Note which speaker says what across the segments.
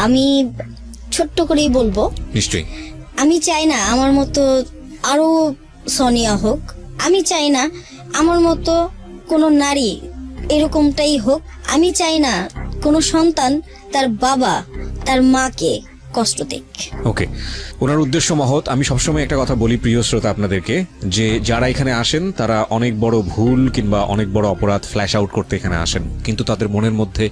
Speaker 1: আমি ছোট্ট করেই বলবো,
Speaker 2: নিশ্চয়ই
Speaker 1: আমি চাই না আমার মতো আরো সোনিয়া হোক, আমি চাই না আমার মতো কোনো নারী এরকমটাই হোক, আমি চাই না কোনো সন্তান তার বাবা তার মাকে কষ্ট দিক।
Speaker 2: ওকে, ওনার উদ্দেশ্য মহৎ। আমি সবসময় একটা কথা বলি প্রিয় শ্রোতা আপনাদেরকে, যে যারা এখানে আসেন তারা অনেক বড় ভুল কিংবা অনেক বড় অপরাধ ফ্ল্যাশ আউট করতে এখানে আসেন, কিন্তু তাদের মনের মধ্যে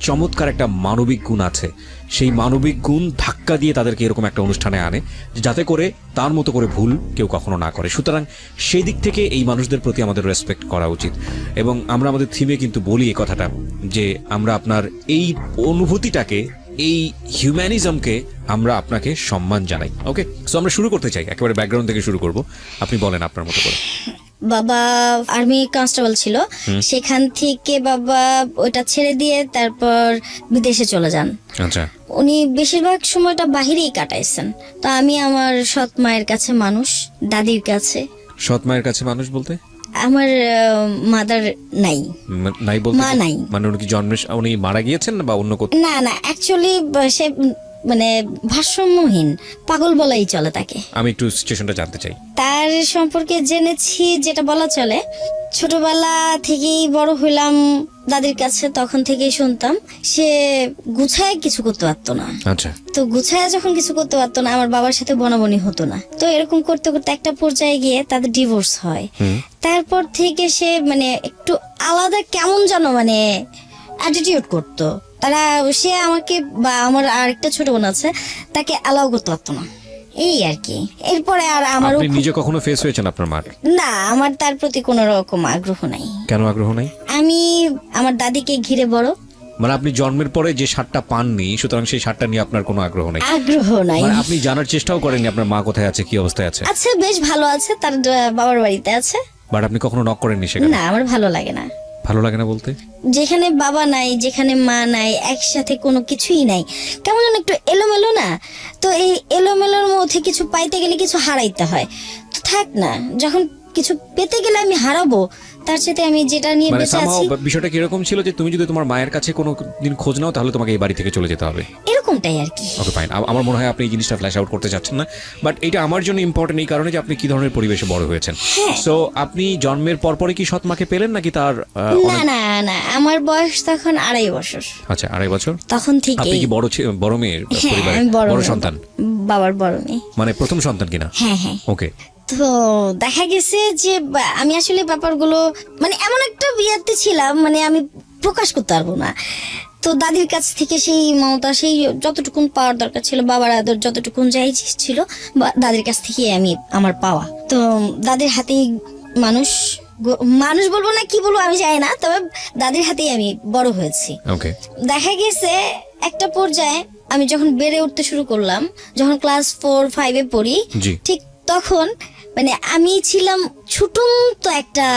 Speaker 2: চমৎকার একটা মানবিক গুণ আছে। সেই মানবিক গুণ ধাক্কা দিয়ে তাদেরকে এরকম একটা অনুষ্ঠানে আনে যাতে করে তার মতো করে ভুল কেউ কখনো না করে। সুতরাং সেই দিক থেকে এই মানুষদের প্রতি আমাদের রেসপেক্ট করা উচিত। এবং আমরা আমাদের থিমে কিন্তু বলি এই কথাটা, যে আমরা আপনার এই অনুভূতিটাকে, এই হিউম্যানিজমকে আমরা আপনাকে সম্মান জানাই। ওকে, সো আমরা শুরু করতে চাই, একেবারে ব্যাকগ্রাউন্ড থেকে শুরু করব। আপনি বলেন আপনার মতো করে।
Speaker 1: বাবা আর্মি কনস্টেবল ছিল, সেখান থেকে বাবা ওটা ছেড়ে দিয়ে তারপর বিদেশে চলে যান।
Speaker 2: আচ্ছা,
Speaker 1: উনি বেশিরভাগ সময়টা বাহিরেই কাটাইছেন। তো আমি আমার সৎ মায়ের কাছে মানুষ, দাদির কাছে।
Speaker 2: সৎ মায়ের কাছে মানুষ বলতে?
Speaker 1: আমার মাদার নাই।
Speaker 2: নাই বলতে
Speaker 1: মা নাই।
Speaker 2: মানে উনি কি জন্মে উনি মারা গিয়েছেন বা অন্য কোথাও?
Speaker 1: না না, অ্যাকচুয়ালি সে মানে ভারসাম্যহীন, পাগল বলাই চলে তাকে।
Speaker 2: আমি একটু সিচুয়েশনটা জানতে চাই।
Speaker 1: তার সম্পর্কে জেনেছি যেটা বলা চলে, ছোটবেলা থেকেই বড় হইলাম দাদির কাছে, তখন থেকেই শুনতাম সে গুছায় কিছু করতে পারতো না।
Speaker 2: আচ্ছা,
Speaker 1: তো গুছায় যখন কিছু করতে পারতো না, আমার বাবার সাথে বনাবনি হতো না। তো এরকম করতে করতে একটা পর্যায়ে গিয়ে তাদের ডিভোর্স হয়। তারপর থেকে সে মানে একটু আলাদা কেমন যেন মানে অ্যাটিটিউড করতো। তারা সে আমাকে বা আমার আরেকটা ছোট বোন আছে, তাকে অ্যালাউ করতে পারতো না, এই আর কি। এরপরে আর আমার
Speaker 2: আপনি নিজে কখনো ফেস হয়েছেন আপনার মার?
Speaker 1: না, আমার তার প্রতি কোনো রকম আগ্রহ নাই।
Speaker 2: কেন আগ্রহ নাই?
Speaker 1: আমি আমার দাদিকে ঘিরে বড়।
Speaker 2: মানে আপনি জন্মের পরে যে স্বাদটা পাননি, সুতরাং সেই স্বাদটা নিয়ে আপনার কোনো আগ্রহ নাই?
Speaker 1: আগ্রহ নাই।
Speaker 2: মানে আপনি জানার চেষ্টাও করেননি আপনার মা কোথায় আছে, কি অবস্থায় আছে?
Speaker 1: আচ্ছা, বেশ ভালো আছে, তার বাবার বাড়িতে আছে।
Speaker 2: বাট আপনি কখনো নক করেননি সেখানে?
Speaker 1: না, আমার ভালো লাগে না।
Speaker 2: ভালো লাগে না বলতে?
Speaker 1: যেখানে বাবা নাই, যেখানে মা নাই, একসাথে কোনো কিছুই নাই, কেমন যেন একটু এলোমেলো না? তো এই এলোমেলোর মধ্যে কিছু পাইতে গেলে কিছু হারাইতে হয়। তো থাক না, যখন কিছু পেতে গেলে আমি হারাবো, তার সাথে আমি যেটা নিয়ে
Speaker 2: মানে
Speaker 1: বেঁচে আছি।
Speaker 2: বিষয়টা কি এরকম ছিল যে তুমি যদি তোমার মায়ের কাছে কোনো দিন খোঁজ নাও তাহলে তোমাকে এই বাড়ি থেকে চলে যেতে হবে,
Speaker 1: এরকমটাই আর কি।
Speaker 2: Okay fine. আমার মনে হয় আপনি এই জিনিসটা ফ্ল্যাশ আউট করতে চাচ্ছেন না, বাট এটা আমার জন্য ইম্পর্টেন্ট এই কারণে যে আপনি কি ধরনের পরিবেশে বড় হয়েছেন। সো আপনি জন্মের পরপরই কি সৎ মাকে পেলেন নাকি তার?
Speaker 1: না না না, আমার বয়স তখন 2.5 বছর।
Speaker 2: আচ্ছা, 2.5 বছর।
Speaker 1: তখন থেকে
Speaker 2: আপনি কি বড় মেয়ের পরিবারে
Speaker 1: আমি
Speaker 2: বড়
Speaker 1: মেয়ে,
Speaker 2: সন্তান?
Speaker 1: বাবার বড় মেয়ে।
Speaker 2: মানে প্রথম সন্তান কিনা?
Speaker 1: হ্যাঁ হ্যাঁ।
Speaker 2: ওকে।
Speaker 1: তো দেখা গেছে যে আমি আসলে ব্যাপারগুলো মানে এমন একটা বিয়াতে ছিলাম, মানে আমি প্রকাশ করতে পারবো না। তো দাদির কাছ থেকে সেই মমতা, সেই যতটুকুন পাওয়ার দরকার ছিল, বাবার আদর যতটুকুন যাই ছিল, দাদির কাছ থেকে আমি আমার পাওয়া। তো দাদির হাতেই মানুষ মানুষ বলবো না কি বলবো আমি জানি না, তবে দাদির হাতেই আমি বড় হয়েছি।
Speaker 2: ওকে।
Speaker 1: দেখা গেছে একটা পর্যায়ে আমি যখন বেড়ে উঠতে শুরু করলাম, যখন ক্লাস 4-5-এ পড়ি, ঠিক তখন মানে আমি ছিলাম ছোটম তো একটা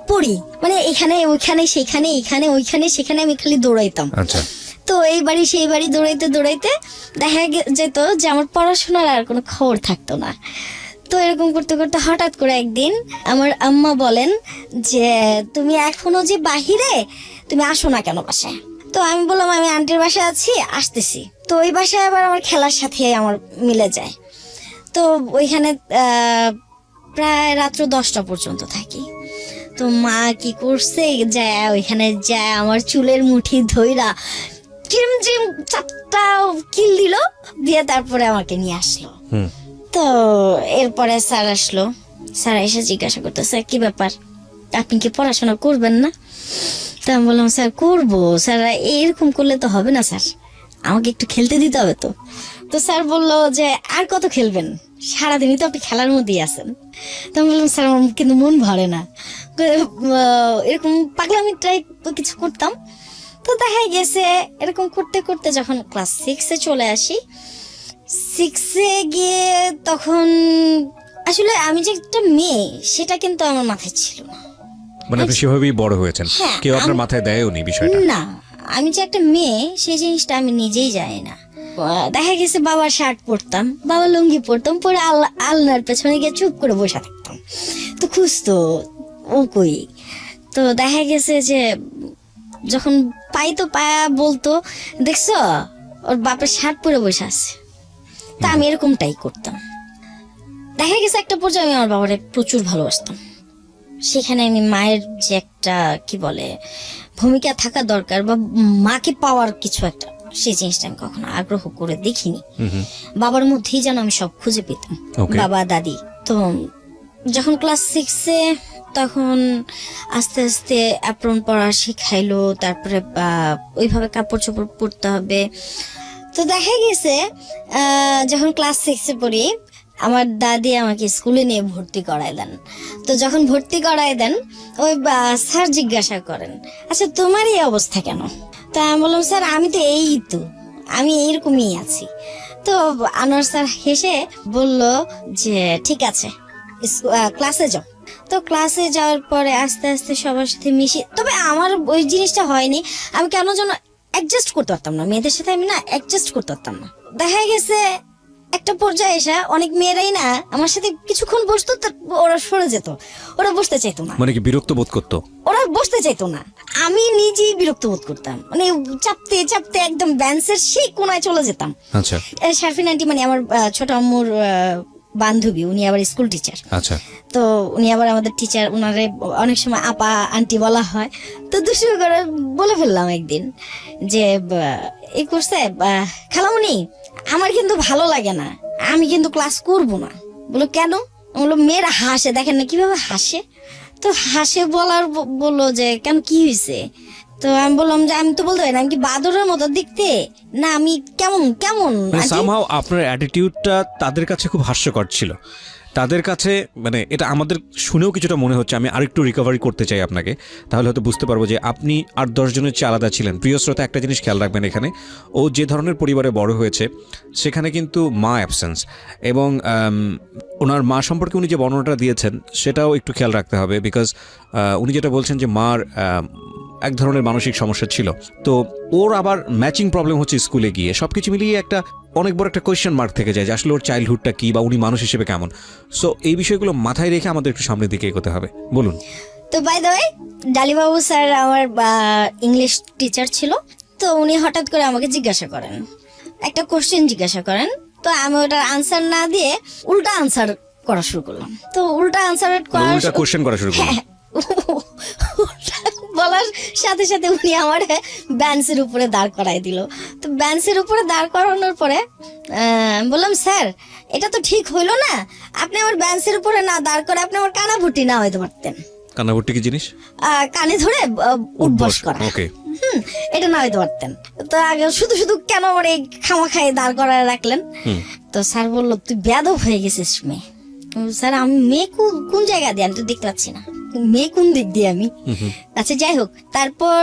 Speaker 1: পড়ি, মানে এখানে ওইখানে সেখানে এখানে ওইখানে সেখানে আমি খালি দৌড়াইতাম।
Speaker 2: আচ্ছা।
Speaker 1: তো এই বাড়ি সেই বাড়ি দৌড়াইতে দৌড়াইতে দেখা যেত যে আমার পড়াশোনার আর কোনো খবর থাকতো না। তো এরকম করতে করতে হঠাৎ করে একদিন আমার আম্মা বলেন যে তুমি এখনো যে বাহিরে, তুমি আসো না কেন বাসায়? তো আমি বললাম আমি আন্টির বাসায় আছি, আসতেছি। তো ওই বাসায় আবার আমার খেলার সাথে আমার মিলে যায়। তো ওইখানে প্রায় রাত্র 10টা পর্যন্ত থাকি। তো মা কি করছে, যায় ওইখানে যায় আমার চুলের মুঠি ধইরা চিমচিম 4টা কিল দিল, দিয়ে তারপরে আমাকে নিয়ে আসলো। তো এরপরে স্যার আসলো, স্যার এসে জিজ্ঞাসা করতেছে কি ব্যাপার, আপনি কি পড়াশোনা করবেন না? তো আমি বললাম স্যার করবো, স্যার এরকম করলে তো হবে না স্যার, আমাকে একটু খেলতে দিতে হবে। তো তো স্যার বললো যে আর কত খেলবেন, সারাদিনই তো আপনি খেলার মধ্যেই আছেন। তো আমি বললাম স্যার আমার কিন্তু মন ভরে না, এরকম পাগলামি টাইপ কিছু করতাম। তো দেখা গেছে এরকম করতে করতে যখন ক্লাস 6-এ চলে আসি, 6-এ গিয়ে তখন আসলে আমি যে একটা মেয়ে সেটা কিন্তু আমার মাথায় ছিল না।
Speaker 2: মানে আপনি সেভাবেই বড় হয়েছেন, কেউ আপনার মাথায় দেয়ওনি বিষয়টা?
Speaker 1: না, আমি যে একটা মেয়ে সেই জিনিসটা আমি নিজেই জানি না। দেখা গেছে বাবার শার্ট পরতাম, বাবার লুঙ্গি পরতাম, পরে আলনার পেছনে গিয়ে চুপ করে বসে থাকতাম। তো খুঁজতো ও কই। তো দেখা গেছে যে যখন পাইতো পায়া বলতো দেখছো ওর বাপের শার্ট পরে বসে আছে। তা আমি এরকমটাই করতাম। দেখা গেছে একটা পর্যায়ে আমি আমার বাবারে প্রচুর ভালোবাসতাম। সেখানে আমি মায়ের যে একটা কি বলে ভূমিকা থাকা দরকার বা মাকে পাওয়ার কিছু একটা, সেই জিনিসটা আমি কখনো আগ্রহ করে দেখিনি। বাবার মধ্যেই যেন আমি সব খুঁজে পেতাম, বাবা দাদি। তো যখন ক্লাস 6-এ তখন আস্তে আস্তে অ্যাপ্রন পরা শিখাইলো, তারপরে ওইভাবে কাপড় চোপড় পরতে হবে। তো দেখা গেছে যখন ক্লাস 6-এ পড়ি আমার দাদি আমাকে স্কুলে নিয়ে ভর্তি করায় দেন। তো যখন ভর্তি করায় দেন ওই স্যার জিজ্ঞাসা করেন, আচ্ছা তোমার এই অবস্থা কেন? তা আমি বললাম, স্যার আমি তো আমি এইরকমই আছি। তো আনোয়ার স্যার হেসে বলল যে ঠিক আছে ক্লাসে যাও। তো ক্লাসে যাওয়ার পরে আস্তে আস্তে সবার সাথে মিশি। তবে আমার ওই জিনিসটা হয়নি, আমি কেন যেন অ্যাডজাস্ট করতে পারতাম না মেয়েদের সাথে, আমি না অ্যাডজাস্ট করতে পারতাম না। দেখা গেছে একটা পর্যায়ে এসে অনেক মেয়েরাই না আমার সাথে কিছুক্ষণ বসতো, ওরা সরে যেত, ওরা বসতে চাইতো না।
Speaker 2: মানে কি বিরক্ত বোধ করতো?
Speaker 1: ওরা বসতে চাইতো না, আমি নিজেই বিরক্ত বোধ করতাম। মানে চাপতে চাপতে একদম বেঞ্চের সেই কোনায় চলে যেতাম।
Speaker 2: আচ্ছা।
Speaker 1: শারফিন আন্টি মানে আমার ছোট আম্মুর বান্ধবী, উনি আবার স্কুল টিচার।
Speaker 2: আচ্ছা।
Speaker 1: তো উনি আবার আমাদের টিচার, ওনারে অনেক সময় আপা আন্টি বলা হয়। তো দুষ্টু করে বলে ফেললাম একদিন যে এই করছে খালামুনি আমার কিন্তু ভালো লাগে না, আমি কিন্তু ক্লাস করব না। বলো কেন? বললো মেয়েরা হাসে, দেখেন না কিভাবে হাসে। তো হাসে বলার বললো যে কেন কি হয়েছে? তো আমি বললাম যে আমি তো বলতে পারি না, আমি কি বাদরের মতো দেখতে না, আমি কেমন কেমন।
Speaker 2: সামহাউ আপনার অ্যাটিটিউডটা তাদের কাছে খুব হাস্যকর ছিল। তাদের কাছে মানে এটা আমাদের শুনেও কিছুটা মনে হচ্ছে। আমি আরেকটু রিকভারি করতে চাই আপনাকে, তাহলে হয়তো বুঝতে পারবো যে আপনি 8-10 জনের চেয়ে আলাদা ছিলেন। প্রিয় শ্রোতা, একটা জিনিস খেয়াল রাখবেন, এখানে ও যে ধরনের পরিবারে বড় হয়েছে সেখানে কিন্তু মা অ্যাবসেন্স, এবং ওনার মা সম্পর্কে উনি যে বর্ণনাটা দিয়েছেন সেটাও একটু খেয়াল রাখতে হবে। বিকজ উনি যেটা বলছেন যে মার এক ধরনের মানসিক সমস্যা ছিল, তো ওর আবার ম্যাচিং প্রবলেম হচ্ছে স্কুলে গিয়ে। সবকিছু মিলিয়ে একটা অনেক বড় একটা কোয়েশ্চেন মার্ক থেকে যায় যে আসলে ওর চাইল্ডহুডটা কি বা উনি মানুষ হিসেবে কেমন। সো এই বিষয়গুলো মাথায় রেখে আমাদের একটু সামনের দিকে এগোতে হবে। বলুন।
Speaker 1: তো বাই দ্য ওয়ে ডালিবাবু স্যার আমার ইংলিশ টিচার ছিল। তো উনি হঠাৎ করে আমাকে জিজ্ঞাসা করেন, একটা কোশ্চেন জিজ্ঞাসা করেন। তো আমি ওটার আনসার না দিয়ে উল্টা আনসার করা শুরু করলাম। তো উল্টা আনসার
Speaker 2: কোশ্চেন করা শুরু করলাম
Speaker 1: বলার সাথে সাথে উনি আমার বেঞ্চের উপরে দাঁড় করাই দিল। তো বেঞ্চের উপরে দাঁড় করানোর পরে বললাম, স্যার এটা তো ঠিক হইলো না, আপনি আমার বেঞ্চের উপরে না দাঁড় করে আপনি আমার কানাভুটি না হইতে পারতেন।
Speaker 2: কানাভুটি কি জিনিস?
Speaker 1: কানে ধরে উঠবস করা।
Speaker 2: ওকে,
Speaker 1: এটা না হইতে পারতেন। তো আগে শুধু শুধু কেন আমার এই খামাখাই দাঁড় করায় রাখলেন? তো স্যার বললো, তুই বেয়াদব হয়ে গেছিস মেয়ে। স্যার আমি মেয়ে কোন জায়গা দিয়ে, আমি তো দেখতে পাচ্ছি না মেয়ে কোন দিক দিয়ে আমি। আচ্ছা যাই হোক, তারপর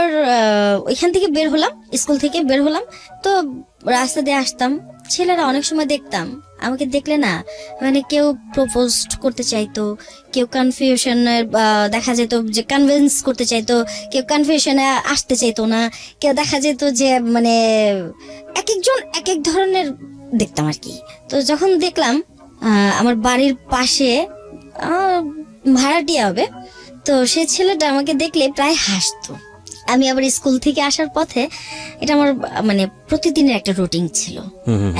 Speaker 1: ওইখান থেকে বের হলাম, স্কুল থেকে বের হলাম। তো রাস্তা দিয়ে আসতাম, ছেলেরা অনেক সময় দেখতাম আমাকে দেখলে না মানে কেউ প্রপোজ করতে চাইতো, কেউ কনফিউশনের দেখা যেত যে কনভিন্স করতে চাইতো, কেউ কনফিউশনে আসতে চাইতো না, কেউ দেখা যেত যে মানে এক একজন এক এক ধরনের দেখতাম আর কি। তো যখন দেখলাম আমার বাড়ির পাশে ভাড়াটিয়া হবে, তো সে ছেলেটা আমাকে দেখলে প্রায় হাসতো। আমি আবার স্কুল থেকে আসার পথে, এটা আমার মানে প্রতিদিনের একটা রুটিন ছিল,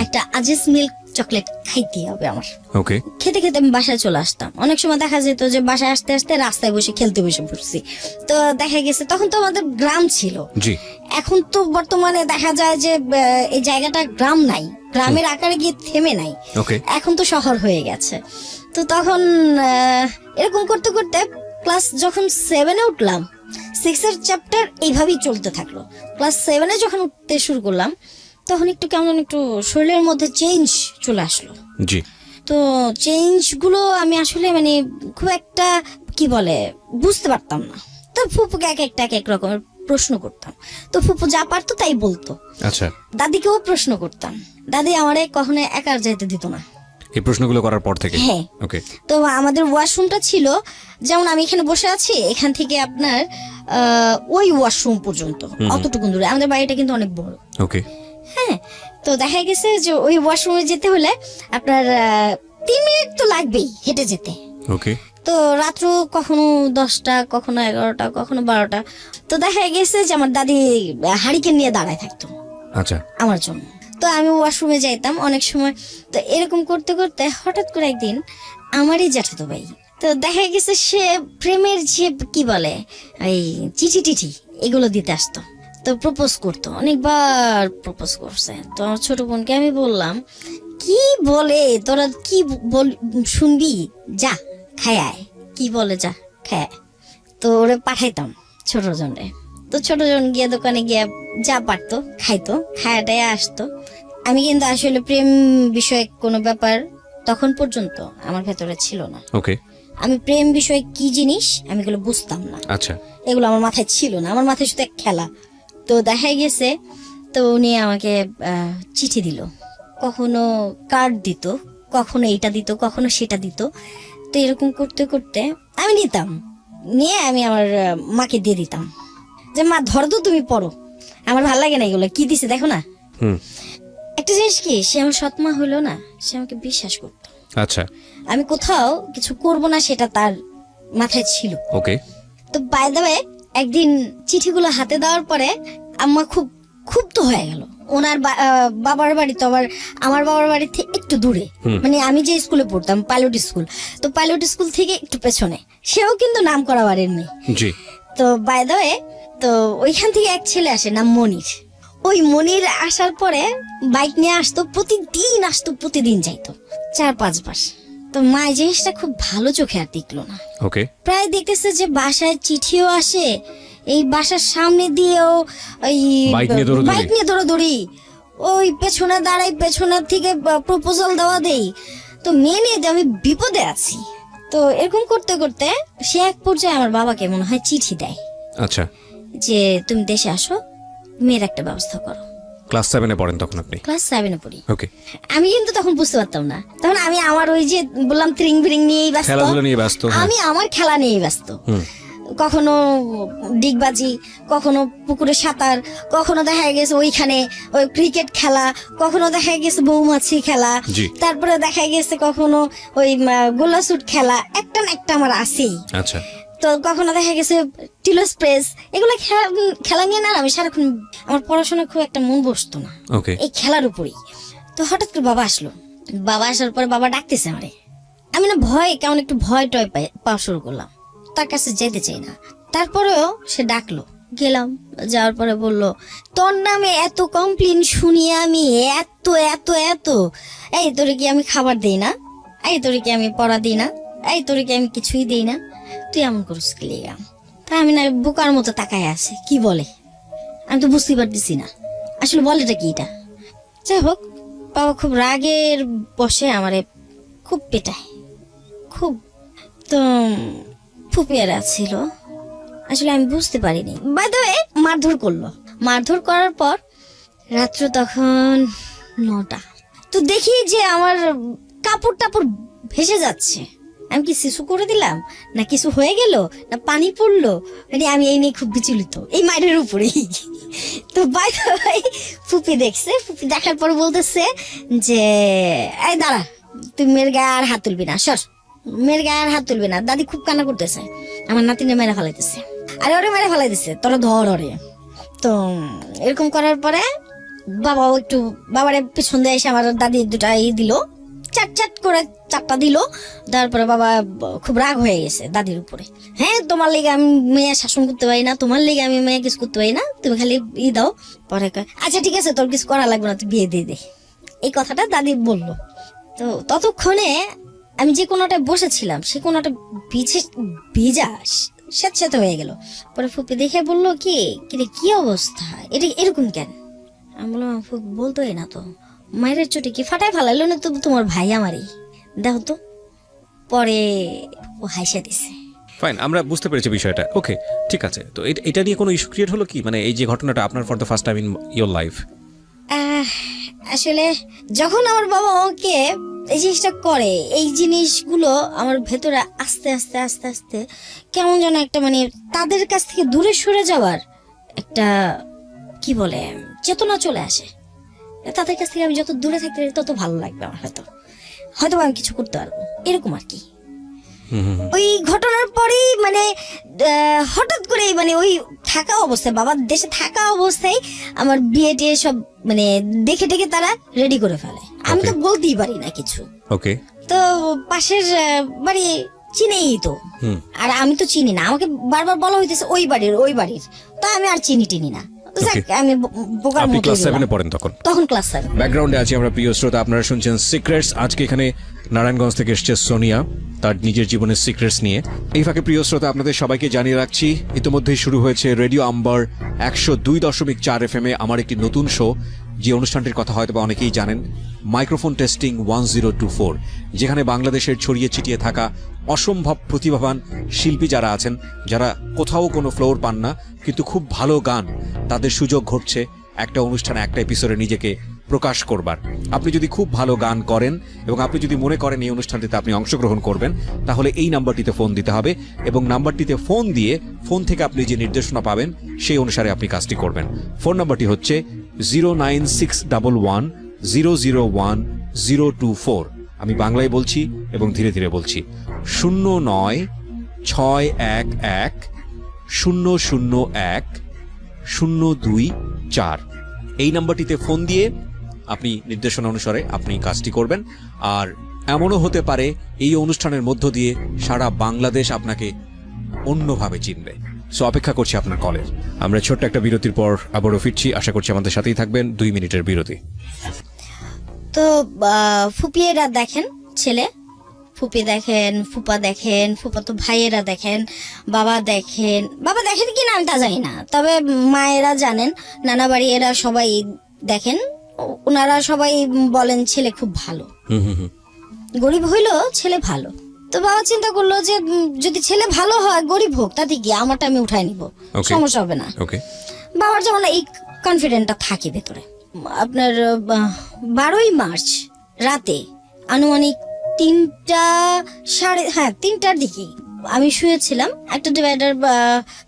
Speaker 1: একটা আজিজ মিল্ক চকলেট খাইতে হবে আমার।
Speaker 2: ওকে।
Speaker 1: খেতে খেতে আমি বাসায় চলে আসতাম। অনেক সময় দেখা যেত যে বাসায় আসতে আসতে রাস্তায় বসে খেলতে বসে পড়ছি। তো দেখা গেছে তখন তো আমাদের গ্রাম ছিল,
Speaker 2: জি।
Speaker 1: এখন তো বর্তমানে দেখা যায় যে এই জায়গাটা গ্রাম নাই, গ্রামের আকারে গিয়ে থেমে নাই, এখন তো শহর হয়ে গেছে। তো তখন এরকম করতে করতে ক্লাস যখন 7-এ উঠলাম, 6-এর চ্যাপ্টার এইভাবেই চলতে থাকলো। ক্লাস 7-এ যখন উঠতে শুরু করলাম তখন একটু কেমন একটু শরীরের মধ্যে চেঞ্জ চলে আসলো।
Speaker 2: জি।
Speaker 1: তো চেঞ্জ গুলো আমি আসলে মানে খুব একটা কি বলে বুঝতে পারতাম না। তো ফুপুকে এক এক রকমের প্রশ্ন করতাম, তো ফুপু যা পারতো তাই বলতো।
Speaker 2: আচ্ছা।
Speaker 1: দাদিকেও প্রশ্ন করতাম, দাদি আমারে কখনো একা যেতে দিত না
Speaker 2: এই প্রশ্নগুলো করার পর থেকে।
Speaker 1: হ্যাঁ।
Speaker 2: ওকে।
Speaker 1: তো আমাদের ওয়াশরুমটা ছিল, যেমন আমি এখানে বসে আছি, এখান থেকে আপনার ওই ওয়াশরুম পর্যন্ত অতটুকু দূরে। আমাদের বাড়িটা কিন্তু অনেক বড়।
Speaker 2: ওকে।
Speaker 1: হ্যাঁ। তো দেখা গেছে যে ওই ওয়াশরুমে যেতে হলে আপনার 3 মিনিট তো লাগবেই হেঁটে যেতে।
Speaker 2: ওকে।
Speaker 1: তো রাত্র কখনো 10টা, কখনো 11টা, কখনো 12টা। তো দেখা গেছে যে আমার দাদি হারিকেন নিয়ে দাঁড়ায় থাকতো
Speaker 2: আচ্ছা আমার
Speaker 1: জন্য। তো আমি ওয়াশরুমে যাইতাম অনেক সময়। তো এরকম করতে করতে হঠাৎ করে একদিন আমারই জ্যাঠাতো ভাই, তো দেখা গেছে সে প্রেমের যে কি বলে এই চিঠি টিঠি এগুলো দিতে আসতো। তো প্রপোজ করতো, অনেকবার প্রপোজ করছে। তো আমার ছোট বোনকে আমি বললাম, কি বলে তোরা কি শুনবি, যা খায় আয়, কি বলে যা খায় আয়। তো ওরে পাঠাইতাম ছোট জনরে। তো ছোট জন গিয়ে দোকানে গিয়ে যা পারতো খাইতো, খায়াটাই আসতো। আমি কিন্তু আসলে প্রেম বিষয়ক কোনো ব্যাপার তখন পর্যন্ত আমার ভেতরে ছিল না।
Speaker 2: ওকে।
Speaker 1: আমি প্রেম বিষয় কি জিনিস আমি এগুলো বুঝতাম না।
Speaker 2: আচ্ছা।
Speaker 1: এগুলো আমার মাথায় ছিল না, আমার মাথায় শুধু এক খেলা। তো দেখা গেছে তো উনি আমাকে চিঠি দিল, কখনো কার্ড দিত, কখনো এটা দিত, কখনো সেটা দিত। তো এরকম করতে করতে আমি নিতাম, নিয়ে আমি আমার মাকে দিয়ে দিতাম যে মা ধর তো, তুমি পড়ো, আমার ভালো লাগে না এগুলো, কি দিছে দেখো না। একটা জিনিস কি, সে আমার সৎমা হলো না, সে আমাকে বিশ্বাস করতো।
Speaker 2: আচ্ছা।
Speaker 1: আমি কোথাও কিছু করব না সেটা তার মাথায় ছিল।
Speaker 2: ওকে।
Speaker 1: তো বাই দ্য ওয়ে একদিন চিঠিগুলো হাতে দেওয়ার পরে আম্মা খুব ক্ষুব্ধ হয়ে গেল। ওনার বাবার বাড়ি তো আবার আমার বাবার বাড়ি থেকে একটু দূরে, মানে আমি যে স্কুলে পড়তাম পাইলট স্কুল, তো পাইলট স্কুল থেকে একটু পেছনে। সেও কিন্তু নাম করা বাড়ির মেয়ে।
Speaker 2: জি।
Speaker 1: তো বাই দ্য ওয়ে তো ওইখান থেকে এক ছেলে আসে, নাম মনির। ওই মনির আসার পরে বাইক নিয়ে আসতো, প্রতিদিন যাইতো 4-5 বার। তো মা এই জিনিসটা খুব ভালো চোখে আর দেখলো না।
Speaker 2: ওকে।
Speaker 1: প্রায় দেখতেছে যে বাসায় চিঠিও আসে, এই বাসার সামনে দিয়েও ওই
Speaker 2: বাইক নিয়ে
Speaker 1: দৌড়াদৌড়ি, ওই পেছনে দাঁড়াই, পেছনের থেকে প্রপোজাল দেওয়া দেই। তো মেয়ে নিয়ে আমি বিপদে আছি। তো এরকম করতে করতে সে এক পর্যায়ে আমার বাবাকে মনে হয় চিঠি দেয়।
Speaker 2: আচ্ছা।
Speaker 1: যে তুমি দেশে আসো, মেয়ের একটা ব্যবস্থা করো।
Speaker 2: ক্লাস 7-এ পড়েন তখন আপনি?
Speaker 1: ক্লাস 7-এ পড়ি।
Speaker 2: ওকে।
Speaker 1: আমি কিন্তু তখন বুঝতে পারতাম না, তখন আমি আমার ওই যে বললাম ত্রিং বিরিং নিয়েই ব্যস্ত,
Speaker 2: খেলাধুলা নিয়ে ব্যস্ত।
Speaker 1: আমি আমার খেলা নিয়েই ব্যস্ত। কখনো ডিগবাজি, কখনো পুকুরে সাঁতার, কখনো দেখা গেছে ওইখানে ওই ক্রিকেট খেলা, কখনো দেখা গেছে বৌমাছি খেলা, তারপরে দেখা গেছে কখনো ওই গোলাসুট খেলা, একটা না একটা আমার আছেই।
Speaker 2: আচ্ছা।
Speaker 1: তো কখনো দেখা গেছে টিলোস প্রেস, এগুলো খেলা নিয়ে না আমি সারাক্ষণ, আমার পড়াশোনা খুব একটা মন বসতো না এই খেলার উপরেই। তো হঠাৎ করে বাবা আসলো, বাবা আসার পরে বাবা ডাকতেছে আমারে। আমি না ভয় কেমন একটু ভয় টয় পাওয়া শুরু করলাম, তার কাছে যেতে চাই না। তারপরেও সে ডাকলো, গেলাম। যাওয়ার পরে বলল, তোর নামে এত কমপ্লেন শুনি আমি, এত এত এত, এই তোরে কি আমি খাবার দিই না, এই তোরে কি আমি পড়া দিই না, এই তোরে কি আমি কিছুই দিই না, তুই এমন করিস কি লিগা? তা আমি না বোকার মতো তাকায় আছে, কি বলে আমি তো বুঝতে পারতেছি না আসলে বলেটা কি এটা। যাই হোক, বাবা খুব রাগের বসে আমারে খুব পেটায়, খুব। তো ফুপিয়ারা ছিল, আসলে আমি বুঝতে পারিনি। বাই দ্য ওয়ে মারধর করলো, মারধর করার পর রাত্র তখন 9টা। তো দেখি যে আমার কাপড় টাপড় ভেসে যাচ্ছে। আমি কি শিশু করে দিলাম, না কিছু হয়ে গেল, না পানি পড়লো, মানে আমি এই নিয়ে খুব বিচলিত এই মায়ের উপরেই। তো বাই দ্য ওয়ে ফুপি দেখছে, ফুপি দেখার পর বলতেছে যে এই দাঁড়া, তুই মেয়ের গায়ে আর হাত তুলবি না, সর, মেয়ের গায়ে আর হাত তুলবি না। দাদি খুব কান্না করতেছে, আমার নাতিনে মেরে ফেলাইতেছে, আরে ওরে মেরে ফেলাইতেছে, তোরা ধর ওরে। তো এরকম করার পরে বাবাও একটু, বাবার পিছন দিয়ে এসে আমার দাদি দুটা দিল, চাট করে 4টা দিল। তারপরে বাবা খুব রাগ হয়ে গেছে দাদির উপরে। হ্যাঁ, তোমার লেগে আমি মেয়ে শাসন করতে পারি না, তোমার লেগে আমি মেয়ে কিছু করতে পারি না, তুমি খালি দাও। পরে আচ্ছা ঠিক আছে, তোর কিছু করা লাগবে না, তুই বিয়ে দিয়ে দে, এই কথাটা দাদি বললো। তো ততক্ষণে আমি যে কোনোটায় বসেছিলাম সে কোনোটা ভিজা স্যাঁতস্যাঁতে হয়ে গেল। পরে ফুপি দেখে বললো, কি রে কি অবস্থা, এটা এরকম কেন? আমি বললাম, ফুপি বলতোই না তো, মায়ের চোটে কি ফাটায় ফেলাইলো না তো তোমার ভাই আমারই, দেখো তো। পরে ও হাসা দিছে।
Speaker 2: ফাইন, আমরা বুঝতে পেরেছি বিষয়টা। ওকে, ঠিক আছে। তো এটা নিয়ে কোনো ইস্যু ক্রিয়েট হলো কি, মানে এই যে ঘটনাটা আপনার for the first time in your life?
Speaker 1: আসলে যখন আমার বাবা ওকে এই জিনিসটা করে, এই জিনিসগুলো আমার ভেতরে আস্তে আস্তে আস্তে আস্তে কেমন যেন একটা, মানে তাদের কাছ থেকে দূরে সরে যাওয়ার একটা কি বলে চেতনা চলে আসে। তাদের কাছ থেকে আমি যত দূরে থাকতে তত ভালো লাগবে আমার, হয়তো আমি কিছু করতে পারবো, এরকম আর কি। ওই ঘটনার পরেই মানে হঠাৎ করে মানে ওই থাকা অবস্থায়, বাবার দেশে থাকা অবস্থায় আমার বিয়ে টিয়ে সব মানে দেখে টেকে তারা রেডি করে ফেলে। আমি তো বলতেই পারি না কিছু।
Speaker 2: ওকে।
Speaker 1: তো পাশের বাড়ি চিনেই তো, আর আমি তো চিনি না, আমাকে বারবার বলা হইতেছে ওই বাড়ির, তো আমি আর চিনি না। আমি বোকার
Speaker 2: আপনি
Speaker 1: মতো
Speaker 2: ক্লাস 7 এ পড়েন তখন
Speaker 1: ক্লাস 7।
Speaker 2: ব্যাকগ্রাউন্ডে আছি আমরা, প্রিয় শ্রোতা, আপনারা শুনছেন সিক্রেটস। আজকে এখানে নারায়ণগঞ্জ থেকে এসছে সোনিয়া তার নিজের জীবনের সিক্রেটস নিয়ে। এই ফাঁকে প্রিয় শ্রোতা আপনাদের সবাইকে জানিয়ে রাখছি, ইতিমধ্যেই শুরু হয়েছে রেডিও আম্বার 102.4 FM এ আমার একটি নতুন শো, যে অনুষ্ঠানটির কথা হয়তো বা অনেকেই জানেন, মাইক্রোফোন টেস্টিং 1024, যেখানে বাংলাদেশের ছড়িয়ে ছিটিয়ে থাকা অসম্ভব প্রতিভাবান শিল্পী যারা আছেন, যারা কোথাও কোনো ফ্লোর পান না কিন্তু খুব ভালো গান, তাদের সুযোগ ঘটছে একটা অনুষ্ঠানে একটা এপিসোডে নিজেকে প্রকাশ করবার। আপনি যদি খুব ভালো গান করেন এবং আপনি যদি মনে করেন এই অনুষ্ঠানটিতে আপনি অংশগ্রহণ করবেন, তাহলে এই নাম্বারটিতে ফোন দিতে হবে এবং নাম্বারটিতে ফোন দিয়ে ফোন থেকে আপনি যে নির্দেশনা পাবেন সেই অনুসারে আপনি কাজটি করবেন। ফোন নাম্বারটি হচ্ছে 09611001024। আমি বাংলায় বলছি এবং ধীরে ধীরে বলছি, 09611001024। এই নাম্বারটিতে ফোন দিয়ে আপনি নির্দেশনা অনুসারে আপনি কাজটি করবেন। আর এমনও হতে পারে এই অনুষ্ঠানের মধ্য দিয়ে সারা বাংলাদেশ আপনাকে অন্যভাবে চিনবে। সো অপেক্ষা করছি আপনার কলের। আমরা ছোট্ট একটা বিরতির পর আবারও ফিরছি, আশা করছি আমাদের সাথেই থাকবেন। 2 মিনিটের বিরতি।
Speaker 1: তো ফুপিয়েরা দেখেন ছেলে, ফুপি দেখেন, ফুপা দেখেন, ফুপা তো ভাইয়েরা দেখেন, বাবা দেখেন কি না আমি তা জানি না, তবে মায়েরা জানেন, নানা বাড়ি এরা সবাই দেখেন, ওনারা সবাই বলেন ছেলে খুব ভালো। গরিব হইলো ছেলে ভালো। তো বাবা চিন্তা করলো যে যদি ছেলে ভালো হয়, গরিব হোক, তাতে কি, আমারটা আমি উঠাই নিব, সমস্যা হবে না। বাবার যেমন এই কনফিডেন্টটা থাকে ভেতরে। আপনার 12ই মার্চ রাতে আনুমানিক 3টার দিকে আমি শুয়েছিলাম। একটা ডিভাইডার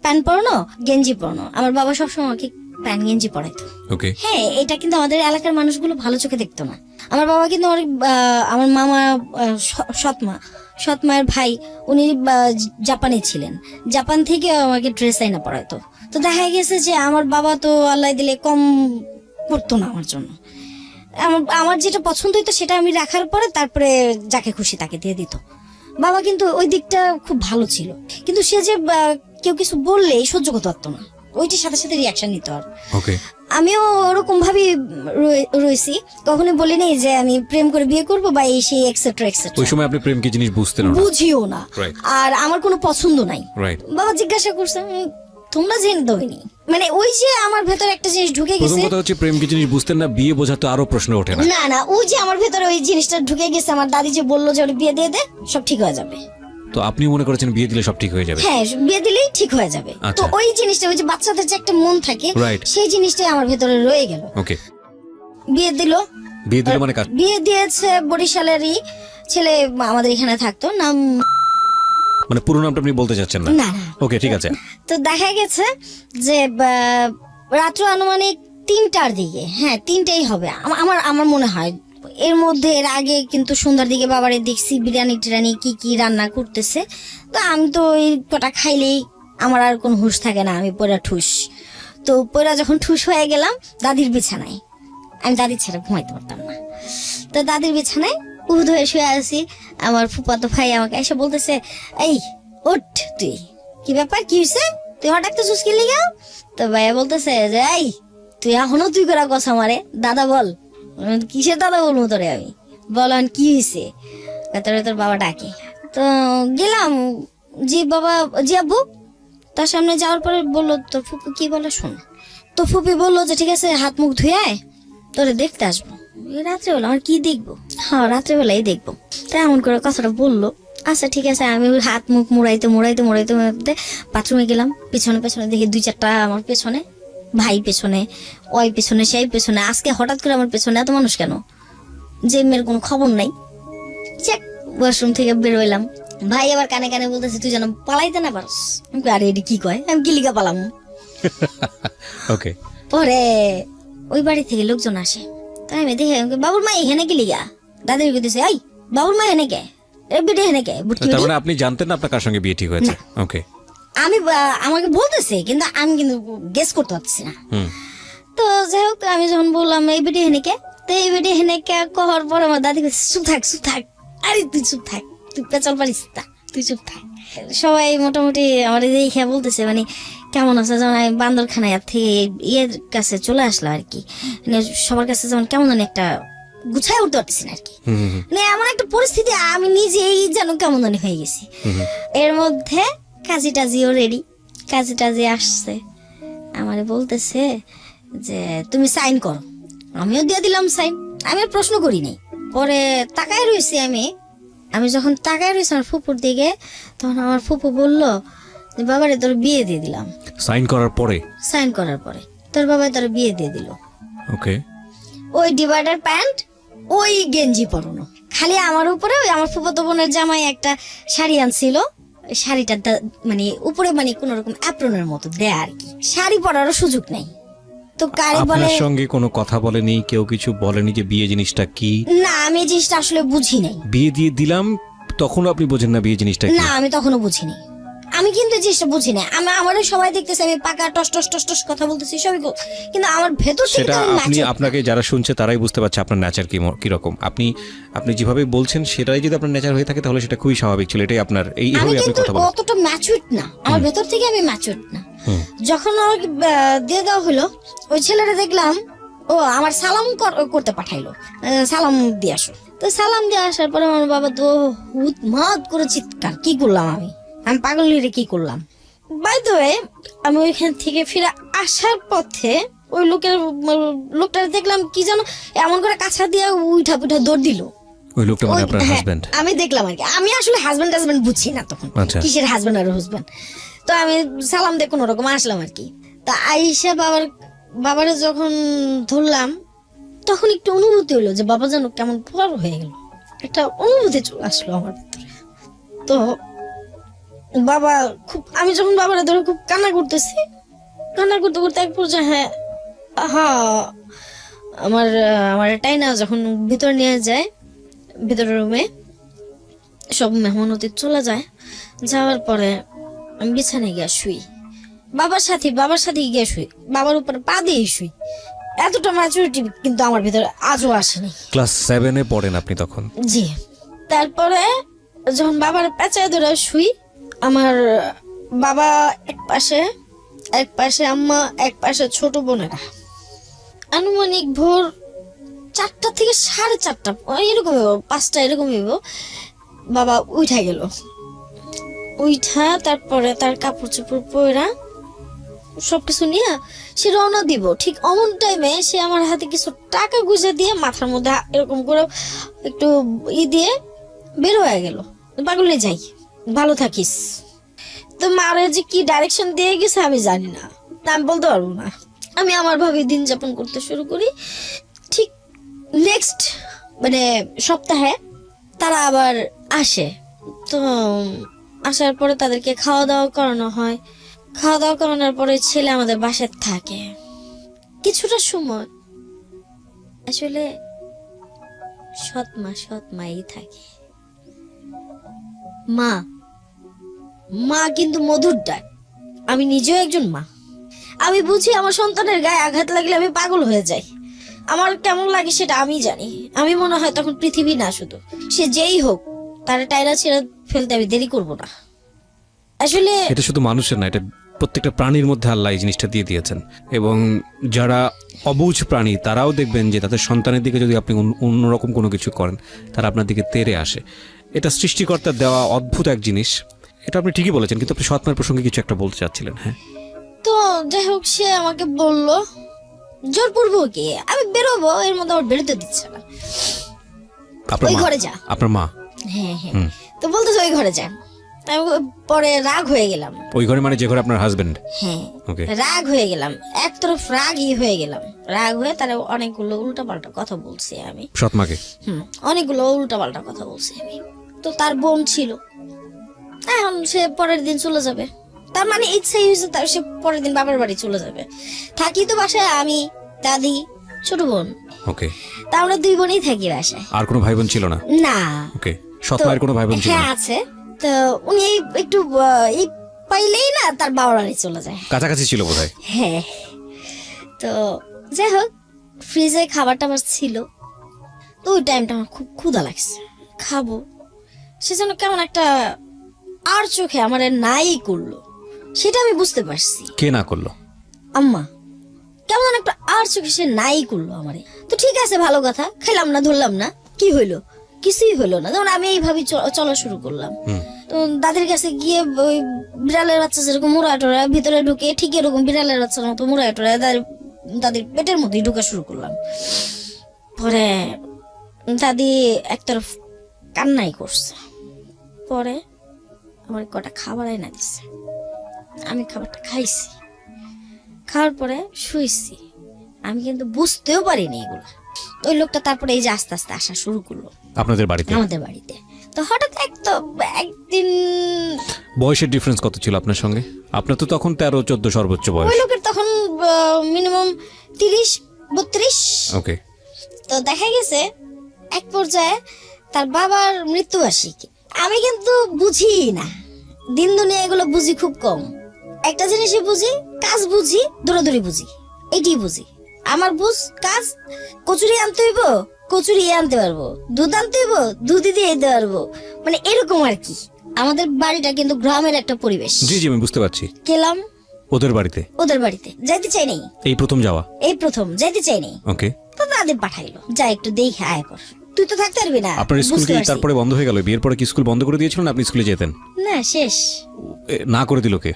Speaker 1: প্যান্ট পরানো, গেঞ্জি পরানো, আমার বাবা সবসময় আমাকে প্যান্ট গেঞ্জি পরাইতো। হ্যাঁ, এটা কিন্তু আমাদের এলাকার মানুষগুলো ভালো চোখে দেখতো না। আমার বাবা কিন্তু আমার মামা সৎ মায়ের ভাই, উনি জাপানে ছিলেন, জাপান থেকে আমাকে ড্রেস আইনা পরাইতো। তো দেখা গেছে যে আমার বাবা তো আল্লাহ দিলে কম করতো না আমার জন্য। আমার যেটা পছন্দ হইতো সেটা আমি রাখার পরে তারপরে যাকে খুশি তাকে দিয়ে দিত। বাবা কিন্তু ওই দিকটা খুব ভালো ছিল, কিন্তু সে যে কেউ কিছু বললেই সহ্য করতে পারতো না, ওইটির সাথে সাথে রিয়াকশন নিত। আর আমিও ওরকম ভাবে রয়েছি, কখনোই বলিনি যে আমি প্রেম করে বিয়ে করবো বা এই সেই এক্সেট্রা এক্সেট্রা।
Speaker 2: ওই সময় আপনি প্রেম কি জিনিস বুঝতেন না,
Speaker 1: বুঝিও না, আর আমার কোনো পছন্দ নাই। বাবা জিজ্ঞাসা করছে, তোমরা জেনে দইনি, মানে ওই যে আমার ভেতরে একটা জিনিস ঢুকে গেছে।
Speaker 2: প্রথম কথা হচ্ছে প্রেম কি জিনিস বুঝতেন না, বিয়ে বোঝা তো আরো প্রশ্ন ওঠে না।
Speaker 1: না, ওই যে আমার ভেতরে ওই জিনিসটা ঢুকে গেছে। আমার দাদি যে বললো যে ওর বিয়ে দিয়ে দে, সব ঠিক হয়ে যাবে।
Speaker 2: তো আপনি মনে করেছেন বিয়ে দিলে সব ঠিক হয়ে যাবে?
Speaker 1: হ্যাঁ, বিয়ে দিলেই ঠিক হয়ে যাবে। তো ওই জিনিসটা, ওই যে বাচ্চাদের যে একটা মন থাকে, সেই জিনিসটাই আমার ভেতরে রয়ে গেল। বিয়ে দিল মানে বিয়ে দিয়েছে বরিশালেরই ছেলে, আমাদের এখানে থাকতো। নাম
Speaker 2: মানে পুরো নামটা আপনি বলতে চাচ্ছেন না?
Speaker 1: না।
Speaker 2: ওকে, ঠিক আছে।
Speaker 1: তো দেখা গেছে যে রাত্র আনুমানিক 3টার দিকে, হ্যাঁ 3টাই হবে আমার মনে হয়। এর মধ্যে এর আগে কিন্তু সন্ধ্যার দিকে বাবারে দেখছি বিরিয়ানি টিরানি কি রান্না করতেছে। তো আমি তো ওই কটা খাইলেই আমার আর কোনো হুঁশ থাকে না, আমি পয়রা ঠুস। তো পয়রা যখন ঠুস হয়ে গেলাম দাদির বিছানায়, আমি দাদির ছাড়া ঘুমাইতে পারতাম না। তো দাদির বিছানায় উহুদ হয়ে শুয়ে আছি। আমার ফুফাতো ভাই আমাকে এসে বলতেছে, এই ওঠ, তুই কি ব্যাপার, কি হয়েছে, তুই হঠাৎ তো চুস্কি লিগা? তো ভাইয়া বলতেছে যে এই তুই এখনো তুই করা কথা মারে, দাদা বল। কিসের দাদা বলবো তোরে আমি, বলেন কি হয়েছে? তোর বাবা ডাকে। তো গেলাম, জি বাবা, জি আব্বু। তার সামনে যাওয়ার পরে বললো, তোর ফুপু কি বলে শোন। তো ফুপি বললো যে ঠিক আছে, হাত মুখ ধুয়ে আয়, তোরে দেখতে আসবো। রাত্রেবেলা আমার কি দেখবো? হ্যাঁ, রাত্রেবেলাই দেখবো। তাই এমন করে কথাটা বললো। আচ্ছা ঠিক আছে, আমি হাত মুখ মুড়াইতে বাথরুমে গেলাম। পেছনে দেখি 2-4টা আমার পেছনে, ভাই পেছনে, ওই পেছনে, সেই পেছনে। আজকে হঠাৎ করে আমার পেছনে এত মানুষ কেন, যে মেয়ের কোনো খবর নাই। চেক, ওয়াশরুম থেকে বেরোইলাম। ভাই আবার কানে কানে বলতেছে, তুই যেন পালাইতে না পারস। আরে এটি কি কয়, আমি কিলিকা পালাম। পরে ওই বাড়ি থেকে লোকজন আসে, তাই আমি দেখে বাবুর মা এখানে কিলিকা। দাদির দিছে, এই বাবুর মা এনে কে, বিটি হেনে কে বুটকি
Speaker 2: তার
Speaker 1: বিটি।
Speaker 2: মানে আপনি জানতেন না আপনার কার সঙ্গে বিয়ে ঠিক হয়েছে? ওকে।
Speaker 1: আমি আমাকে বলতেছে কিন্তু আমি কিন্তু গেস করতে পারছি না।
Speaker 2: হুম।
Speaker 1: তো যাই হোক আমি যখন বললাম এই বেটি হেনেকে, তো এই বেটি হেনেকে কহর পরে আমার দাদি বলছে চুপ থাক, আরে তুই চুপ থাক, তুই পেঁচাল পারিস না, তুই চুপ থাক। সবাই মোটামুটি আমার দেখে বলতেছে মানে কেমন আছে, যেমন আমি বান্দরখানায় থেকে ইয়ের কাছে চলে আসলো আর কি, মানে সবার কাছে যেমন কেমন জানি একটা গুছায় উঠতে পারতেছি না আর কি। মানে এমন একটা পরিস্থিতি আমি নিজেই যেন কেমন জানি হয়ে গেছি। এর মধ্যে কাজী টাজিও রেডি, কাজী টাজি আসছে, আমারে বলতেছে যে তুমি সাইন করো। আমিও দিয়ে দিলাম সাইন, আমি আর প্রশ্ন করি নাই। পরে তাকায় রয়েছি আমি যখন তাকায় রয়েছি আমার ফুপুর দিকে, তখন আমার ফুপু বললো যে বাবারে তোর বিয়ে দিয়ে দিলাম।
Speaker 2: সাইন করার পরে?
Speaker 1: সাইন করার পরে তোর বাবা তোর বিয়ে দিয়ে দিল।
Speaker 2: ওকে।
Speaker 1: ওই ডিভাইডার প্যান্ট, ওই গেঞ্জি পরানো, খালি আমার উপরে ওই আমার ফুফাতো বোনের জামাই একটা শাড়ি আনছিল, ওই শাড়িটা মানে উপরে মানে কোন রকম অ্যাপ্রনের মতো দেয়া আর কি, শাড়ি পরারও সুযোগ নেই। তো কারে বলে
Speaker 2: আপনার সঙ্গে কোনো কথা বলেনি, কেউ কিছু বলেনি যে বিয়ে জিনিসটা কি?
Speaker 1: না, আমি এই জিনিসটা আসলে বুঝি নাই।
Speaker 2: বিয়ে দিয়ে দিলাম তখনও আপনি বোঝেন না বিয়ে জিনিসটা কি?
Speaker 1: না, আমি তখনও বুঝিনি, আমি কিন্তু এই জিনিসটা বুঝি না। আমারও সবাই দেখতেছে আমি পাকা টস টস টস টস কথা বলতেছি সবই, কিন্তু আমার ভেতর থেকে
Speaker 2: সেটা
Speaker 1: তো আমি
Speaker 2: আপনি
Speaker 1: ম্যাচিউর।
Speaker 2: আপনাকে যারা শুনছে তারাই বুঝতে পারছে আপনার নেচার কি রকম। আপনি যেভাবে বলছেন সেটাই যদি আপনার নেচার হয়ে থাকে তাহলে সেটা খুবই স্বাভাবিক ছিল। এটাই আপনার
Speaker 1: আমি
Speaker 2: এইভাবে আপনি
Speaker 1: কিন্তু
Speaker 2: কথা বলেন।
Speaker 1: অতটা ম্যাচিউর না, আমার ভেতর থেকে আমি ম্যাচিউর না। যখন আমাকে দিয়ে দেওয়া হলো, ওই ছেলেটা দেখলাম ও আমার সালাম করতে পাঠাইলো, সালাম দিয়ে আসো। তো সালাম দিয়ে আসার পরে আমার বাবা তো হুৎমাদ করে চিৎকার, কি করলাম আমি পাগল নিয়ে কি করলাম। বাই দ্য ওয়ে, আমি ওইখান থেকে ফিরে আসার পথে ওই লোকটা দেখলাম কি যেন এমন করে কাছা দিয়ে উঠা পুঠা দৌড় দিল।
Speaker 2: ওই লোকটা মানে
Speaker 1: ওই-
Speaker 2: আপনার
Speaker 1: হ্যাঁ,
Speaker 2: হাজবেন্ড?
Speaker 1: আমি দেখলাম আর কি। আমি আসলে হাজবেন্ড বুঝছি না তখন,
Speaker 2: আচ্ছা।
Speaker 1: কিসের হাজবেন্ড আর হাজবেন্ড। তো আমি সালাম দিয়ে কোনো রকম আসলাম আর কি। তা আইসা বাবারে যখন ধরলাম, তখন একটু অনুভূতি হলো যে বাবা যেন কেমন বড় হয়ে গেল, একটা অনুভূতি চলে আসলো আমার ভিতরে। তো বাবা আমি যখন বাবারে ধরে খুব কান্না করতেছি, কান্না করতে করতে এক পর্যায়ে হ্যাঁ আমার টাইনা যখন ভিতরে নিয়ে যায়, ভিতরের রুমে সব মেহমান অতীত চলে যায়, যাওয়ার পরে আমি বিছানায় গিয়ে শুই, বাবার সাথে গিয়ে শুই, বাবার উপরে পা দিয়ে শুই। এতটা ম্যাচুরিটি কিন্তু আমার ভিতরে আজও আসেনি।
Speaker 2: ক্লাস 7-এ পড়েন আপনি তখন?
Speaker 1: জি। তারপরে যখন বাবার পেঁচায় ধরে শুই, আমার বাবা এক পাশে আম্মা, এক পাশে ছোট বোনেরা। আনুমানিক ভোর 4টা থেকে 4:30 এরকম 5টা এরকম বাবা উঠা গেল। তারপরে তার কাপড় চোপড় পরা সবকিছু নিয়ে সে রওনা দিব। ঠিক অমন টাইমে সে আমার হাতে কিছু টাকা গুঁজে দিয়ে মাথার মধ্যে এরকম করে একটু দিয়ে বের হয়ে গেল, পাগলে যাই, ভালো থাকিস। তো মারে যে কি ডাইরেকশন দিয়ে গেছে আমি জানি না, আমি বলতে পারবো না। আমি আমার ভাবে দিন যাপন করতে শুরু করি। ঠিক নেক্সট মানে সপ্তাহে তারা আবার আসে। তো আসার পরে তাদেরকে খাওয়া দাওয়া করানো হয়। খাওয়া দাওয়া করানোর পরে ছেলে আমাদের বাসায় থাকে কিছুটা সময়। আসলে সৎ মাই থাকে। মা কিন্তু মধুর ডাক। আমি নিজেও একজন মা। আমি বুঝি আমার সন্তানের গায়ে আঘাত লাগলে আমি পাগল হয়ে যাই। আমার কেমন লাগে সেটা আমি জানি। আমি মনে হয় তখন পৃথিবী না, শুধু সে যেই হোক তার টাইরা ছেড়ে ফেলতে আমি দেরি করব না। আসলে
Speaker 2: এটা শুধু মানুষের না, এটা প্রত্যেকটা প্রাণীর মধ্যে আল্লাহ এই জিনিসটা দিয়ে দিয়েছেন। এবং যারা অবুঝ প্রাণী তারাও দেখবেন যে তাদের সন্তানের দিকে যদি আপনি অন্যরকম কোনো কিছু করেন, তারা আপনার দিকে তেড়ে আসে। এটা সৃষ্টিকর্তার দেওয়া অদ্ভুত এক জিনিস। এটা আপনি ঠিকই বলেছেন, কিন্তু আপনি সৎমার প্রসঙ্গে কিছু একটা বলতে চাচ্ছিলেন। হ্যাঁ,
Speaker 1: তো যাই হোক, সে আমাকে বললো জোরপূর্বক কি আমি বেরোবো, এর মধ্যে আমার বেরোতে দিচ্ছে না।
Speaker 2: আপনার
Speaker 1: ওই
Speaker 2: মা?
Speaker 1: ঘরে যা।
Speaker 2: আপনার মা?
Speaker 1: হ্যাঁ। তো বলতেছে ওই ঘরে যা। আমি পরে রাগ হয়ে গেলাম।
Speaker 2: ওই ঘরে মানে যে ঘরে আপনার হাজবেন্ড?
Speaker 1: হ্যাঁ,
Speaker 2: ওকে।
Speaker 1: রাগ হয়ে গেলাম, এক তরফ রাগই হয়ে গেলাম। রাগ হয়ে তারা অনেকগুলো উল্টাপাল্টা কথা বলছি আমি
Speaker 2: সৎমাকে?
Speaker 1: অনেকগুলো উল্টাপাল্টা কথা বলছি আমি। তো তার বোন ছিল, এখন সে পরের দিন চলে যাবে। তার মানে ইচ্ছাই হয়েছে তার সে পরের দিন বাবার বাড়ি চলে যাবে। থাকি তো বাসায় আমি, দাদি, ছোট বোন।
Speaker 2: ওকে।
Speaker 1: তা আমরা 2 বোনই থাকি বাসায়।
Speaker 2: আর কোনো ভাই বোন ছিল না?
Speaker 1: না।
Speaker 2: ওকে। সৎ
Speaker 1: তো-
Speaker 2: মায়ের কোনো ভাই বোন ছিল
Speaker 1: হ্যাঁ
Speaker 2: না?
Speaker 1: আছে। তো উনি একটু এই পাইলেই না তার বাবার বাড়ি চলে যায়।
Speaker 2: কাছাকাছি ছিল বোধহয়।
Speaker 1: হ্যাঁ। তো যাই হোক, ফ্রিজে খাবার টাবার ছিল, তো ওই টাইমটা আমার খুব ক্ষুধা লাগছে, খাবো, সেজন্য কেমন একটা আর চোখে আমার নাই করলো, সেটা আমি বুঝতে পারছি।
Speaker 2: কে না করলো?
Speaker 1: আম্মা কেমন একটা আর চোখে সে নাই করলো আমারে। তো ঠিক আছে, ভালো কথা, খেলাম না, ধরলাম না, কি হইলো? কিছুই হইলো না। তখন আমি এইভাবে চলা শুরু করলাম। তো দাদির কাছে গিয়ে ওই বিড়ালের বাচ্চা যেরকম মুড়া টোড়া ভিতরে ঢুকে, ঠিক এরকম বিড়ালের বাচ্চার মতো মুড়া টোড়া দাদির পেটের মধ্যেই ঢুকা শুরু করলাম। পরে দাদি একতরফ কান্নাই করছে। পরে আমার কটা খাবার এনে দিছে, আমি খাবারটা খাইছি। খাওয়ার পরে শুয়েছি। আমি কিন্তু বুঝতেও পারিনি এগুলো। ওই লোকটা তারপরে এই যে আস্তে আস্তে আসা শুরু করলো
Speaker 2: আপনাদের বাড়িতে?
Speaker 1: আমাদের বাড়িতে। তো হঠাৎ একদিন
Speaker 2: বয়সের ডিফারেন্স কত ছিল আপনার সঙ্গে? আপনার তো তখন 13-14 সর্বোচ্চ
Speaker 1: ওই
Speaker 2: বয়স।
Speaker 1: লোকের তখন মিনিমাম 30-32।
Speaker 2: ওকে।
Speaker 1: তো দেখা গেছে এক পর্যায়ে তার বাবার মৃত্যুবার্ষিকী। আমি কিন্তু বুঝি না, দিন দুনিয়া এগুলো বুঝি খুব কম। একটা জিনিসই বুঝি, কাজ বুঝি, দৌড়াদৌড়ি বুঝি, এটাই বুঝি। আমার বুঝ কাজ, কচুরি আনতে হইব, কচুরি আনতে পারবো, দুধ আনতে হইব, দুধই দিয়ে দিতে পারবো, মানে এরকম আর কি। আমাদের বাড়িটা কিন্তু গ্রামের একটা পরিবেশ।
Speaker 2: জি জি, আমি বুঝতে পারছি।
Speaker 1: গেলাম
Speaker 2: ওদের বাড়িতে?
Speaker 1: ওদের বাড়িতে যাইতে চাই নাই,
Speaker 2: এই প্রথম যাওয়া?
Speaker 1: এই প্রথম যাইতে চাই নাই।
Speaker 2: ওকে।
Speaker 1: তো দাদি পাঠাইলো, যা একটু দেখে আয় কর, তুই তো থাকতে পারবি না।
Speaker 2: আপনার স্কুল
Speaker 1: বুঝতে
Speaker 2: কি
Speaker 1: পারছি।
Speaker 2: তারপরে বন্ধ হয়ে গেল? বিয়ের পরে কি স্কুল বন্ধ করে দিয়েছিলেন? আপনি স্কুলে যেতেন?
Speaker 1: না, শেষ
Speaker 2: না করে দিল কে?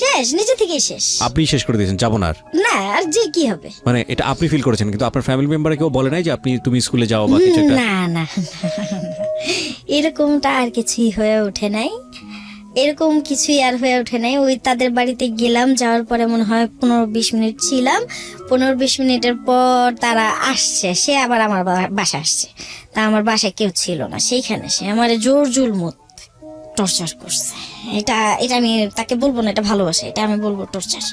Speaker 1: শেষ, নিজে থেকেই শেষ।
Speaker 2: আপনি শেষ করে দিয়েছেন, যাবো না আর?
Speaker 1: না, আর যে কি হবে?
Speaker 2: মানে এটা আপনি ফিল করেছেন, কিন্তু আপনার ফ্যামিলি মেম্বারে কেউ বলে নাই যে তুমি স্কুলে যাও বা কিছু একটা?
Speaker 1: না না, এরকমটা আর কিছুই হয়ে ওঠে নাই, এরকম কিছুই আর হয়ে ওঠে নাই। ওই তাদের বাড়িতে গেলাম, যাওয়ার পরে মনে হয় 15-20 মিনিট ছিলাম। 15-20 মিনিটের পর তারা আসছে, সে আবার আমার বাসা আসছে। তা আমার বাসায় কেউ ছিল না, সেইখানে সে আমার জোর জুলমত টর্চার করছে। এটা এটা আমি তাকে বলবো না এটা ভালোবাসা, এটা আমি বলবো torture.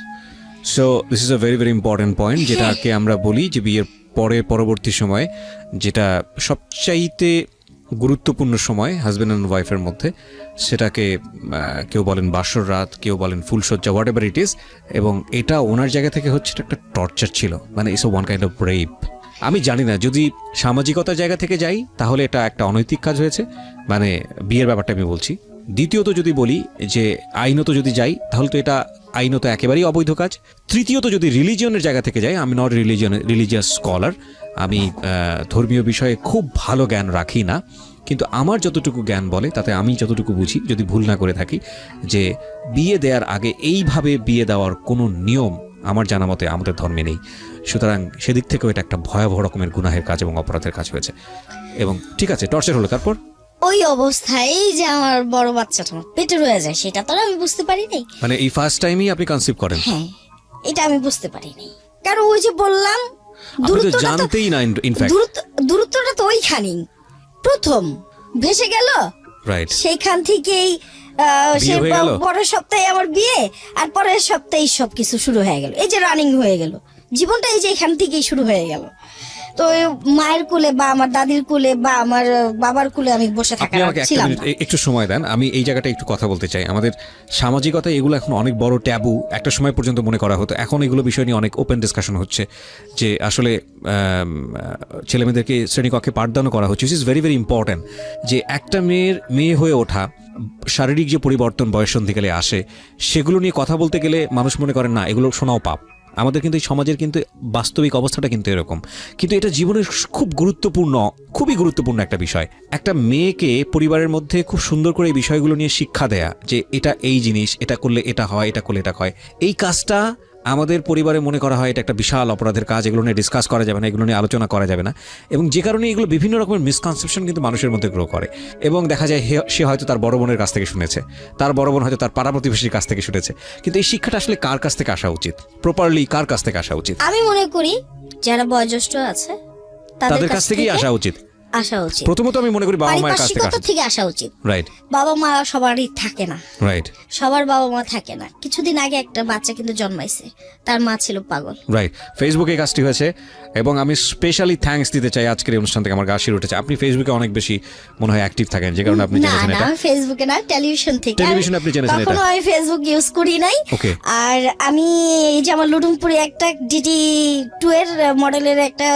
Speaker 2: So this is a very very important point, যেটাকে আমরা বলি যে বিয়ের পরে পরবর্তী সময় যেটা সবচাইতে গুরুত্বপূর্ণ সময় হাজব্যান্ড অ্যান্ড ওয়াইফের মধ্যে, সেটাকে কেউ বলেন বাসর রাত, কেউ বলেন ফুলসজ্জা, হোয়াট এভার ইট ইজ। এবং এটা ওনার জায়গা থেকে হচ্ছে এটা একটা টর্চার ছিল, মানে it's one kind of rape. আমি জানি না, যদি সামাজিকতার জায়গা থেকে যাই তাহলে এটা একটা অনৈতিক কাজ হয়েছে, মানে বিয়ের ব্যাপারটা আমি বলছি। দ্বিতীয়ত যদি বলি যে আইনত যদি যাই তাহলে তো এটা আইনত একেবারেই অবৈধ কাজ। তৃতীয়ত যদি রিলিজিয়নের জায়গা থেকে যাই, আমি নট রিলিজিয়াস স্কলার, আমি ধর্মীয় বিষয়ে খুব ভালো জ্ঞান রাখি না, কিন্তু আমার যতটুকু জ্ঞান বলে তাতে আমি যতটুকু বুঝি, যদি ভুল না করে থাকি, যে বিয়ে দেওয়ার আগে এইভাবে বিয়ে দেওয়ার কোনো নিয়ম আমার জানা মতে আমাদের ধর্মে নেই। সুতরাং সেদিক থেকেও এটা একটা ভয়াবহ রকমের গুনাহের কাজ এবং অপরাধের কাজ হয়েছে। এবং ঠিক আছে, টর্চার হলো, তারপর
Speaker 1: ওই অবস্থায় যে আমার বড় বাচ্চাটা আমার পেটে রয়ে যায়, সেটা তো আর আমি বুঝতে পারি নাই।
Speaker 2: মানে এই ফার্স্ট টাইমই আপনি কনসিভ করেন?
Speaker 1: হ্যাঁ, এটা আমি বুঝতে পারিনি, কারণ ওই যে বললাম
Speaker 2: আপনি তো জানতেই না ইনফ্যাক্ট।
Speaker 1: দূরত্বটা তো ওইখানেই প্রথম ভেসে গেল।
Speaker 2: রাইট।
Speaker 1: সেইখান থেকেই
Speaker 2: বিয়ে হয়ে গেল।
Speaker 1: পরের সপ্তাহে আমার বিয়ে, আর পরের সপ্তাহে সবকিছু শুরু হয়ে গেল, এই যে রানিং হয়ে গেল জীবনটা, এই যে এখান থেকেই শুরু হয়ে গেল। তো ওই মায়ের কোলে বা আমার দাদির কোলে বা আমার বাবার কোলে আমি বসে
Speaker 2: আপনি আমাকে একটা
Speaker 1: ছিলাম
Speaker 2: মিনিট
Speaker 1: না।
Speaker 2: একটু সময় দেন, আমি এই জায়গাটা একটু কথা বলতে চাই। আমাদের সামাজিকতা এগুলো এখন অনেক বড় ট্যাবু, একটা সময় পর্যন্ত মনে করা হতো, এখন এগুলো বিষয় নিয়ে অনেক ওপেন ডিসকাশন হচ্ছে, যে আসলে ছেলেমেয়েদেরকে শ্রেণীকক্ষে পাঠদানও করা হচ্ছে, ইজ ভেরি ভেরি ইম্পর্ট্যান্ট। যে একটা মেয়ে হয়ে ওঠা, শারীরিক যে পরিবর্তন বয়ঃসন্ধিকালে আসে, সেগুলো নিয়ে কথা বলতে গেলে মানুষ মনে করেন না এগুলো শোনাও পাপ। আমাদের কিন্তু এই সমাজের কিন্তু বাস্তবিক অবস্থাটা কিন্তু এরকম, কিন্তু এটা জীবনের খুবই গুরুত্বপূর্ণ একটা বিষয়। একটা মেয়েকে পরিবারের মধ্যে খুব সুন্দর করে এই বিষয়গুলো নিয়ে শিক্ষা দেয়া, যে এটা এই জিনিস, এটা করলে এটা হয়, এটা করলে এটা হয়, এই কাজটা আমাদের পরিবারে মনে করা হয় এটা একটা বিশাল অপরাধের কাজ, এগুলো নিয়ে ডিসকাস করা যাবে না, এগুলো নিয়ে আলোচনা করা যাবে না। এবং যে কারণে এগুলো বিভিন্ন রকমের মিসকনসেপশন কিন্তু মানুষের মধ্যে গ্রো করে। এবং দেখা যায় সে হয়তো তার বড় বোনের কাছ থেকে শুনেছে, তার বড় বোন হয়তো তার পাড়া প্রতিবেশীর কাছ থেকে শুনেছে, কিন্তু এই শিক্ষাটা আসলে কার কাছ থেকে আসা উচিত, প্রপারলি কার কাছ থেকে আসা উচিত?
Speaker 1: আমি মনে করি যারা বয়োজ্যেষ্ঠ আছে
Speaker 2: তাদের কাছ থেকেই আসা উচিত।
Speaker 1: আসা উচিত।
Speaker 2: প্রথমত আমি মনে করি বাবা মায়ের কাছ থেকে
Speaker 1: পারিপার্শ্বিকতা থেকে আসা উচিত।
Speaker 2: রাইট
Speaker 1: বাবা মা সবারই থাকে না,
Speaker 2: রাইট
Speaker 1: সবার বাবা মা থাকে না। কিছুদিন আগে একটা বাচ্চা কিন্তু জন্মাইছে, তার মা ছিল পাগল।
Speaker 2: রাইট, ফেসবুকে এই কাজটি হয়েছে এবং আমি স্পেশালি থ্যাঙ্কস দিতে চাই আজকের এই অনুষ্ঠান থেকে। আমার গা শির উঠেছে। আপনি ফেসবুকে অনেক বেশি মনে হয় অ্যাক্টিভ থাকেন, যে কারণে আপনি
Speaker 1: না
Speaker 2: জেনেছেন
Speaker 1: না,
Speaker 2: এটা।
Speaker 1: আমি ফেসবুকে না, টেলিভিশন থেকে।
Speaker 2: টেলিভিশনে আপনি জেনেছেন এটা?
Speaker 1: কখনো আমি ফেসবুক ইউজ করি নাই।
Speaker 2: ওকে।
Speaker 1: আর আমি এই যে আমার লুডুমপুরে একটা ডিডি 2 এর মডেলের একটা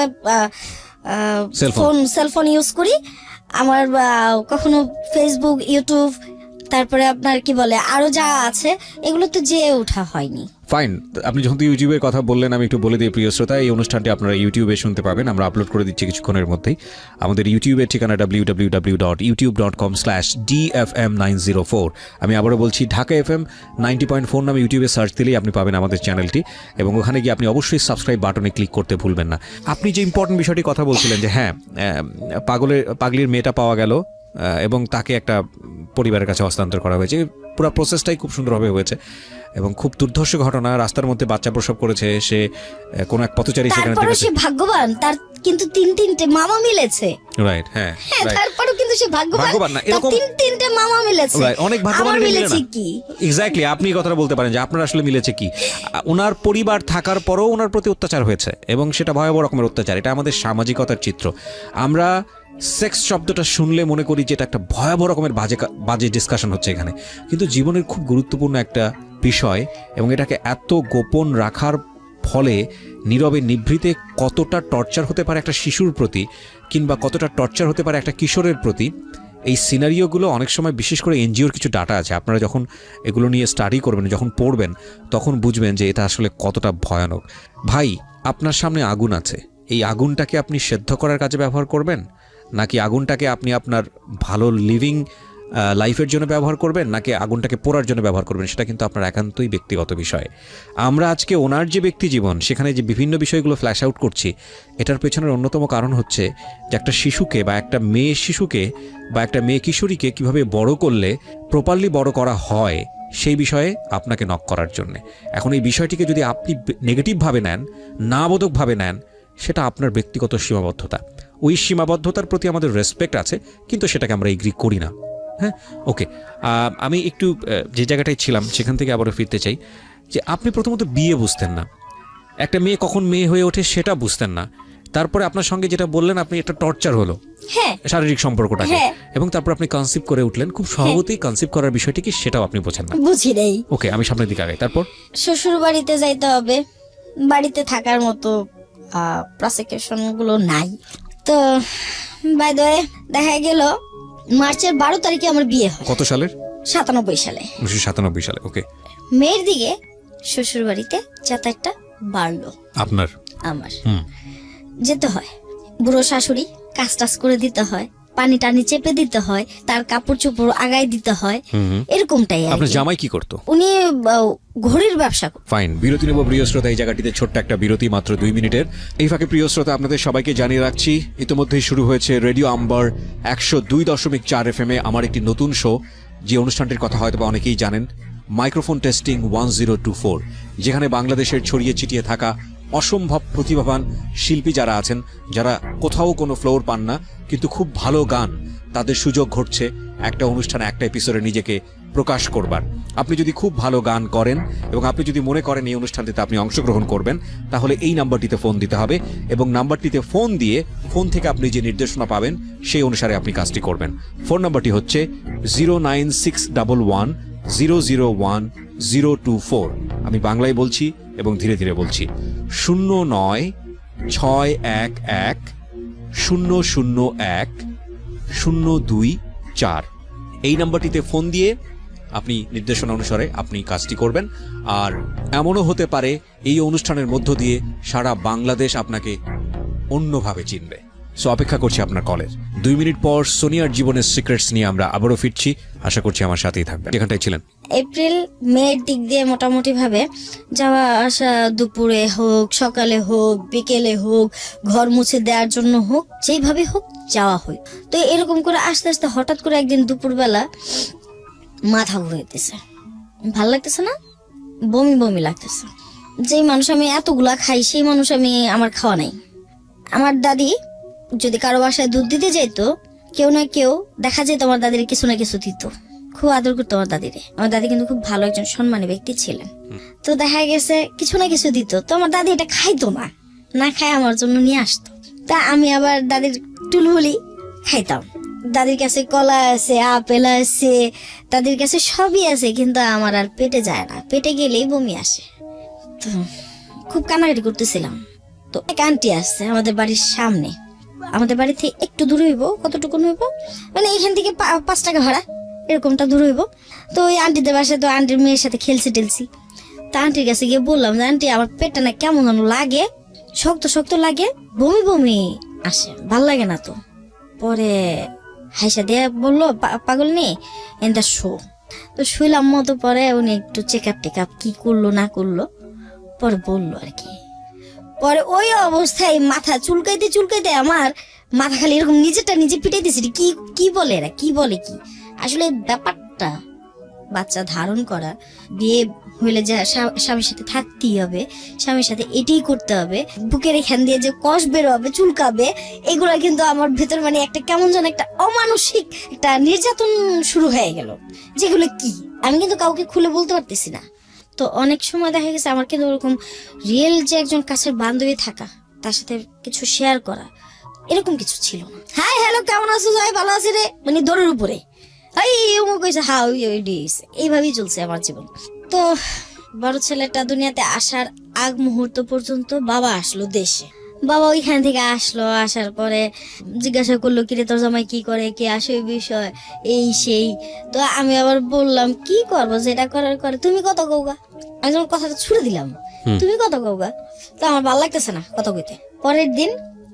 Speaker 1: সেলফোন ইউজ করি। আমার কখনো ফেসবুক, ইউটিউব, তারপরে আপনার কি বলে আরো যা আছে, এগুলো তো যেয়ে ওঠা হয়নি।
Speaker 2: ফাইন, আপনি যখন ইউটিউবের কথা বললেন, আমি একটু বলে দিই প্রিয় শ্রোতা, এই অনুষ্ঠানটি আপনারা ইউটিউবে শুনতে পাবেন। আমরা আপলোড করে দিচ্ছি কিছুক্ষণের মধ্যেই। আমাদের ইউটিউবের ঠিকানা www.youtube.com/dfm904। আমি আবারও বলছি, ঢাকা FM 90.4 নামে ইউটিউবে সার্চ দিলেই আপনি পাবেন আমাদের চ্যানেলটি, এবং ওখানে গিয়ে আপনি অবশ্যই সাবস্ক্রাইব বাটনে ক্লিক করতে ভুলবেন না। আপনি যে ইম্পর্টেন্ট বিষয়টি কথা বলছিলেন যে হ্যাঁ, পাগলির মেয়েটা পাওয়া গেল এবং তাকে একটা পরিবারের কাছে হস্তান্তর করা হয়েছে। পুরো প্রসেসটাই খুব সুন্দরভাবে হয়েছে এবং খুব দুর্ধর্ষ ঘটনা। রাস্তার মধ্যে বাচ্চা প্রসব করেছে সে, কোনো এক পথচারী সেখানে
Speaker 1: তারপরে সে ভাগ্যবান, তার কিন্তু তিনটে মামা মিলেছে।
Speaker 2: রাইট, হ্যাঁ,
Speaker 1: তারপরেও কিন্তু সে ভাগ্যবান
Speaker 2: না, এরকম
Speaker 1: তিনটে মামা মিলেছে।
Speaker 2: অনেক ভাগ্যবান
Speaker 1: মিলেছে কি?
Speaker 2: এক্স্যাক্টলি, আপনি এই কথাটা বলতে পারেন যে আপনার আসলে মিলেছে কি। ওনার পরিবার থাকার পরও ওনার প্রতি অত্যাচার হয়েছে এবং সেটা ভয়াবহ রকমের অত্যাচার। এটা আমাদের সামাজিকতার চিত্র। আমরা সেক্স শব্দটা শুনলে মনে করি যে এটা একটা ভয়াবহ রকমের বাজে ডিসকাশন হচ্ছে এখানে, কিন্তু জীবনের খুব গুরুত্বপূর্ণ একটা বিষয় এবং এটাকে এত গোপন রাখার ফলে নীরবে নিভৃতে কতটা টর্চার হতে পারে একটা শিশুর প্রতি, কিংবা কতটা টর্চার হতে পারে একটা কিশোরের প্রতি, এই সিনারিওগুলো অনেক সময়, বিশেষ করে এনজিওর কিছু ডাটা আছে, আপনারা যখন এগুলো নিয়ে স্টাডি করবেন, যখন পড়বেন, তখন বুঝবেন যে এটা আসলে কতটা ভয়ানক। ভাই, আপনার সামনে আগুন আছে, এই আগুনটাকে আপনি সেদ্ধ করার কাজে ব্যবহার করবেন, নাকি আগুনটাকে আপনি আপনার ভালো লিভিং লাইফের জন্য ব্যবহার করবেন, নাকি আগুনটাকে পোড়ার জন্য ব্যবহার করবেন, সেটা কিন্তু আপনার একান্তই ব্যক্তিগত বিষয়। আমরা আজকে ওনার যে ব্যক্তি জীবন, সেখানে যে বিভিন্ন বিষয়গুলো ফ্ল্যাশ আউট করছি, এটার পেছনের অন্যতম কারণ হচ্ছে যে একটা শিশুকে বা একটা মেয়ে শিশুকে বা একটা মেয়ে কিশোরীকে কিভাবে বড় করলে প্রপারলি বড় করা হয়, সেই বিষয়ে আপনাকে নক করার জন্য। এখন এই বিষয়টিকে যদি আপনি নেগেটিভভাবে নেন, না বোধকভাবে নেন, সেটা আপনার ব্যক্তিগত সীমাবদ্ধতা। ওই সীমাবদ্ধতার প্রতি আমাদের রেসপেক্ট আছে, কিন্তু সেটাকে আমরা এগ্রি করি না। হ্যাঁ, ওকে। আমি একটু যে জায়গাটায় ছিলাম সেখান থেকে আবারও ফিরতে চাই, যে আপনি প্রথমত বিয়ে বুঝতেন না, একটা মেয়ে কখন মেয়ে হয়ে ওঠে সেটা বুঝতেন না। তারপরে আপনার সঙ্গে যেটা বললেন, আপনি একটা টর্চার হলো শারীরিক সম্পর্কটাকে, এবং তারপর আপনি কনসিভ করে উঠলেন। খুব সহজেই কনসিভ করার বিষয়টি কি সেটাও আপনি বোঝেন না।
Speaker 1: বুঝি নাই।
Speaker 2: ওকে, আমি সামনের দিকে আগাই। তারপর
Speaker 1: শ্বশুর বাড়িতে যাইতে হবে, বাড়িতে থাকার মতো প্রসিকিউশন গুলো নাই। তো বাই দ্য ওয়ে, দেখা গেল মার্চের 12 তারিখে আমার বিয়ে হয়।
Speaker 2: কত সালের?
Speaker 1: 97 সালে।
Speaker 2: 1997 সালে। ওকে।
Speaker 1: মেয়ের দিকে শ্বশুর বাড়িতে যাতায়াতটা বাড়লো।
Speaker 2: আপনার?
Speaker 1: আমার যেতে হয়, বুড়ো শাশুড়ি কাজ টাজ করে দিতে হয়, পানি টানি চেপে দিতে হয়, তার কাপড় চোপড় আগায় দিতে হয়, এরকমটাই।
Speaker 2: আপনার জামাই কি করতো?
Speaker 1: উনি ঘড়ির ব্যবসা।
Speaker 2: ফাইন, বিরতি নেব প্রিয় শ্রোতা। এই জায়গাটিতে ছোট্ট একটা বিরতি, মাত্র 2 মিনিটের। এই ফাঁকে প্রিয় শ্রোতা, আপনাদের সবাইকে জানিয়ে রাখছি, ইতিমধ্যেই শুরু হয়েছে রেডিও আম্বার 102.4 FM আমার একটি নতুন শো, যে অনুষ্ঠানটির কথা হয়তো অনেকেই জানেন, মাইক্রোফোন টেস্টিং 1024, যেখানে বাংলাদেশের ছড়িয়ে ছিটিয়ে থাকা অসম্ভব প্রতিভাবান শিল্পী যারা আছেন, যারা কোথাও কোনো ফ্লোর পান না কিন্তু খুব ভালো গান, তাদের সুযোগ ঘটছে একটা অনুষ্ঠানে, একটা এপিসোডে নিজেকে প্রকাশ করবার। আপনি যদি খুব ভালো গান করেন এবং আপনি যদি মনে করেন এই অনুষ্ঠানটিতে আপনি অংশগ্রহণ করবেন, তাহলে এই নাম্বারটিতে ফোন দিতে হবে, এবং নাম্বারটিতে ফোন দিয়ে ফোন থেকে আপনি যে নির্দেশনা পাবেন সেই অনুসারে আপনি কাজটি করবেন। ফোন নাম্বারটি হচ্ছে 09611001024। আমি বাংলায় বলছি এবং ধীরে ধীরে বলছি, 09611001-024। এই নাম্বারটিতে ফোন দিয়ে আপনি নির্দেশনা অনুসারে আপনি কাজটি করবেন। আর এমনও হতে পারে এই অনুষ্ঠানের মধ্য দিয়ে সারা বাংলাদেশ আপনাকে অন্যভাবে চিনবে। সো অপেক্ষা করছি আপনার কলের। 2 মিনিট পর সোনিয়ার জীবনের সিক্রেটস নিয়ে আমরা আবারও ফিরছি। আশা করছি আমার সাথেই থাকবেন, যেখানটায় ছিলেন।
Speaker 1: এপ্রিল মের দিক দিয়ে মোটামুটি ভাবে যাওয়া আসা, দুপুরে হোক, সকালে হোক, বিকেলে হোক, ঘর মুছে দেওয়ার জন্য হোক, যেইভাবে হোক যাওয়া হয়। তো এরকম করে আস্তে আস্তে হঠাৎ করে একদিন দুপুরবেলা মাথা ঘুরাইতেছে, ভাল লাগতেছে না, বমি বমি লাগতেছে। যেই মানুষ আমি এতগুলা খাই, সেই মানুষ আমার খাওয়া নাই। আমার দাদি যদি কারো বাসায় দুধ দিতে যেত, কেউ না কেউ দেখা যেত আমার দাদির কিছু না কিছু দিত। খুব আদর করতো আমার দাদিরে। আমার দাদি কিন্তু খুব ভালো একজন সম্মানী ব্যক্তি ছিলেন। তো দেখা গেছে কিছু না কিছু দিত, তো আমার দাদি এটা খাইতো না, না খায় আমার জন্য নিয়ে আসতো। তা আমি আবার দাদির টুলহুলি খাইতাম। দাদির কাছে কলা আছে, আপেল আছে, দাদির কাছে সবই আছে, কিন্তু আমার আর পেটে যায় না, পেটে গেলেই বমি আসে। তো খুব কান্নাকাটি করতেছিলাম। তো এক আন্টি আসছে আমাদের বাড়ির সামনে, আমাদের বাড়ি থেকে একটু দূর হইব, কতটুকু হইব মানে এখান থেকে 5 টাকা ভাড়া এরকমটা দূর হইব। তো ওই আন্টিদের বাসায় তো আন্টির মেয়ের সাথে খেলছি টেলছি। তা আন্টির কাছে গিয়ে বললাম যে আন্টি আমার পেটটা না কেমন যেন লাগে, শক্ত শক্ত লাগে, বমি বমি আসে, ভাল লাগে না। তো পরে হাইসা দিয়ে বললো পাগল নেই এনটা শো। তো শুইলাম মতো, পরে উনি একটু চেক আপ কি করলো না করলো পরে বললো আর কি। পরে ওই অবস্থায় মাথা চুলকাইতে আমার মাথা খালি এরকম নিজেরটা নিজে পিটাইতেছি। কি কি বলে এরা, কি বলে কি আসলে ব্যাপারটা, বাচ্চা ধারণ করা, বিয়ে হইলে যে স্বামীর সাথে থাকতেই হবে, স্বামীর সাথে এটাই করতে হবে, বুকের এখান দিয়ে যে কষ বেরোবে চুলকাবে, এগুলা কিন্তু আমার ভেতর মানে একটা কেমন যেন একটা অমানসিক একটা নির্যাতন শুরু হয়ে গেল, যেগুলো কি আমি কিন্তু কাউকে খুলে বলতে পারতেছি না। তো অনেক সময় দেখা গেছে আমার কিন্তু ওরকম রিয়েল যে একজন কাছের বান্ধবী থাকা, তার সাথে কিছু শেয়ার করা, এরকম কিছু ছিল না। হাই হ্যালো কেমন আছো, যাই ভালো আছি রে, মানে দৌড়ের উপরে এইভাবেই চলছে আমার জীবন। তো বড় ছেলেটা দুনিয়াতে আসার আগ মুহূর্ত পর্যন্ত বাবা আসলো দেশে। বাবা ওইখান থেকে আসলো, আসার পরে জিজ্ঞাসা করলো কিরে তোর জামাই কি করে, কি আসে ওই বিষয় এই সেই। তো আমি আবার বললাম কি করবো, যেটা করার করে, তুমি কত কৌগা, আমি যখন কথাটা ছুড়ে দিলাম তুমি কত কৌগা, তো আমার ভালো লাগতেছে না কত কইতে। পরের দিন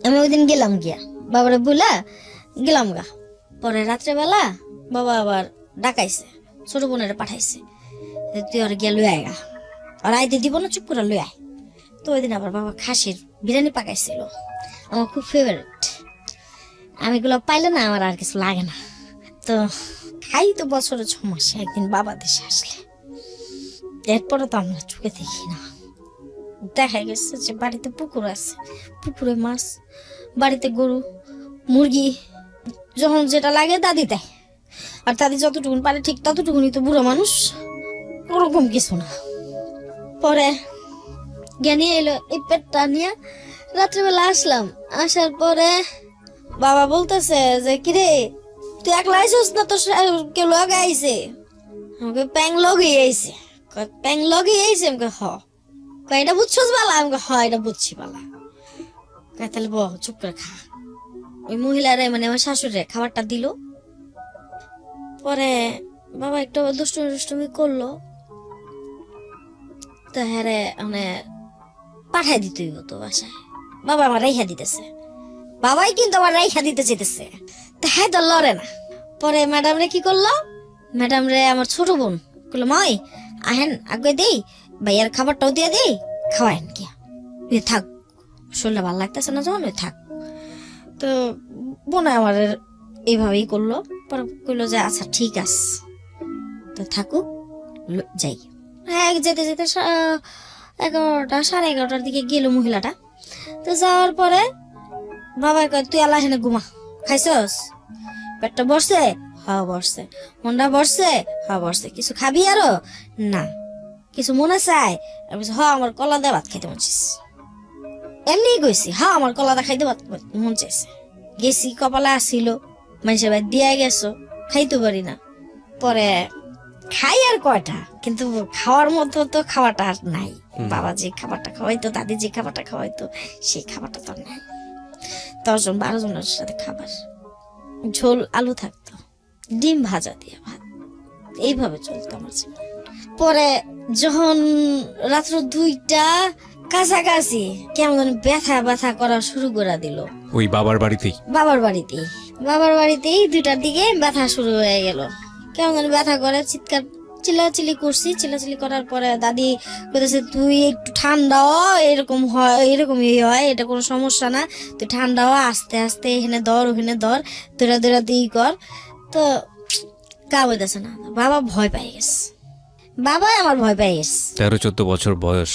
Speaker 1: আমি ওই দিন গেলাম, গিয়া বাবারে বলা গেলাম গা। পরে রাত্রেবেলা বাবা আবার ডাকাইছে, ছোট বোনের পাঠাইছে, তুই আর গিয়া লই আয়গা, আর আইতে দিব না, চুপ করে লই আয়। তো ওই দিন আবার বাবা খাসির বিরিয়ানি পাকাইছিল, আমার খুব ফেভারিট। আমি এগুলো পাইলে না আমার আর কিছু লাগে না। তো খাই তো বছরে 6 মাসে একদিন বাবা দেশে আসলে, এরপরে তো আমরা চোখে দেখি না। দেখা গেছে যে বাড়িতে পুকুর আছে, পুকুরে মাছ, বাড়িতে গরু মুরগি, যখন যেটা লাগে দাদি দেয়, আর দাদি যতটুকুন পারে ঠিক ততটুকুনি, তো বুড়ো মানুষ ওরকম কিছু না। পরে জ্ঞানী এলো এই পেটটা নিয়ে, রাত্রিবেলা আসলাম, আসার পরে বাবা বলতেছে যে কিরে তুই একলা আইসস না, তোর কেউ লগে আইছে? আমাকে প্যাং লগে আইছে। প্যাং লগে আইছে? আমাকে এটা বুঝছস বালা? আমাকে এটা বুঝছি বালা। তাহলে চুপ করে খা। ওই মহিলারে মানে আমার শাশুড়ি খাবারটা দিল। পরে বাবা একটু দুষ্টুমি করলো, তো হ্যাঁ মানে পাঠাই দিতে হতো বাসায়। বাবা আমার রাইখা দিতেছে, বাবাই কিন্তু আমার রাইখা দিতে চেতেছে, তো হ্যাঁ তো লড়ে না। পরে ম্যাডাম রে কি করলো, ম্যাডাম রে আমার ছোট বোন বললো মাই আহেন আগে দেই, ভাইয়ার খাবারটাও দিয়ে দেই, খাওয়ায়েন কি থাক, শরীরটা ভালো লাগতেছে না যখন ওই থাক। তো বোন আমার এইভাবেই করলো। পরে কইলো যে আচ্ছা ঠিক আছে, তো থাকুক, যাই। হ্যাঁ যেতে যেতে 11টা 11:30টার দিকে গেল মহিলাটা। তো যাওয়ার পরে বাবা কয় তুই আল্লাহ হেনে ঘুমা, খাইছস? পেটটা বসছে? হ্যাঁ বসছে। মনটা বসছে? হ্যাঁ বসছে। কিছু খাবি আরো? না। কিছু মনে চায়? হ্যাঁ আমার কলা দিয়ে ভাত খাইতে মন চাইছে। এমনি গেছি, হ্যাঁ আমার কলা দিয়ে খাইতে ভাত মন চাইছে। গেছি, কপালে আসছিল, মানুষের ভাই দিয়ে গেছো, খাইতে পারি না। পরে খাই আর কয়টা, কিন্তু খাওয়ার মতো তো খাওয়াটা আর নাই। বাবা যে খাবারটা খাওয়াইতো, দাদি যে খাবারটা খাওয়াইতো, সেই খাবারটা তো নাই। 10 জন 12 জনের সাথে খাবার, ঝোল আলু থাকতো, ডিম ভাজা দিয়ে ভাত, এইভাবে চলতো আমার জীবন। পরে যখন রাত্র 2টা কাছাকাছি কেমন ব্যথা করা শুরু করে দিল,
Speaker 2: ওই বাবার বাড়িতেই
Speaker 1: 2টার দিকে ব্যথা শুরু হয়ে গেল। কেমন ব্যথা করে, চিল্লাচিল্লি করছি। চিল্লাচিল্লি করার পরে দাদি বলতেছে তুই একটু ঠান্ডা হ, এরকমই হয়, এটা কোনো সমস্যা না, তুই ঠান্ডা হ, আস্তে আস্তে এখানে ধর ওখানে ধর, দৌড়া দিয়ে কর। তো কাজ হইতেছে না, বাবা ভয় পাই গেছে, বাবাই আমার ভয় পাই গেছে।
Speaker 2: 13-14 বছর বয়স,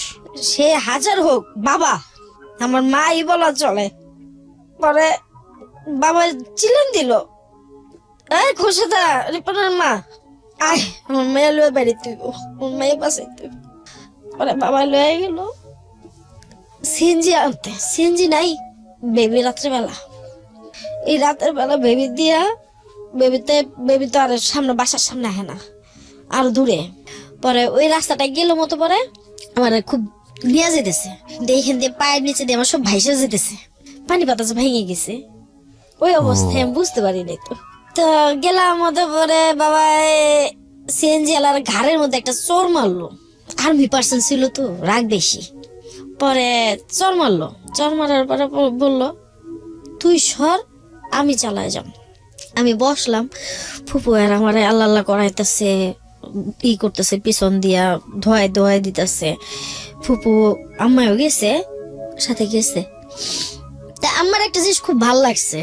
Speaker 1: সে হাজার হোক বাবা আমার মাই বলা চলে। পরে বাবা চিল্লান দিল, এই খোসাদা রিপনের মা আয়, আমার মেয়ে লয়ে বাড়ি তুই, আমার মেয়ে বাসাই তুই। পরে বাবা লয়ে গেল সিএনজি আনতে, সিএনজি নাই, বেবি রাত্রেবেলা, এই রাতের বেলা বেবি দিয়া, বেবি তো আর সামনে, বাসার সামনে আহে না, আর দূরে। পরে ওই রাস্তাটা গেল মতো, পরে আমার খুব নিয়ে যেতেছে, এইখান দিয়ে পায়ের নিচে দিয়ে আমার সব ভাইসা যেতেছে, পানি বাতাস ভেঙে গেছে। ওই অবস্থায় আমি বুঝতে পারি নাই। তো গেলাম মতো, পরে বাবা সিএনজি আলার ঘাড়ের মধ্যে একটা চোর মারলো, আর্মি পার্সন ছিল তো, রাগ বেশি। পরে চোর মারলো, চোর মারার পরে বললো তুই সর, আমি চালায় যাম। আমি বসলাম, ফুপু আর আমার আল্লাহ আল্লাহ করাইতেছে, ই করতেছে, পিছন দিয়া ধোয়াই দিতেছে। ফুপু আম্মাও গেছে, সাথে গেছে। তা আমার একটা জিনিস খুব ভালো লাগছে,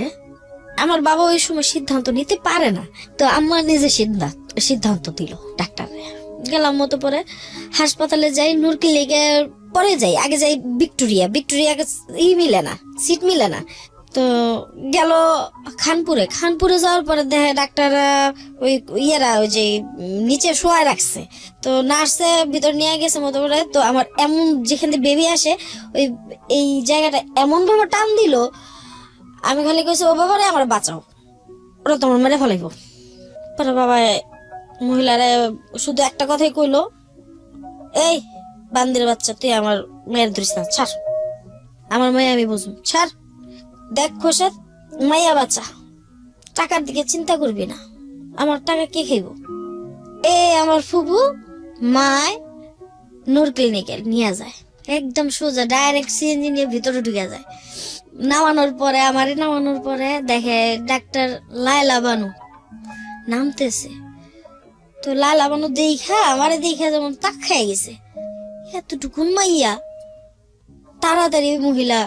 Speaker 1: আমার বাবা ওই সময় সিদ্ধান্ত নিতে পারে না, তো আম্মা নিজে সিদ্ধান্ত দিল। ডাক্তারে গেলাম মতো, পরে হাসপাতালে যাই, নূর ক্লিনিকে পরে যাই, আগে যাই ভিক্টোরিয়া মিলে না, সিট মিলে না। তো গেল খানপুরে যাওয়ার পরে দেখে ডাক্তার ওই ওই যে নিচে শোয়া রাখছে, তো নার্সে ভিতর নিয়ে গেছে মতো করে। তো আমার এমন যেখান থেকে বেবি আসে, এই জায়গাটা এমন ভাবে টান দিল, আমি খালি কইছি ও বাবা রে আমার বাঁচাও, ওরা তোমার মেরে ফেলাইব। পরে বাবা মহিলারে শুধু একটা কথাই কইলো, এই বান্দির বাচ্চা, তুই আমার মেয়ের ধরিস না, ছাড়, আমার মেয়ে আমি বুঝুন, ছাড়। দেখ খোসাদ, মাইয়া বাচ্চা, টাকার দিকে চিন্তা করবি না, আমার টাকা কে খাইব। আমার ফুবু মায় নূর ক্লিনিকে নিয়ে যায়, একদম সোজা ডাইরেক্ট সিএনজি নিয়ে ভিতরে ঢুকে যায়। নামানোর পরে দেখে ডাক্তার লায়লা বানু নামতেছে। তো লায়লা বানু আমারে দেখা যেমন তাক খাই গেছে, এতটুকুন মাইয়া। তাড়াতাড়ি মহিলা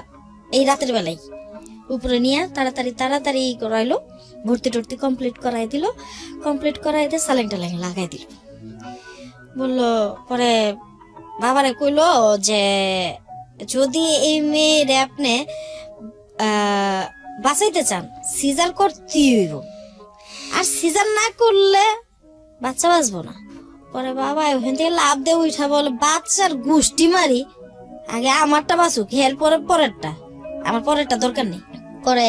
Speaker 1: এই রাতের বেলায় উপরে নিয়ে তাড়াতাড়ি করাইলো, ভর্তি টর্তি কমপ্লিট করাই দিয়ে স্যালাইন টালাইন লাগাই দিল। বললো, পরে বাবারে কইলো যে যদি এই মেয়েরে আপনি বাঁচাইতে চান, সিজার করতেই হইব, আর সিজার না করলে বাচ্চা বাঁচবো না। পরে বাবা ওখান থেকে লাভ দিয়ে উঠা বলে, বাচ্চার গুষ্টি মারি, আগে আমারটা বাঁচুক, এর পরেরটা, আমার পরেরটা দরকার নেই। পরে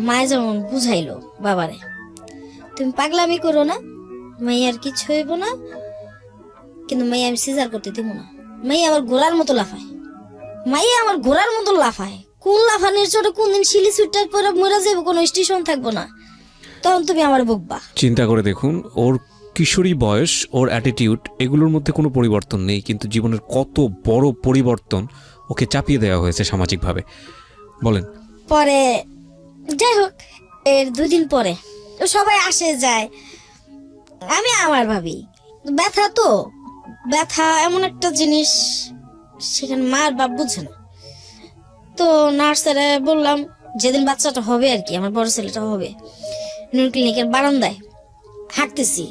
Speaker 1: মায়ে যেমন বুঝাইলো বাবারে, তুমি পাগলামি করো না, মাইয়ার কিছু হইব না, কিন্তু মাইয়া আমি সিজার করতে দিব না। মাইয়া আমার ঘোড়ার মতো লাফায়, কোন লাফানির চোটে কোন দিন শিলি সুইটার পরে মরে যাবো, কোনো স্টেশন থাকবো না, তখন তুমি আমার বকবা।
Speaker 2: চিন্তা করে দেখুন, ওর কিশোরী বয়স, ওর অ্যাটিটিউড, এগুলোর মধ্যে কোনো পরিবর্তন নেই, কিন্তু জীবনের কত বড় পরিবর্তন ওকে চাপিয়ে দেওয়া হয়েছে সামাজিকভাবে। বলেন।
Speaker 1: পরে যাই হোক, এর 2 দিন পরে সবাই আসে যায়, আমি আমার ভাবি ব্যথা এমন একটা জিনিস, সেখানে মার বাপ বুঝে না। তো নার্সারে বললাম, যেদিন বাচ্চাটা হবে আর কি, আমার বড় ছেলেটা হবে, নূর ক্লিনিকের বারান্দায় হাঁটতেছি,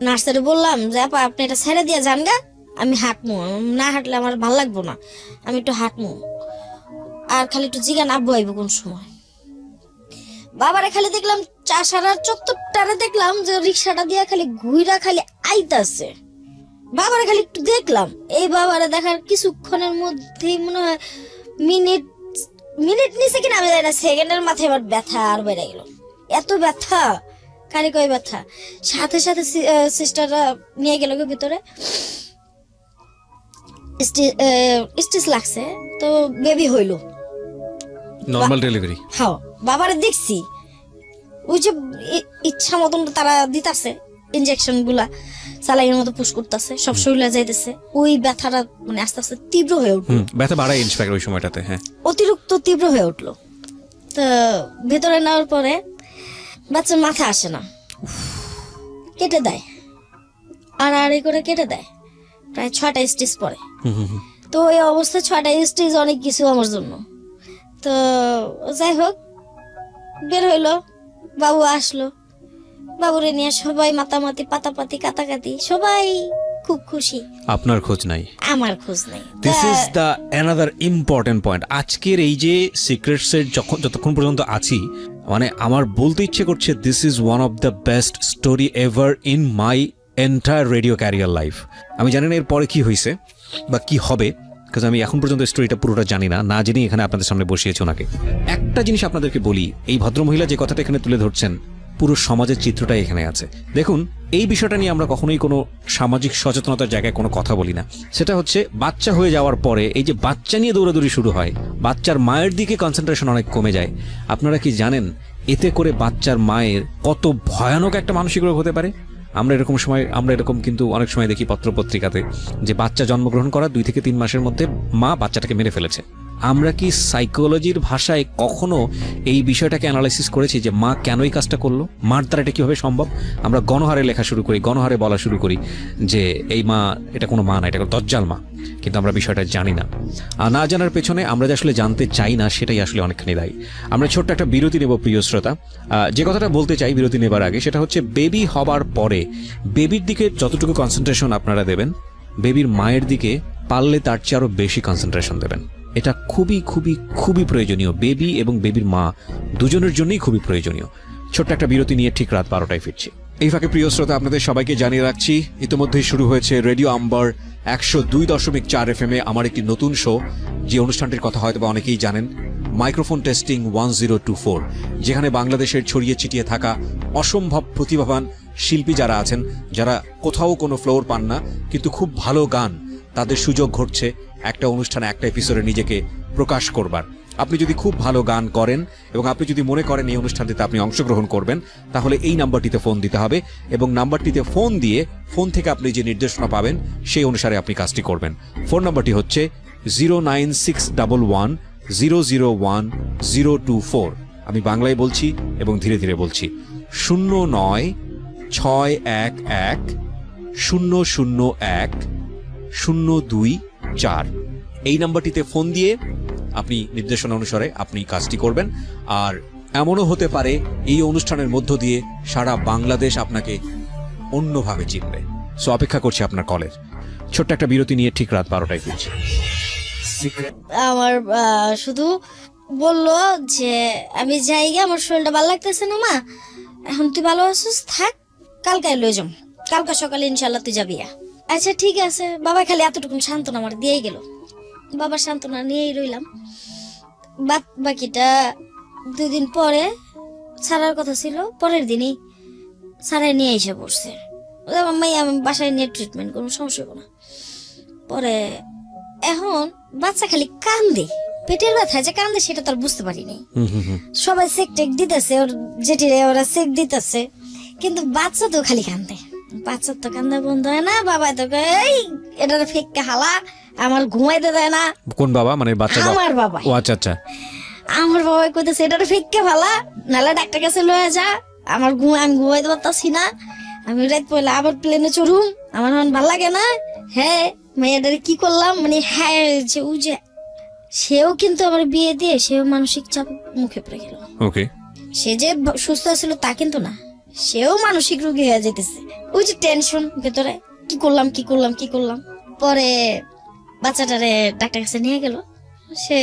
Speaker 1: নার্সারে বললাম যে আপা আপনি এটা ছেড়ে দিয়ে যান গা, আমি হাঁটবো, না হাঁটলে আমার ভালো লাগবো না, আমি একটু হাঁটবো, আর খালি একটু জিগান আব্বু আইব কোন সময়। বাবারে খালি দেখলাম চাষারার চত্বরটারে দেখলাম যে রিক্সাটা দিয়ে খালি ঘুইরা খালি আইতাছে, বাবারে খালি একটু দেখলাম। এই বাবারে দেখার কিছুক্ষণের মধ্যেই মনে হয় মিনিট নিচে কিনা আমি জানি না, সেকেন্ডের মাথায় আমার ব্যথা আর বেড়ে গেল, এত ব্যথা, কারি কয় ব্যথা। সাথে সিস্টাররা নিয়ে গেল ভিতরে, স্টিচ লাগছে, তো বেবি হইলো,
Speaker 2: নরমাল ডেলিভারি।
Speaker 1: হ্যাঁ, বাবারে দেখছি ওই যে ইচ্ছা মতন তারা দিতাছে ইনজেকশন গুলা, সালাইয়ের মতো পুশ করতেছে, সব শরীরে যাইতেছে, ওই ব্যথাটা মানে আস্তে আস্তে তীব্র হয়ে উঠলো,
Speaker 2: ব্যথা বাড়ায় ইন্সপেক্টর ওই সময়টাতে, হ্যাঁ,
Speaker 1: অতিরিক্ত তীব্র হয়ে উঠলো। তো ভেতরে নেওয়ার পরে বাচ্চার মাথা আসে না, কেটে দেয়, আড়াআড়ি করে কেটে দেয়, প্রায় 6টা স্টিচ পরে। তো এই অবস্থায় 6টা স্টিচ অনেক কিছু আমার জন্য। তো যাই হোক, বের হইলো, বাবু আসলো, বাবুরে নিয়ে সবাই মাতামাতি, পাতাপাতি, কাটাকাটি, সবাই খুব খুশি।
Speaker 2: আপনার খোঁজ নাই,
Speaker 1: আমার খোঁজ নাই।
Speaker 2: This is the another important point. আজকের এই যে সিক্রেটসের যতক্ষণ পর্যন্ত আছি, মানে আমার বলতে ইচ্ছে করছে this is one of the best story ever in my entire radio career life. আমি জানি না এরপরে কি হয়েছে বা কি হবে, কারণ আমি এখন পর্যন্ত স্টোরিটা পুরোটা জানি না, না জেনেই এখানে আপনাদের সামনে বসিয়েছি ওনাকে। একটা জিনিস আপনাদেরকে বলি, এই ভদ্রমহিলা যে কথাটা এখানে তুলে ধরছেন পুরো সমাজের চিত্রটাই এখানে আছে। দেখুন, এই বিষয়টা নিয়ে আমরা কখনোই কোনো সামাজিক সচেতনতার জায়গায় কোনো কথা বলি না। সেটা হচ্ছে বাচ্চা হয়ে যাওয়ার পরে এই যে বাচ্চা নিয়ে দৌড়াদৌড়ি শুরু হয়, বাচ্চার মায়ের দিকে কনসেন্ট্রেশন অনেক কমে যায়। আপনারা কি জানেন এতে করে বাচ্চার মায়ের কত ভয়ানক একটা মানসিক রোগ হতে পারে? আমরা এরকম কিন্তু অনেক সময় দেখি পত্রপত্রিকাতে যে বাচ্চা জন্মগ্রহণ করা 2 থেকে 3 মাসের মধ্যে মা বাচ্চাটাকে মেরে ফেলেছে। আমরা কি সাইকোলজির ভাষায় কখনো এই বিষয়টাকে অ্যানালাইসিস করেছি যে মা কেন এই কাজটা করলো, মার দ্বারা এটা কিভাবে সম্ভব? আমরা গণহারে লেখা শুরু করি, গণহারে বলা শুরু করি যে এই মা, এটা কোনো মা না, এটা দজ্জাল মা, কিন্তু আমরা বিষয়টা জানি না। আর না জানার পেছনে আমরা যে আসলে জানতে চাই না সেটাই আসলে অনেকখানি দায়ী। আমরা ছোট্ট একটা বিরতি নেব প্রিয় শ্রোতা। যে কথাটা বলতে চাই বিরতি নেবার আগে সেটা হচ্ছে বেবি হবার পরে বেবির দিকে যতটুকু কনসেন্ট্রেশন আপনারা দেবেন, বেবির মায়ের দিকে পারলে তার চেয়ে আরো বেশি কনসেন্ট্রেশন দেবেন। এটা খুবই খুবই খুবই প্রয়োজনীয়, বেবি এবং বেবির মা দুজনের জন্যই খুবই প্রয়োজনীয়। ছোট্ট একটা বিরতি নিয়ে ঠিক রাত 12টায় ফিরছি। এই ফাঁকে প্রিয় শ্রোতা, আপনাদের সবাইকে জানিয়ে রাখছি ইতিমধ্যেই শুরু হয়েছে রেডিও আম্বার 102.4 FM আমার একটি নতুন শো, যে অনুষ্ঠানটির কথা হয়তো অনেকেই জানেন, মাইক্রোফোন টেস্টিং 1024, যেখানে বাংলাদেশের ছড়িয়ে ছিটিয়ে থাকা অসম্ভব প্রতিভাবান শিল্পী যারা আছেন, যারা কোথাও কোনো ফ্লোর পান না কিন্তু খুব ভালো গান, তাদের সুযোগ ঘটছে একটা অনুষ্ঠানে একটা এপিসোডে নিজেকে প্রকাশ করবার। আপনি যদি খুব ভালো গান করেন এবং আপনি যদি মনে করেন এই অনুষ্ঠানটিতে আপনি অংশগ্রহণ করবেন, তাহলে এই নাম্বারটিতে ফোন দিতে হবে এবং নাম্বারটিতে ফোন দিয়ে ফোন থেকে আপনি যে নির্দেশনা পাবেন সেই অনুসারে আপনি কাজটি করবেন। ফোন নাম্বারটি হচ্ছে 09611001024। আমি বাংলায় বলছি এবং ধীরে ধীরে বলছি, 096101001024। এই নাম্বারটিতে ফোন দিয়ে আপনি নির্দেশনা অনুসারে আপনি কাজটি করবেন। আর এমনও হতে পারে এই অনুষ্ঠানের মধ্য দিয়ে সারা বাংলাদেশ আপনাকে অন্যভাবে চিনবে। সো অপেক্ষা করছি আপনার কলের। ছোট্ট একটা বিরতি নিয়ে ঠিক রাত 12টায় ফিরছি।
Speaker 1: আমার শুধু বললো যে আমি যাই গে, আমার শরীরটা ভালো লাগতেছে না মা, এখন তুই ভালো আছিস, থাক, কালকে লয়ে যাম, কালকে সকালে ইনশাল্লাহ তুই যাবি। আচ্ছা ঠিক আছে বাবা, খালি এতটুকু সান্ত্বনা আমার দিয়েই গেল। বাবার সান্ত্বনা নিয়েই রইলাম। বাকিটা 2 দিন পরে ছাড়ার কথা ছিল, পরের দিনই ছাড়াই নিয়ে এসে পড়ছে। মাই আমি বাসায় নিয়ে ট্রিটমেন্ট করবো, সমস্যা হবে না। পরে এখন বাচ্চা খালি কান্দে, পেটের ব্যথায় যে কান্দে সেটা তো আর বুঝতে পারিনি। সবাই চেক টেক দিতেছে, ওর জেঠিরে ওরা চেক দিতেছে, কিন্তু বাচ্চা তো খালি কান্দে। বাচ্চার তো কান্দা বন্ধ হয় না। বাবা তো এই এটার ফেককে হালা, আমার ঘুমাইতে দেয় না।
Speaker 2: কোন বাবা? মানে বাচ্চা?
Speaker 1: আমার বাবা।
Speaker 2: ও আচ্ছা আচ্ছা।
Speaker 1: আমার বাবা কইতেছে এটার ফেককে ভালা, নালে ডাক্তার কাছে লয়ে যা, আমি ঘুমাইতে পারতাছি না, আমি রাত পয়লা আবার প্লেনে চড়ুম, আমার এখন ভাল লাগে না। হ্যাঁ মেয়েটারে কি করলাম, মানে হ্যাঁ যে ও যে সেও কিন্তু আমার বিয়ে দিয়ে সেও মানসিক চাপ মুখে পড়ে গেল।
Speaker 2: ওকে,
Speaker 1: সে যে সুস্থ ছিল তা কিন্তু না, সেও মানসিক রোগী হয়ে যেতেছে। ওই যে টেনশন ভেতরে, কি করলাম। পরে বাচ্চাটারে ডাক্তার কাছে নিয়ে গেল, সে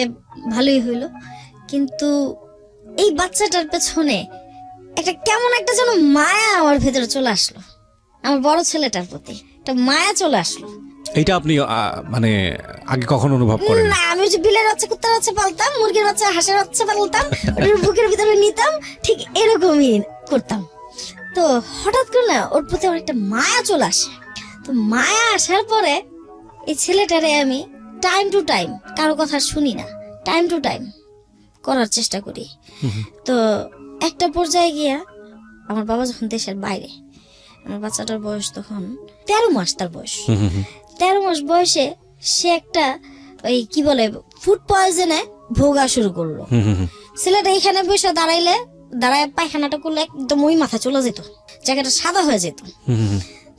Speaker 1: ভালোই হইল। কিন্তু এই বাচ্চাটার পেছনে একটা কেমন একটা যেন মায়া আমার ভেতরে চলে আসলো, আমার বড় ছেলেটার প্রতি একটা মায়া চলে আসলো।
Speaker 2: এটা আপনি মানে আগে কখনো অনুভব করেন
Speaker 1: না? আমি যে বিলের বাচ্চা, কুত্তার বাচ্চা পালতাম, মুরগির বাচ্চা, হাঁসের বাচ্চা পালতাম, ওর বুকের ভিতরে নিতাম, ঠিক এরকমই করতাম। তো হঠাৎ করে না ওর প্রতি আমার একটা মায়া চলে আসে। তো মায়া আসার পরে এই ছেলেটারে আমি টাইম টু টাইম, কারো কথা শুনি না, টাইম টু টাইম করার চেষ্টা করি। তো একটা পর্যায়ে গিয়া আমার বাবা যখন দেশের বাইরে, আমার বাচ্চাটার বয়স তখন 13 মাস, তার বয়স 13 মাস বয়সে সে একটা ওই কি বলে ফুড পয়জনে ভোগা শুরু করলো। ছেলেটা এখানে বসে দাঁড়ায় পায়খানাটা করলে একদম ওই মাথা চলে যেত, জায়গাটা সাদা হয়ে যেত।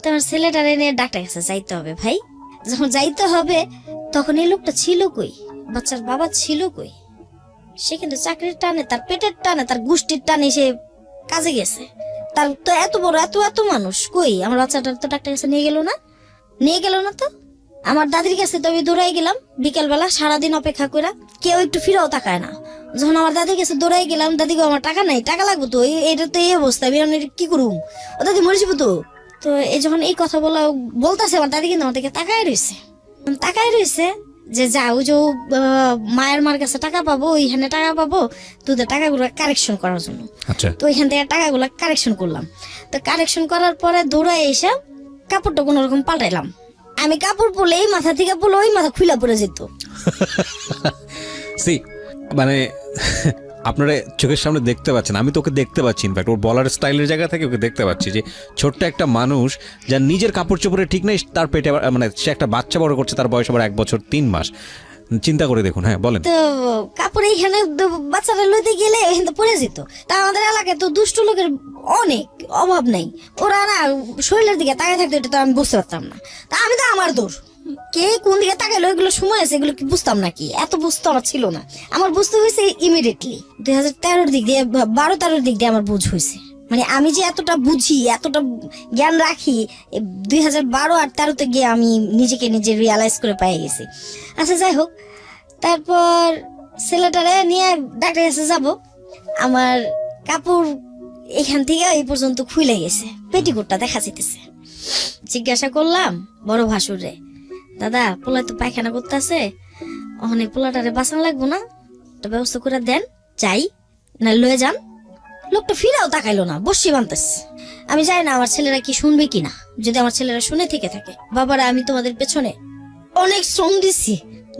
Speaker 1: তোমার ছেলেটারে নিয়ে ডাক্তার কাছে যাইতে হবে। ভাই যখন যাইতে হবে তখন এই লোকটা ছিল কই, বাচ্চার বাবা ছিল কই? সে কিন্তু চাকরির টানে, তার পেটের টানে, তার গোষ্ঠীর টানে সে কাজে গেছে। তার তো এত বড় এত মানুষ কই? আমার বাচ্চাটার তো ডাক্তার কাছে নিয়ে গেল না তো। আমার দাদির কাছে তো আমি দৌড়াই গেলাম বিকেল বেলা, সারাদিন অপেক্ষা করে, কেউ একটু ফিরেও তাকায় না। যখন আমার দাদি কাছে দৌড়াই গেলাম, দাদিকে আমার টাকা নাই, টাকা লাগবে তো, এটা তো এই অবস্থা, আমি এখন এটা কি করুম, ও দাদি মরে যাবো তো। তো এই যখন এই কথা বলতেছে, আমার দাদি কিন্তু আমার দিকে তাকায় রয়েছে যে যাও যে মায়ের মার কাছে টাকা পাবো, ওইখানে টাকা পাবো তোদের টাকাগুলো কারেকশন করার জন্য।
Speaker 2: আচ্ছা,
Speaker 1: তো ওইখান থেকে টাকাগুলো কারেকশন করলাম। তো কারেকশন করার পরে দৌড়ায় এসে কাপড়টা কোনো রকম পাল্টাইলাম। আমি কাপড় পরলে এই মাথা থেকে পরলে ওই মাথা খুলে পড়ে যেত।
Speaker 2: সি মানে আপনারা চোখের সামনে দেখতে পাচ্ছেন, আমি তোকে দেখতে পাচ্ছি, ইনফ্যাক্ট ওর বলার স্টাইলের জায়গা থেকে ওকে দেখতে পাচ্ছি যে ছোট্ট একটা মানুষ যার নিজের কাপড় চোপড়ে ঠিক নেই, তার পেটে মানে সে একটা বাচ্চা বড় করছে, তার বয়স আবার 1 বছর 3 মাস। চিন্তা করে দেখুন। হ্যাঁ বলেন।
Speaker 1: তো কাপড় এইখানে বাচ্চারা লইতে গেলে ওইখানে পড়ে যেত। তা আমাদের এলাকায় তো দুষ্ট লোকের অনেক অভাব নাই, ওরা না শরীরের দিকে তাকায় থাকতো, এটা তো আমি বুঝতে পারতাম না। তা আমি তো আমার দোষ, কে কোন দিকে তাকাইলো এগুলো সময় আছে, এগুলো কি বুঝতাম নাকি, এত বুঝতে আমার ছিল না। আমার বুঝতে হয়েছে ইমিডিয়েটলি 2013 দিক দিয়ে 12-13 দিক দিয়ে আমার বুঝ হয়েছে। মানে আমি যে এতটা বুঝি, এতটা জ্ঞান রাখি, 2012 আর 13-তে গিয়ে আমি নিজেকে নিজে রিয়ালাইজ করে পেয়ে গেছি। আচ্ছা যাই হোক, তারপর ছেলেটারে নিয়ে ডাক্তারের কাছে যাব। আমার কাপড় এখান থেকে এই পর্যন্ত খুলে গেছে, পেটিকোটটা দেখা যাইতেছে। জিজ্ঞাসা করলাম বড় ভাসুরে, দাদা পোলা তো পায়খানা করতেছে, ওখানে পোলাটারে বাঁচানো লাগবো না, একটা ব্যবস্থা করে দেন, চাই না লয়ে যান। লোকটা ফিরেও তাকাইলো না, বসি বানতেছে। আমি জানি না আমার ছেলেরা কি শুনবে কিনা, যদি আমার ছেলেরা শুনে থেকে থাকে। বাবারা আমি তোমাদের পেছনে অনেক শ্রম দিছি,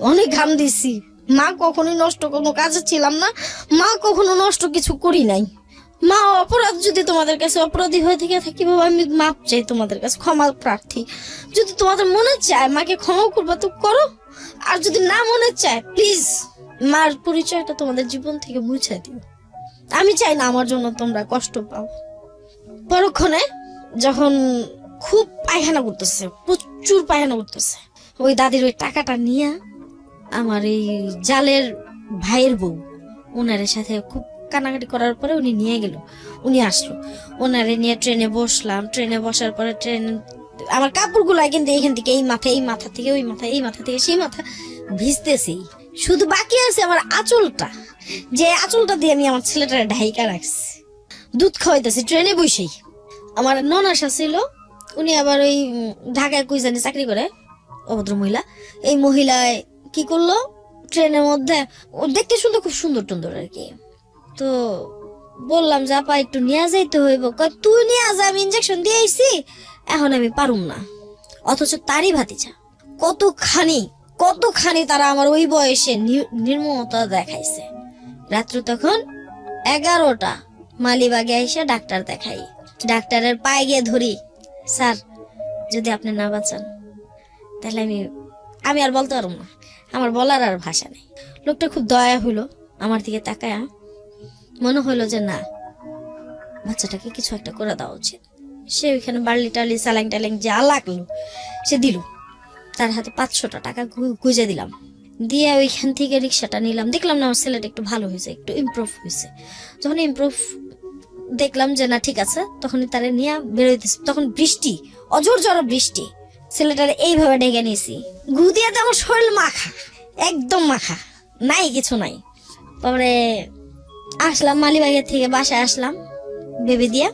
Speaker 1: অনেক ঘাম দিছি, মা কখনোই নষ্ট কোনো কাজে ছিলাম না, মা কখনো নষ্ট কিছু করি নাই। মা অপরাধ যদি তোমাদের কাছে অপরাধী হয়ে থেকে থাকি, বাবা আমি মাপ চাই তোমাদের কাছে, ক্ষমা প্রার্থী। যদি তোমাদের মনে চায় মাকে ক্ষমা করবা তো করো, আর যদি না মনে চায় প্লিজ মার পরিচয়টা তোমাদের জীবন থেকে মুছে দিও। আমি চাই না আমার জন্য তোমরা কষ্ট পাও। পরক্ষণে যখন খুব পায়খানা করতেছে, প্রচুর পায়খানা করতেছে, ওই দাদির ওই টাকাটা নিয়ে আমার এই জালের ভাইয়ের বউ ওনারের সাথে খুব কানাকাটি করার পরে উনি নিয়ে গেল। উনি আসলো, ওনারে নিয়ে ট্রেনে বসলাম। ট্রেনে বসার পরে আমার কাপড়গুলো কিন্তু এইখান থেকে এই মাথা থেকে ওই মাথা, এই মাথা থেকে সেই মাথা ভিজতেছেই। শুধু বাকি আছে আমার আঁচলটা, যে আঁচলটা দিয়ে আমি আমার ছেলেটারে ঢাইকা রাখছি, দুধ খাওয়াইতেছি ট্রেনে বসেই। আমার ননাশা ছিল, উনি আবার ওই ঢাকায় কই জানি চাকরি করে, অভদ্র মহিলা। এই মহিলায় কি করলো, ট্রেনের মধ্যে ও দেখতে শুনতে খুব সুন্দর টুন্দর আর কি। তো বললাম যে আপা একটু নিয়ে যাইতে হইব। তুই নিয়ে যা, আমি ইঞ্জেকশন দিয়ে আইছি, এখন আমি পারুম না। অথচ তারই ভাতিজা কতখানি তারা আমার ওই বয়সে নির্মমতা দেখাইছে। রাত্র তখন 11টা, মালিবাগে এসে ডাক্তার দেখাই। ডাক্তারের পায়ে গিয়ে ধরি, স্যার যদি আপনি না বাঁচান তাহলে আমি আর বলতে পারবো না, আমার বলার আর ভাষা নেই। লোকটা খুব দয়া হইলো, আমার দিকে তাকায় মনে হইলো যে না, বাচ্চাটাকে কিছু একটা করে দেওয়া উচিত। সে ওইখানে বার্লি টার্লি স্যালাইন ট্যালাইন যা লাগলো সে দিল। তার হাতে 500 টাকা গুঁজে দিলাম, দিয়ে ওইখান থেকে রিক্সাটা নিলাম। দেখলাম না আমার ছেলেটা একটু ভালো হয়েছে, একটু ইমপ্রুভ হয়েছে। যখন ইমপ্রুভ দেখলাম যে না ঠিক আছে, তখনই তারা নিয়ে বেরোইতেছে। তখন বৃষ্টি, অজোর জোর বৃষ্টি। ছেলেটারে এইভাবে ডেকে নিয়েছি, গু দিয়ে তো আমার শরীর মাখা, একদম মাখা, নাই কিছু নাই। তারপরে আসলাম মালিবাগের থেকে, বাসায় আসলাম ভেবে দিয়া।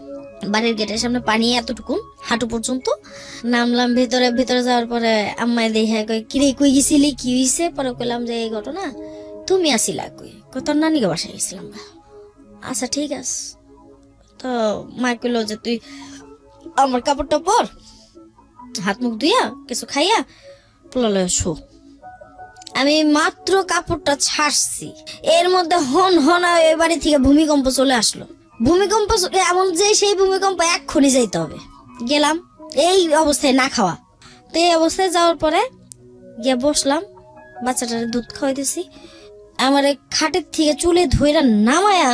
Speaker 1: বাড়ির গেটের সামনে পানি এতটুকু হাঁটু পর্যন্ত। নামলাম ভিতরে যাওয়ার পরে আম্মায় দেখে কই কিরে কই গেছিলি, কি হয়েছে? পরে কইলাম যে এই ঘটনা, তুমি আসিলা কই? তোর নানিকে বাসায় গেছিলাম। আচ্ছা ঠিক আছে। তো মা কইলো যে তুই আমার কাপড়টা পর, হাত মুখ ধুইয়া কিছু খাইয়া পোলালে শো। আমি মাত্র কাপড়টা ছাড়ছি, এর মধ্যে হন এই বাড়ি থেকে ভূমিকম্প চলে আসলো। ভূমিকম্প এমন যে সেই ভূমিকম্প এক্ষুনি যাইতে হবে। গেলাম এই অবস্থায়, না খাওয়া। তো এই অবস্থায় যাওয়ার পরে গিয়ে বসলাম, বাচ্চাটারে দুধ খাওয়াই দিছি। আমার খাটের থেকে চুলে ধইরা নামায়া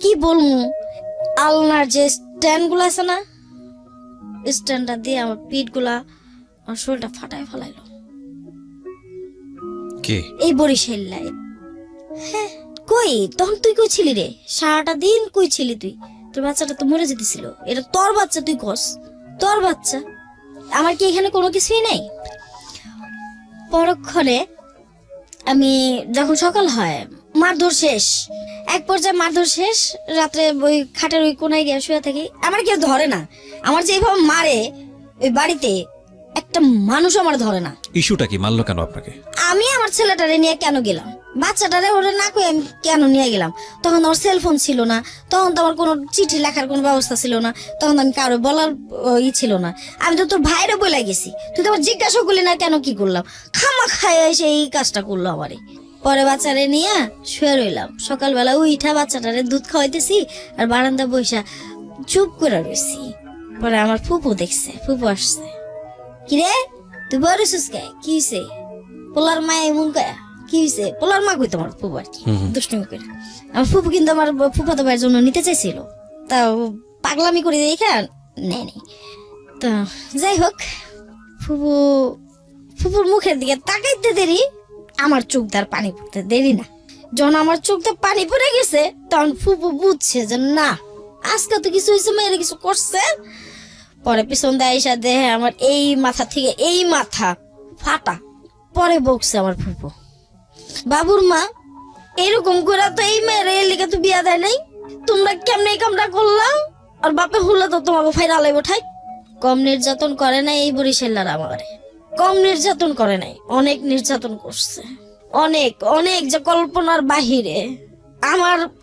Speaker 1: কি বলবো, আলনার যে স্ট্যান্ড গুলো আছে না, স্ট্যান্ডটা দিয়ে আমার পিঠ গুলা, আমার শরীরটা ফাটায় ফেলাইলো।
Speaker 2: কে? এই
Speaker 1: বরিশাল্লাই। হ্যাঁ, কই তখন তুই কই ছিলি রে? সারাটা দিন কই ছিলি তুই? তোর বাচ্চাটা তো মরে যেতেছিল। এটা তোর বাচ্চা, তুই কস তোর বাচ্চা, আমার কি এখানে কোনো কিছুই নাই? পরক্ষণে আমি যখন সকাল হয় মারধর শেষ, এক পর্যায়ে মারধর শেষ। রাত্রে ওই খাটের ওই কোনায় গিয়ে শুয়ে থাকি, আমার কেউ ধরে না। আমার যেভাবে মারে ওই বাড়িতে, একটা মানুষ আমার ধরে না।
Speaker 2: ইস্যুটা কি, মারলো কেন আপনাকে?
Speaker 1: আমি আমার ছেলেটারে নিয়ে কেন গেলাম, বাচ্চাটারে ওরে না কই আমি কেন নিয়ে গেলাম? তখন আমার সেলফোন ছিল না, তখন তো আমার কোনো চিঠি লেখার কোনো ব্যবস্থা ছিল না, তখন আমি কারো বলার ছিল না। আমি তো তোর ভাইরে বলে গেছি, তুই তো আমার জিজ্ঞাসা করলি না কেন কি করলাম, খামা খায় এসে এই কাজটা করলো আমারে। পরে বাচ্চারে নিয়ে শুয়ে রইলাম। সকালবেলা উইঠা বাচ্চাটারে দুধ খাওয়াইতেছি আর বারান্দা বইসা চুপ করে রয়েছি। পরে আমার ফুপু দেখছে, ফুপু আসছে, কিরে তুই বড় সুস্কে কি হয়েছে? পোলার মা এমন কয়া কি হয়েছে? পোলার মা কই তোমার ফুপু আর কি দুষ্টুমি করে। আমার ফুপু কিন্তু আমার ফুফাতো ভাইয়ের জন্য নিতে চাইছিল, তাও পাগলামি করে দেখে নেয়নি। তো যাই হোক, ফুপুর মুখের দিকে তাকাইতে দেরি, আমার চোখ তার পানি পড়তে দেরি না। যখন আমার চোখটা পানি পড়ে গেছে তখন ফুপু বুঝছে যে না, আজকে তো কিছু হয়েছে, মেয়েরা কিছু করছে। পরে পিছন দিয়ে এসে দেহে আমার এই মাথা থেকে এই মাথা ফাটা। পরে বকছে আমার ফুপু, বাবুর মা এরকম করে তো এই মেয়ের এর লিগে তো বিয়া দেয় নাই, তোমরা কেমনে এই কামটা করলাম? আর বাপে হলে তো তোমাকে ফাইরা লাইব ঠাই। কম নির্যাতন করে নাই এই বরিশালার আমারে, কম নির্যাতন করে নাই, অনেক নির্যাতন করছে, অনেক অনেক, যে কল্পনার বাহিরে।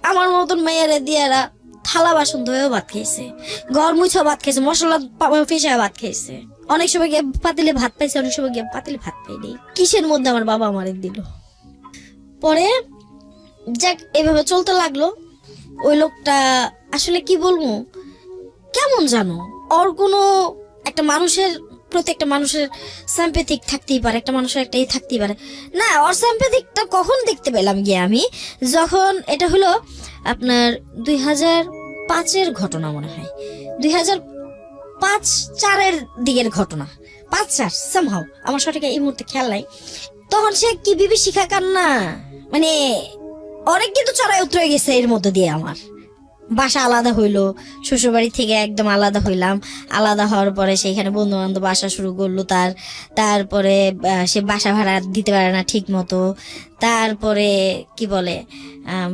Speaker 1: আমার মতন মেয়েরে দিয়ারা থালা বাসন ধুয়েও ভাত খেয়েছে, ঘর মুছেও ভাত খেয়েছে, মশলা ফেসে ভাত খেয়েছে। অনেক সময় গিয়ে পাতিলে ভাত পাইছে, অনেক সময় গিয়ে পাতিলে ভাত পাইনি। কিসের মধ্যে আমার বাবা আমারে দিল। পরে যাক এভাবে চলতে লাগলো। ওই লোকটা আসলে কি বলবো, কেমন জানো, ওর কোনো একটা মানুষের প্রত্যেকটা মানুষের স্যাম্পেথিক থাকতেই পারে, একটা মানুষের একটাই থাকতেই পারে না। ওর স্যাম্পেথিকটা কখন দেখতে পেলাম গিয়ে আমি, যখন এটা হলো আপনার 2005-এর ঘটনা, মনে হয় 2005-4-এর দিকের ঘটনা, 5-4 সামহাও, আমার সঠিক এই মুহূর্তে খেয়াল নাই। তখন সে কি বিভীষিকা কান্না, মানে অনেক কিন্তু চড়াই উতরে গেছে এর মধ্যে দিয়ে। আমার বাসা আলাদা হইলো, শ্বশুরবাড়ি থেকে একদম আলাদা হইলাম। আলাদা হওয়ার পরে সেখানে বন্ধু বান্ধব আসা শুরু করলো। তারপরে সে বাসা ভাড়া দিতে পারে না ঠিক মতো। তারপরে কি বলে,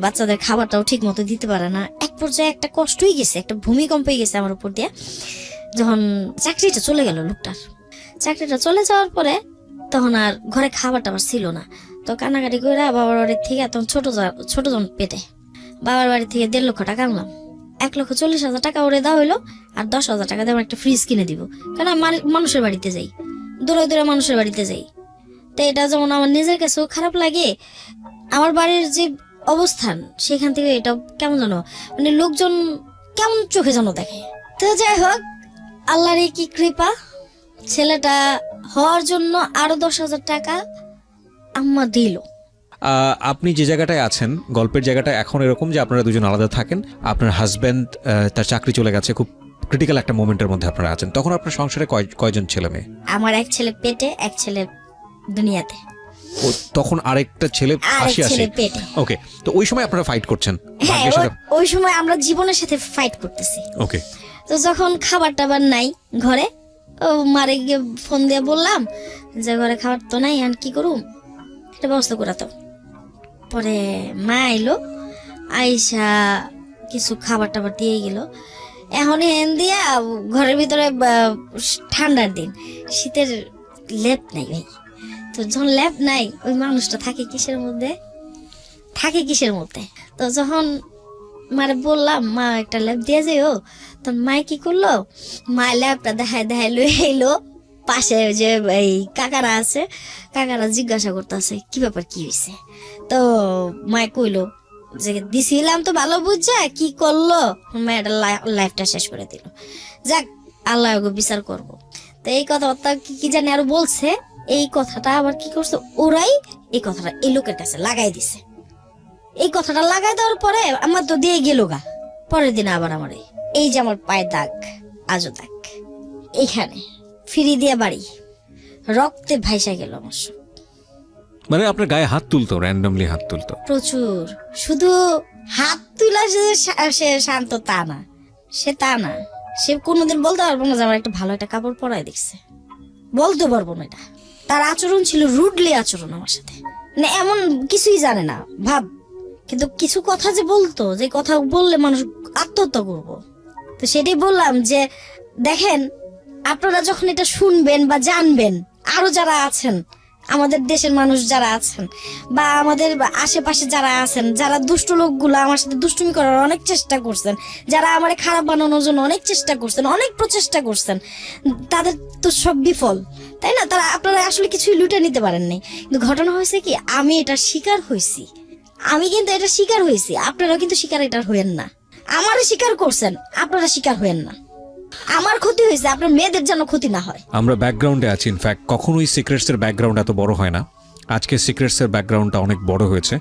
Speaker 1: বাচ্চাদের খাবারটাও ঠিক মতো দিতে পারে না। এক পর্যায়ে একটা কষ্টই গেছে, একটা ভূমিকম্পই গেছে আমার উপর দিয়ে, যখন চাকরিটা চলে গেল লোকটার। চাকরিটা চলে যাওয়ার পরে তখন আর ঘরে খাবার টাবার ছিল না। তো কান্নাকাটি করে বাবার বাড়ির থেকে, তখন ছোট জন পেটে, বাবার বাড়ি থেকে 1.5 লক্ষ টাকা আনলাম। 1,40,000 টাকা ওরে দেওয়া হইলো, আর 10,000 টাকা দিয়ে আমার একটা ফ্রিজ কিনে দিব। কারণ আমি মানুষের বাড়িতে যাই, দূরে দূরে মানুষের বাড়িতে যাই। তো এটা যেমন আমার নিজের কাছেও খারাপ লাগে, আমার বাড়ির যে অবস্থান সেখান থেকে এটা কেমন জানো, মানে লোকজন কেমন চোখে যেন দেখে। তো যাই হোক, আল্লাহর কি কৃপা, ছেলেটা হওয়ার জন্য আরো 10,000 টাকা আম্মা দিল।
Speaker 2: আপনি যে জায়গাটায় আছেন, গল্পের জায়গাটা এখন এরকম যে আপনারা দুজন আলাদা থাকেন, আপনার হাজব্যান্ড তার চাকরি চলে গেছে, খুব ক্রিটিক্যাল একটা মোমেন্টের মধ্যে আপনারা আছেন। তখন আপনার সংসারে কয়জন ছেলে মেয়ে?
Speaker 1: আমার এক ছেলে পেটে, এক ছেলে দুনিয়াতে।
Speaker 2: ও তখন আরেকটা ছেলে আসে। ওকে, তো ওই সময় আপনারা ফাইট করছেন?
Speaker 1: হ্যাঁ, ওই সময় আমরা জীবনের সাথে ফাইট করতেছি।
Speaker 2: ওকে,
Speaker 1: তো যখন খাবার টাবার নাই ঘরে, ও মারে গিয়ে ফোন দিয়ে বললাম যে ঘরে খাবার তো নাই, আর কি করুম, একটা ব্যবস্থা করাতো। পরে মা এলো, আইসা কিছু খাবার টাবার দিয়ে গেল। এখন হেন দিয়া ঘরের ভিতরে ঠান্ডার দিন, শীতের লেপ নাই ভাই। তো যখন ল্যাপ নাই, ওই মানুষটা থাকে কিসের মধ্যে, তো যখন মারে বললাম মা একটা ল্যাপ দিয়ে যাইও, তখন মায় কি করলো, মা ল্যাপটা দেখায় লই এলো। পাশে যে এই কাকারা আছে, কাকারা জিজ্ঞাসা করতেছে কি ব্যাপার, কি হয়েছে। তো মায় কইলো যে দিছিলাম তো ভালো বুঝা, কি করলো, মায়ের লাইফটা শেষ করে দিল। যাক, আল্লাহ বিচার করবো। তো এই কথাটা কি জানি আরো বলছে, এই কথাটা আবার কি করছে, ওরাই এই কথাটা এই লোকের কাছে লাগাই দিছে। এই কথাটা লাগাই দেওয়ার পরে আমার তো দিয়ে গেল গা। পরের দিন আবার আমার এই যে আমার পায়ে দাগ, আজও দাগ, এইখানে ফিরি দিয়ে বাড়ি, রক্তে ভাইসা গেল আমার সব।
Speaker 2: মানে আপনার গায়ে হাত তুলতো, র্যান্ডমলি হাত তুলতো
Speaker 1: প্রচুর। শুধু হাত তুলা সে শান্ত তা না, সে কোনোদিন বলতে পারবো না যে আমার একটা ভালো একটা কাপড় পরাই দেখছে, বলতে পারবো না। এটা তার আচরণ ছিল রুডলি আচরণ আমার সাথে, মানে এমন কিছুই জানে না ভাব। কিন্তু কিছু কথা যে বলতো, যে কথা বললে মানুষ আত্মহত্যা করবো, তো সেটাই বললাম যে দেখেন, আপনারা যখন এটা শুনবেন বা জানবেন, আরো যারা আছেন আমাদের দেশের মানুষ যারা আছেন বা আমাদের আশেপাশে যারা আছেন, যারা দুষ্ট লোকগুলো আমার সাথে দুষ্টুমি করার অনেক চেষ্টা করছেন, যারা আমার খারাপ বানানোর জন্য অনেক চেষ্টা করছেন, অনেক প্রচেষ্টা করছেন, তাদের তো সব বিফল, তাই না? তারা আপনারা আসলে কিছুই লুটে নিতে পারেননি। কিন্তু ঘটনা হয়েছে কি, আমি এটা শিকার হয়েছি, আমি কিন্তু এটা শিকার হয়েছি। আপনারাও কিন্তু শিকার এটার হইেন না। আমারও শিকার করছেন, আপনারা শিকার হইেন না। আমার ক্ষতি হয়েছে, আপনার মেয়েদের যেন ক্ষতি না হয়।
Speaker 2: আমরা ব্যাকগ্রাউন্ডে আছি, ইনফ্যাক্ট কখনোই সিক্রেটস এর ব্যাকগ্রাউন্ড এত বড় হয় না। আজকে সিক্রেটস এর ব্যাকগ্রাউন্ডটা অনেক বড় হয়েছে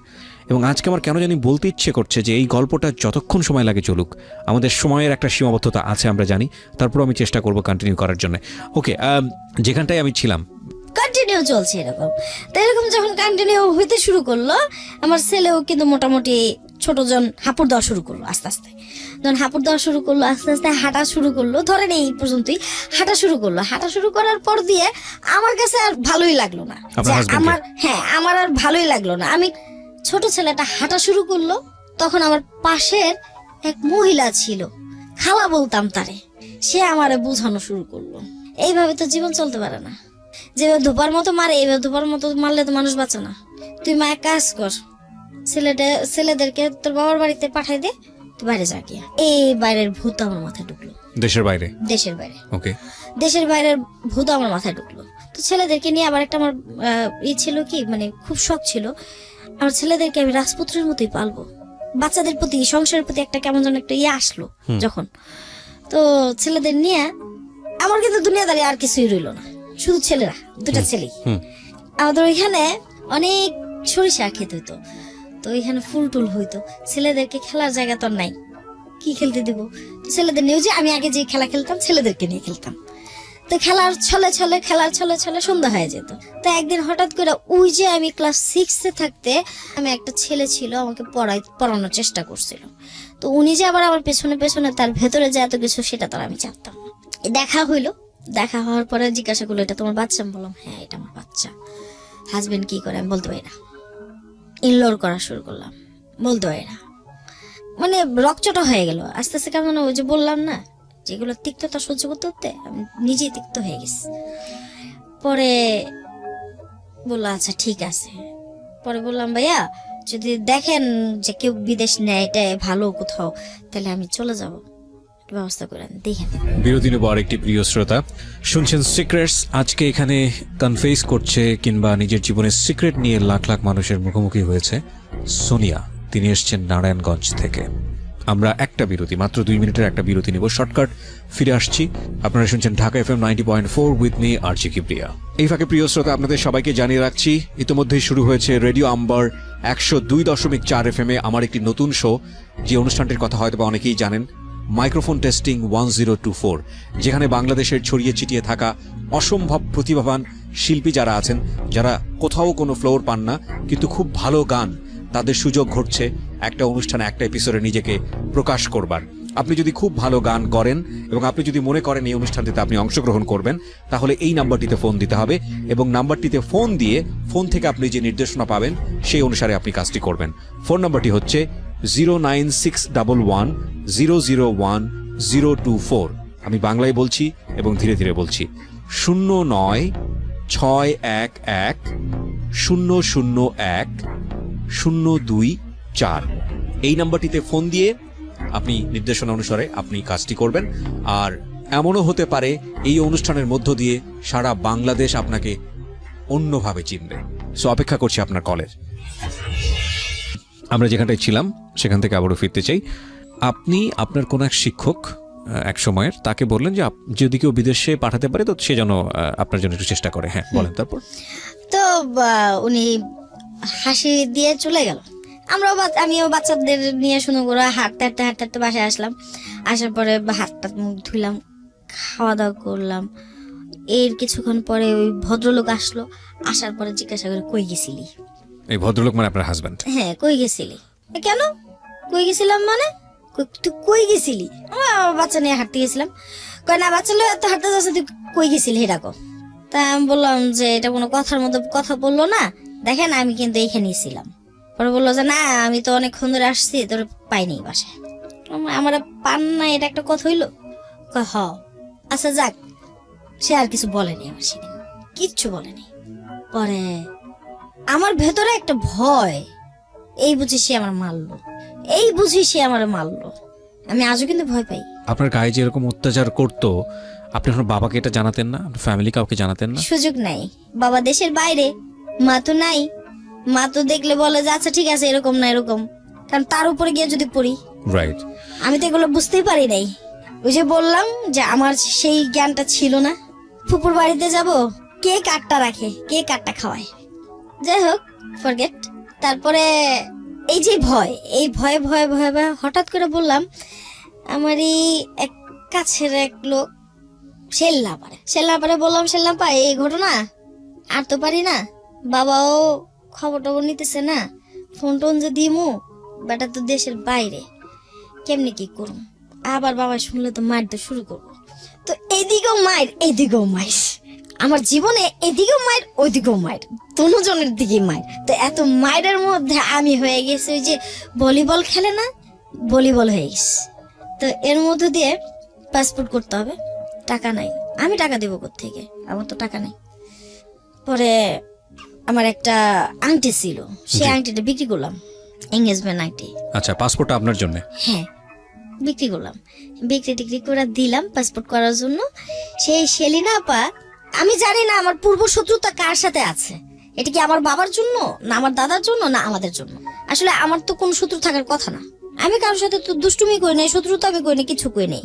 Speaker 2: এবং আজকে আমার কেন জানি বলতে ইচ্ছে করছে যে এই গল্পটা যতক্ষণ সময় লাগে চলুক, আমাদের সময়ের একটা সীমাবদ্ধতা আছে আমরা জানি, তারপর আমি চেষ্টা করব কন্টিনিউ করার জন্য। ওকে, যেখানটায় আমি ছিলাম
Speaker 1: কন্টিনিউ চলছে এরকম। তো এরকম যখন কন্টিনিউ হইতে শুরু করলো, আমার ছেলেও কিন্তু মোটামুটি ছোটজন হাঁপুড় দেওয়া শুরু করলো আস্তে আস্তে। যখন হাঁপুড় দেওয়া শুরু করলো, আস্তে আস্তে হাঁটা শুরু করলো, ধরেন এই পর্যন্তই হাঁটা শুরু করলো। হাঁটা শুরু করার পর দিয়ে আমার কাছে আর ভালোই লাগলো না, যে আমার আর ভালোই লাগলো না। আমি ছোট ছেলেটা হাঁটা শুরু করলো, তখন আমার পাশের এক মহিলা ছিল, খালা বলতাম তারে, সে আমারে বোঝানো শুরু করলো, এইভাবে তো জীবন চলতে পারে না। যেভাবে ধোপার মতো মারে, এইভাবে ধোপার মতো মারলে তো মানুষ বাঁচে না। তুই মা এক কাজ কর, ছেলেদেরকে তোর বাবার বাড়িতে পাঠাই দে, তুই বাইরে যা গিয়া। এই বাইরের ভূত আমার মাথায় ঢুকলো।
Speaker 2: দেশের বাইরে?
Speaker 1: দেশের বাইরে।
Speaker 2: ওকে,
Speaker 1: দেশের বাইরের ভূত আমার মাথায় ঢুকলো। তো ছেলেদেরকে নিয়ে আবার একটা আমার ছিল কি, মানে খুব শখ ছিল, আমার ছেলেদেরকে আমি রাজপুত্রের মতোই পালবো। বাচ্চাদের প্রতি, সংসারের প্রতি একটা কেমন যেন একটা আসলো যখন। তো ছেলেদের নিয়ে আমার কিন্তু দুনিয়াদারি আর কিছুই রইলো না, শুধু ছেলেরা, দুটা ছেলেই। আমাদের ওইখানে অনেক সরিষা খেতে হইতো, তো ওইখানে ফুল টুল হইতো। ছেলেদেরকে খেলার জায়গা তো নাই, কি খেলতে দিব? ছেলেদের নিয়ে, যে আমি আগে যে খেলা খেলতাম ছেলেদেরকে নিয়ে খেলতাম। তো খেলার ছলে সন্ধ্যা হয়ে যেত। তো একদিন হঠাৎ করে ওই যে আমি ক্লাস 6-এ থাকতে, আমি একটা ছেলে ছিল আমাকে পড়ানোর চেষ্টা করছিল। তো উনি যে আবার আমার পেছনে পেছনে তার ভেতরে যে এত কিছু, সেটা তো আমি জানতাম না। দেখা হইলো, দেখা হওয়ার পরে জিজ্ঞাসা করলো, এটা তোমার বাচ্চা? আমি বললাম হ্যাঁ, এটা আমার বাচ্চা। হাজবেন্ড কি করে? আমি বলতে পারি না। ইনলোর করা শুরু করলাম, বলতে পারি না। মানে রকচটা হয়ে গেল আস্তে আস্তে। কেমন ওই যে বললাম না, যেগুলো তিক্ততা সহ্য করতে করতে আমি নিজেই তিক্ত হয়ে গেছি। পরে বললো আচ্ছা ঠিক আছে। পরে বললাম ভাইয়া, যদি দেখেন যে কেউ বিদেশ নেয়, এটা ভালো কোথাও, তাহলে আমি চলে যাব, ব্যবস্থা করেন, দেখেন।
Speaker 2: বিরতি নেব আরেকটি প্রিয় শ্রোতা। শুনছেন সিক্রেটস। আজকে এখানে কনফেস করছে কিংবা নিজের জীবনের সিক্রেট নিয়ে লাখ লাখ মানুষের মুখোমুখি হয়েছে সোনিয়া। তিনি এসছেন নারায়ণগঞ্জ থেকে। আমরা একটা বিরতি, মাত্র 2 মিনিটের একটা বিরতি নেব, শর্টকাট ফিরে আসছি। আপনারা শুনছেন ঢাকা FM 90.4 উইথ মি আরজি কিবরিয়া। এই ফাঁকে প্রিয় শ্রোতা, আপনাদের সবাইকে জানিয়ে রাখছি, ইতিমধ্যেই শুরু হয়েছে রেডিও আম্বার 102.4 FM এ আমার একটি নতুন শো, যে অনুষ্ঠানটির কথা হয়তো বা অনেকেই জানেন, মাইক্রোফোন টেস্টিং 1024, যেখানে বাংলাদেশের ছড়িয়ে ছিটিয়ে থাকা অসম্ভব প্রতিভাবান শিল্পী যারা আছেন, যারা কোথাও কোনো ফ্লোর পান না কিন্তু খুব ভালো গান, তাদের সুযোগ ঘটছে একটা অনুষ্ঠানে, একটা এপিসোডে নিজেকে প্রকাশ করবার। আপনি যদি খুব ভালো গান করেন এবং আপনি যদি মনে করেন এই অনুষ্ঠানটিতে আপনি অংশগ্রহণ করবেন, তাহলে এই নাম্বারটিতে ফোন দিতে হবে এবং নাম্বারটিতে ফোন দিয়ে ফোন থেকে আপনি যে নির্দেশনা পাবেন সেই অনুসারে আপনি কাজটি করবেন। ফোন নাম্বারটি হচ্ছে 09611001024। আমি বাংলায় বলছি এবং ধীরে ধীরে বলছি, 0961001024। এই নাম্বারটিতে ফোন দিয়ে আপনি নির্দেশনা অনুসারে আপনি কাজটি করবেন। আর এমনও হতে পারে এই অনুষ্ঠানের মধ্য দিয়ে সারা বাংলাদেশ আপনাকে অন্যভাবে চিনবে। সো অপেক্ষা করছি আপনার কলের। আমরা যেখানটায় ছিলাম সেখান থেকে আবারও ফিরতে চাই। আপনি আপনার কোন এক শিক্ষক এক সময়ের, তাকে বললেন যে যদি কেউ বিদেশে পাঠাতে পারে তো সে যেন আপনার জন্য একটু চেষ্টা করে। হ্যাঁ, বলেন তারপর।
Speaker 1: তো উনি হাসি দিয়ে চলে গেল। আমিও বাচ্চাদের নিয়ে শুনে করে হাঁটতে হাঁটতে হাঁটতে হাঁটতে বাসায় আসলাম। আসার পরে হাতটা মুখ ধুইলাম, খাওয়া দাওয়া করলাম। এর কিছুক্ষণ পরে ওই ভদ্রলোক আসলো। আসার পরে জিজ্ঞাসা করে, কই গেছিলি?
Speaker 2: এই ভদ্রলোক মানে আপনার হাজবেন্ড?
Speaker 1: হ্যাঁ, কই গেছিলি? কেন কই গেছিলাম মানে? তুই কই গেছিলি? বাচ্চা নিয়ে হাঁটতে গেছিলাম। কয় না, বাচ্চা লোক তো হাঁটতে যাচ্ছে, তুই কই গেছিলি এটা কো। তা আমি বললাম যে এটা কোনো কথার মধ্যে কথা বললো না, দেখেন আমি কিন্তু এইখানেই ছিলাম। পরে বললো যে না আমি তো অনেকক্ষণ ধরে আসছি, তোর পাইনি বাসায়। আমার পান না, এটা একটা কথা হইলো? কয়, হ। আচ্ছা যাক, সে আর কিছু বলেনি আমার সেদিন, কিচ্ছু বলেনি। পরে আমার ভেতরে একটা ভয়, এই বুঝি সে আমার মারলো, এই বুঝি সে আমার মারলো। আমি আজও কিন্তু ভয় পাই।
Speaker 2: আপনার গায়ে যে এরকম অত্যাচার করতো, আপনি আপনার বাবাকে এটা জানাতেন না? আপনার ফ্যামিলি কাউকে জানাতেন না?
Speaker 1: সুযোগ নাই, বাবা দেশের বাইরে, মা তো নাই। মা তো দেখলে বলে যে আচ্ছা ঠিক আছে এরকম না এরকম, কারণ তার উপরে গিয়ে যদি পড়ি।
Speaker 2: রাইট।
Speaker 1: আমি তো এগুলো বুঝতেই পারি নাই। ওই যে বললাম যে আমার সেই জ্ঞানটা ছিল না। ফুপুর বাড়িতে যাব, কে কাঠটা রাখে, কে কাঠটা খাওয়ায়, যাই হোক ফরগেট। তারপরে এই যে ভয়, এই ভয়ে ভয়ে ভয়ে ভয়ে হঠাৎ করে বললাম, আমারই এক কাছের এক লোক সেল্লাপারে বললাম, সেল্লাপা এই ঘটনা আর তো পারি না, বাবাও খবর টবর নিতেছে না, ফোন টোন যে দিমু, বেটা তো দেশের বাইরে, কেমনি কি করুম? আবার বাবা শুনলে তো মারতে শুরু করবো। তো এইদিকেও মায়ের, এইদিকেও মাইর, আমার জীবনে এদিকেও মায়ের ওইদিকেও মায়ের, দুজনের দিকে মায়ের। তো এত মায়ের মধ্যে আমি হয়ে গেছি ওই যে ভলিবল খেলে না, ভলিবল হয়ে গেছি। তো এর মধ্যে দিয়ে পাসপোর্ট করতে হবে, টাকা নাই। আমি টাকা দেবো কোত্থেকে, আমার তো টাকা নাই। পরে আমার একটা আংটি ছিল, সেই আংটিটা বিক্রি করলাম, এঙ্গেজমেন্ট আংটি।
Speaker 2: আচ্ছা, পাসপোর্টটা আপনার জন্য?
Speaker 1: হ্যাঁ, বিক্রি করলাম, বিক্রি টিক্রি করে দিলাম পাসপোর্ট করার জন্য। সেই সেলিনা আপা, আমি জানি না আমার পূর্ব শত্রুতা কার সাথে আছে, এটা কি আমার বাবার জন্য না আমার দাদার জন্য না আমাদের জন্য? আসলে আমার তো কোনো শত্রু থাকার কথা না, আমি কারোর সাথে তো দুষ্টুমি করি নাই, শত্রুতা আমি করি নাই, কিছু করি নাই।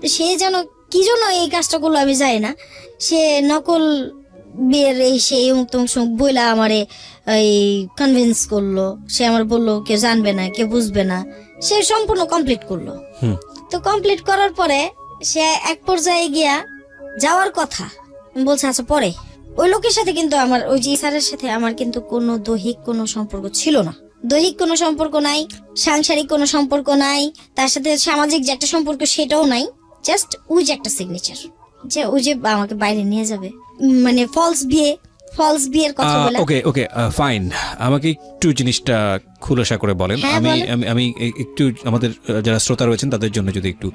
Speaker 1: তো সে যেন কি জন্য এই কাজটা করলো আমি জানি না। সে নকল বিয়ের এই সেই বইলা আমারে এই কনভিন্স করলো। সে আমার বললো কেউ জানবে না, কেউ বুঝবে না, সে সম্পূর্ণ কমপ্লিট করলো। তো কমপ্লিট করার পরে সে এক পর্যায়ে গিয়া যাওয়ার কথা বলছে, আচ্ছা পরে। ওই লোকের সাথে কিন্তু আমার, ওই যে স্যারের সাথে আমার কিন্তু কোনো দৈহিক কোনো সম্পর্ক ছিল না, দৈহিক কোনো সম্পর্ক নাই, সাংসারিক কোনো সম্পর্ক নাই, তার সাথে সামাজিক যে একটা সম্পর্ক সেটাও নাই। জাস্ট ওই যে একটা সিগনেচার, যে ওই যে আমাকে বাইরে নিয়ে যাবে, মানে ফলস বিয়ের কথা বলে।
Speaker 2: ওকে ওকে ফাইন, আমাকে একটু জিনিসটা খুলাসা করে বলেন।
Speaker 1: হ্যাঁ,
Speaker 2: আমি
Speaker 1: বলেন।
Speaker 2: আমি আমি একটু আমাদের যারা শ্রোতা রয়েছেন তাদের জন্য যদি একটু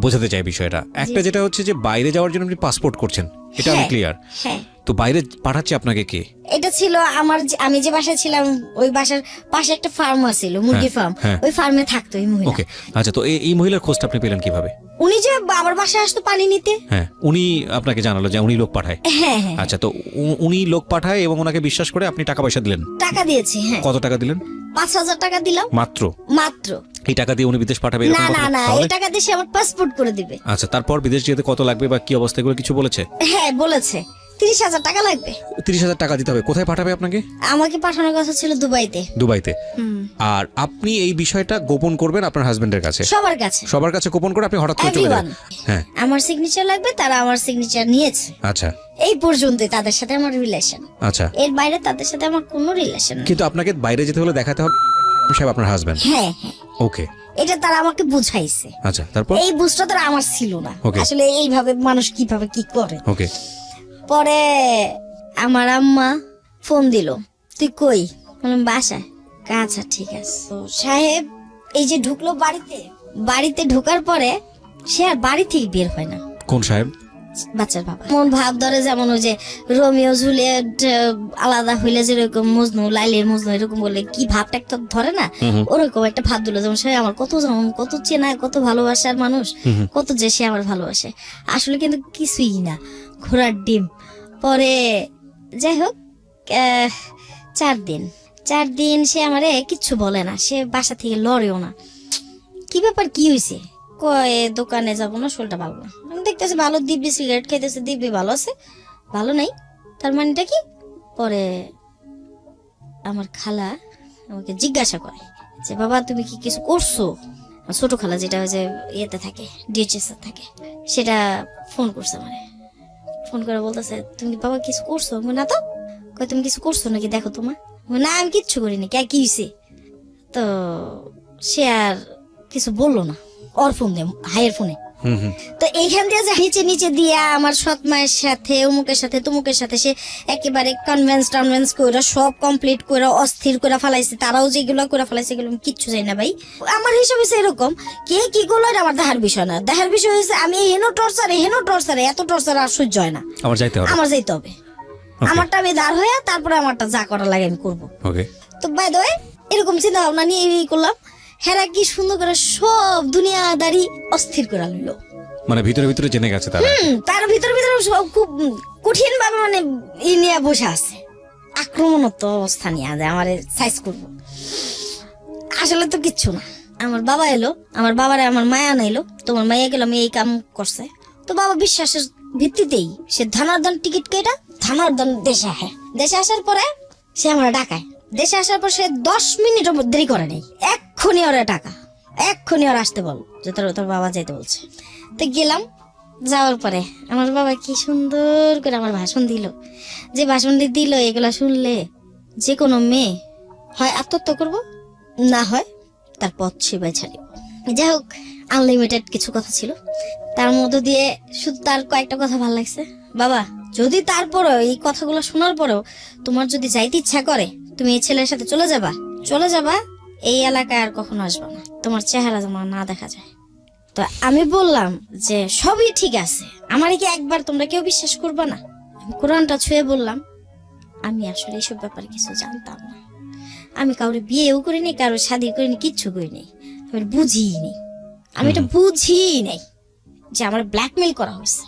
Speaker 2: বোঝাতে চাই বিষয়টা। একটা যেটা হচ্ছে যে বাইরে যাওয়ার জন্য আপনি পাসপোর্ট করছেন, এটা আমি
Speaker 1: হ্যাঁ,
Speaker 2: ক্লিয়ার।
Speaker 1: হ্যাঁ,
Speaker 2: তো বাইরে পাঠাচ্ছে আপনাকে কে?
Speaker 1: এটা ছিল আমার আমি যে বাসায় ছিলাম, ওই বাসার পাশে একটা ফার্মার ছিল, মুরগি ফার্ম,
Speaker 2: হ্যাঁ।
Speaker 1: ওই ফার্মে থাকতো এই মহিলা।
Speaker 2: ওকে, আচ্ছা, তো এই মহিলার খোঁজটা আপনি পেলেন কিভাবে?
Speaker 1: উনি যে আমার বাসায় আসতো পানি নিতে।
Speaker 2: হ্যাঁ, উনি আপনাকে জানালো যে উনি লোক পাঠায়?
Speaker 1: হ্যাঁ হ্যাঁ,
Speaker 2: আচ্ছা, তো উনি লোক পাঠায় এবং ওনাকে বিশ্বাস করে আপনি টাকা পয়সা দিলেন?
Speaker 1: টাকা দিয়েছি। হ্যাঁ,
Speaker 2: কত টাকা দিলেন?
Speaker 1: 5,000 টাকা দিলাম
Speaker 2: মাত্র?
Speaker 1: মাত্র।
Speaker 2: এই টাকা দিয়ে উনি বিদেশ পাঠাবে এরকম
Speaker 1: না
Speaker 2: কথা?
Speaker 1: না না,
Speaker 2: তাহলে?
Speaker 1: এই টাকা দিয়ে সে আমার পাসপোর্ট করে দিবে।
Speaker 2: আচ্ছা, তারপর বিদেশ যেতে কত লাগবে বা কি অবস্থা এগুলো কিছু বলেছে?
Speaker 1: হ্যাঁ বলেছে, 30,000 টাকা লাগবে।
Speaker 2: 30,000 টাকা দিতে হবে। কোথায় পাঠাবে আপনাকে?
Speaker 1: আমাকে পাঠানোর কথা ছিল দুবাইতে।
Speaker 2: দুবাইতে? আর আপনি এই বিষয়টা গোপন করবেন আপনার হাজবেন্ডের কাছে? সবার কাছে গোপন করে আপনি হঠাৎ করে চলে যাবেন? হ্যাঁ,
Speaker 1: আমার সিগনেচার লাগবে, তারা আমার সিগনেচার নিয়েছে।
Speaker 2: আচ্ছা
Speaker 1: এই পর্যন্তই তাদের সাথে আমার রিলেশন।
Speaker 2: আচ্ছা,
Speaker 1: এর বাইরে তাদের সাথে আমার কোনো রিলেশন নেই।
Speaker 2: কিন্তু আপনাকে বাইরে যেতে হলে দেখাতে হবে সাহেব আপনার হাজবেন্ড।
Speaker 1: হ্যাঁ হ্যাঁ,
Speaker 2: ওকে,
Speaker 1: এটা তারা আমাকে বুঝাইছে।
Speaker 2: আচ্ছা, তারপর?
Speaker 1: এই বুঝটা তারা আমার ছিল না।
Speaker 2: Okay.
Speaker 1: আসলে এইভাবে মানুষ কিভাবে কি করে।
Speaker 2: ওকে,
Speaker 1: পরে আমার আম্মা ফোন দিল, তুই কই? বললাম বাসায়। আচ্ছা ঠিক আছে। তো সাহেব এই যে ঢুকলো বাড়িতে ঢোকার পরে সে আর বাড়ি থেকে বের হয় না।
Speaker 2: কোন সাহেব?
Speaker 1: বাচ্চার বাবা। মন ভাব ধরে যেমন ওই যে রোমিও জুলিয়েট আলাদা হইলে যেরকম মজনু লাইলের মজনু এরকম বলে কি ভাবটা একটা ধরে না, ওরকম একটা ভাব দিল। যেমন সে আমার কত চেনা, কত ভালোবাসার মানুষ, কত যে সে আমার ভালোবাসে, আসলে কিন্তু কিছুই না, ঘোড়ার ডিম। পরে যাই হোক 4 দিন সে আমারে কিচ্ছু বলে না, সে বাসা থেকে লড়েও না। কি ব্যাপার, কি হয়েছে? কয় দোকানে যাবো না, শরীরটা ভালো না। আমি দেখতেছি ভালো, দিব্যি সিগারেট খাইতেছে, দিব্যি ভালো আছে, ভালো নাই, তার মানেটা কি? পরে আমার খালা আমাকে জিজ্ঞাসা করে যে বাবা তুমি কি কিছু করছো? ছোট খালা যেটা ওই যে ইয়েতে থাকে, ডিএচএস থাকে, সেটা ফোন করছে মানে, ফোন করে বলতেছে তুমি কি বাবা কিছু করছো? না তো। কয় তুমি কিছু করছো নাকি দেখো তোমার। না আমি কিচ্ছু করিনি। কি হয়েছে? তো সে আর কিছু বললো না, ওর ফোন দিয়ে, হাইয়ের ফোনে তো এইখান দিয়ে যে নিচে নিচে দিয়া আমার সৎ মায়ের সাথে অমুকের সাথে তমুকের সাথে সে একেবারে কনভেন্স করে সব কমপ্লিট করে অস্থির করে ফেলাইছে, তারাও যেগুলো করে ফেলাইছে এগুলো আমি কিচ্ছু চাই না ভাই। আমার হিসাবে এরকম কে কি করলো এটা আমার দেখার বিষয় না, দেখার বিষয় হয়েছে আমি হেনো টর্চারে এত টর্চার আর সহ্য হয় না,
Speaker 2: আমার যাইতে হবে।
Speaker 1: আমারটা আমি দাঁড় হয়ে তারপরে আমারটা যা করা লাগে আমি করবো।
Speaker 2: ওকে,
Speaker 1: তো বাই দ্য ওয়ে এরকম চিন্তা ভাবনা নিয়ে এই করলাম। হেরা কি সুন্দর করে সব দুনিয়াদারি অস্থির করে লইলো,
Speaker 2: মানে ভিতরে ভিতরে জেনে গেছে তারা।
Speaker 1: তার ভিতরে সব খুব কঠিন ভাবে মানে ই নিয়ে বসে আছে, আক্রমণাত্মক অবস্থা নিয়ে আছে আমার সাইজ করবো। আসলে তো কিচ্ছু না, আমার বাবা এলো, আমার বাবারে আমার মায়া নাইলো, তোমার মাইয়া গেল আমি এই কাম করছে, তো বাবা বিশ্বাসের ভিত্তিতেই সে ধানার্দন টিকিট কেটে ধানার্দন দেশে আসার পরে সে আমার ডাকায়। দেশে আসার পর সে 10 মিনিটও দেরি করে নেই, এক্ষুনি ওরা টাকা, এক্ষুনি ওরা আসতে বল যে তোর বাবা যাইতে বলছে। তো গেলাম, যাওয়ার পরে আমার বাবা কি সুন্দর করে আমার ভাষণ দিল, যে ভাষণটি দিল এগুলা শুনলে যে কোনো মেয়ে হয় আত্মহত্যা করবো, না হয় তার পথ সেবাই ছাড়িব। যাই হোক, আনলিমিটেড কিছু কথা ছিল, তার মধ্যে দিয়ে শুধু তার কয়েকটা কথা ভালো লাগছে। বাবা, যদি তারপরেও এই কথাগুলো শোনার পরেও তোমার যদি যাইতে ইচ্ছা করে তুমি এই ছেলের সাথে চলে যাবা, এই এলাকায় আর কখনো আসবা না, তোমার চেহারা যেন না দেখা যায়। তো আমি বললাম যে সবই ঠিক আছে, আমার কি একবার তোমরা কেউ বিশ্বাস করবে না? আমি কোরআনটা ছুঁয়ে বললাম আমি আসলে এইসব ব্যাপারে কিছু জানতাম না, আমি কাউরে বিয়েও করিনি, কারোর শাদী করিনি, কিচ্ছু করিনি, আমি এটা বুঝিই নাই যে আমার ব্ল্যাকমেল করা হয়েছে।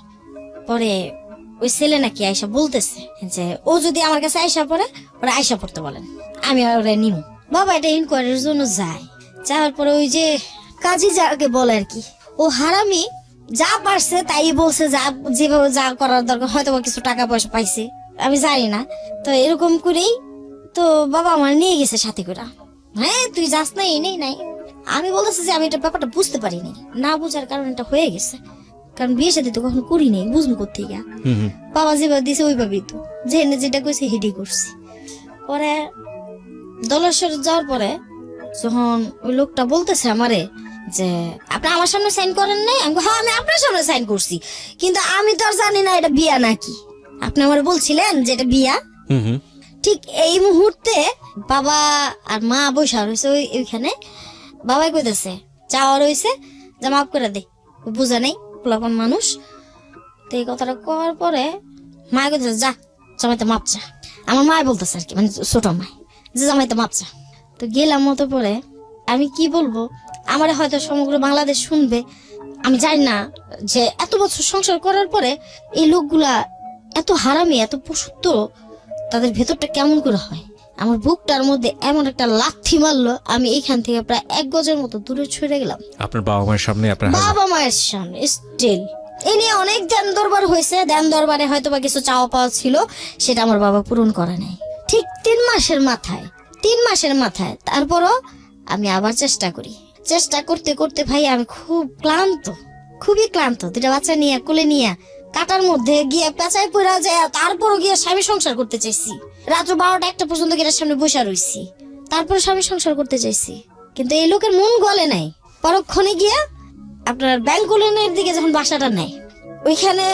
Speaker 1: পরে ওই ছেলে নাকি আয়সা বলতেছে যে ও যদি আমার কাছে আয়সা পড়ে ওরা আয়সা পড়তে বলেন, আমি ওরা নিমু। বাবা এটা ইনকোয়ারির জন্য যাওয়ার পরে ওই যে কাজী যাকে বলে আর কি, ও হারামি যা পারছে তাই বলছে, যা যেভাবে যা করার দরকার, হয়তো কিছু টাকা পয়সা পাইছে আমি জানি না। তো এরকম করেই তো বাবা আমার নিয়ে গেছে সাথে করে। হ্যাঁ তুই যাস না, এই নাই। আমি বলতেছি যে আমি এটা ব্যাপারটা বুঝতে পারিনি, না বুঝার কারণে এটা হয়ে গেছে, কারণ বিয়ে সাথে তো কখনো করিনি, বুঝবো কোথেকে। বাবা যেভাবে দিছে ওইভাবেই তো যেটা কইছে হেডি করছি। পরে দলেশ্বর যাওয়ার পরে যখন ওই লোকটা বলতেছে আমারে যে আপনি আমার সামনে সাইন করেন নাই, আমি হ্যাঁ আমি আপনার সামনে সাইন করছি, কিন্তু আমি তো আর জানি না এটা বিয়া নাকি, আপনি আমার বলছিলেন যে এটা বিয়া। ঠিক এই মুহূর্তে বাবা আর মা বসা রয়েছে ওইখানে, বাবাই কইতেছে চাওয়া রয়েছে যে মাফ করে দে, বুঝা নেই পোলাপন মানুষ। তো এই কথাটা করার পরে মা কইতেছে যা জামাইতে মাপ চা, আমার মা বলতেছে আর কি, মানে ছোট মাই, যে জামাইতে মাপ চা। তো গেলাম মতো পরে আমি কি বলবো, আমার হয়তো সমগ্র বাংলাদেশ শুনবে, আমি জানি না যে এত বছর সংসার করার পরে এই লোকগুলা এত হারামি, এত পশুত্ব, তাদের ভেতরটা কেমন করে হয়। আমার বুকটার মধ্যে এমন একটা লাথি মারলো, আমি এইখান থেকে প্রায় 1 গজের মতো দূরে ছুড়ে গেলাম।
Speaker 2: আপনার বাবা মায়ের সামনে?
Speaker 1: বাবা মায়ের সামনে স্টিল। এই নিয়ে অনেক ধ্যান দরবার হয়েছে, ধ্যান দরবারে হয়তো বা কিছু চাওয়া পাওয়া ছিল, সেটা আমার বাবা পূরণ করে নাই। ঠিক 3 মাসের মাথায় তারপরও আমি আবার চেষ্টা করতে করতে ভাই আমি খুবই ক্লান্ত। 2টা বাচ্চা নিয়ে কোলে নিয়ে কাটার মধ্যে গিয়ে পেঁচায় পড়া যায়, তারপরও গিয়ে স্বামী সংসার করতে চাইছি, রাত্র 12টা 1টা পর্যন্ত গিয়ে সামনে বসে রইছি, তারপর স্বামী সংসার করতে চাইছি, কিন্তু এই লোকের মন গলে নাই। পরক্ষণে গিয়া আপনার ব্যাংকলেনের দিকে যখন বাসাটা নেয়, ওইখানে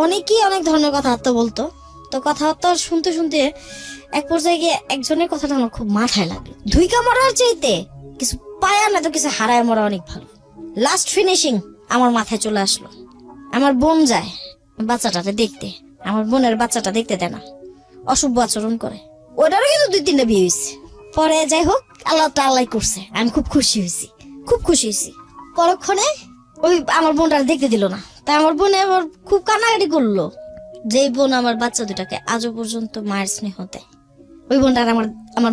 Speaker 1: অনেকেই অনেক ধরনের কথাবার্তা বলতো। তো কথাবার্তা শুনতে শুনতে এক পর্যায়ে গিয়ে একজনের কথাটা আমার খুব মাথায় লাগলো, ধুইকা মরার চাইতে কিছু পায়া না তো কিছু হারায় মরা অনেক ভালো। লাস্ট ফিনিশিং আমার মাথায় চলে আসলো। আমার বোন যায় বাচ্চাটাকে দেখতে, আমার বোনের বাচ্চাটা দেখতে দেয় না, অসভ্য আচরণ করে, ওটারও কিন্তু 2-3টা বিয়ে হয়েছে। পরে যাই হোক আল্লাহ করছে, আমি খুব খুশি হয়েছি। পরক্ষণে ওই আমার বোনটা দেখতে দিল না, তাই আমার বোন আবার খুব কান্নাকাটি করলো, যে বোন আমার বাচ্চা দুটাকে আজও পর্যন্ত মায়ের স্নেহ দেয়, ওই বোনটা আমার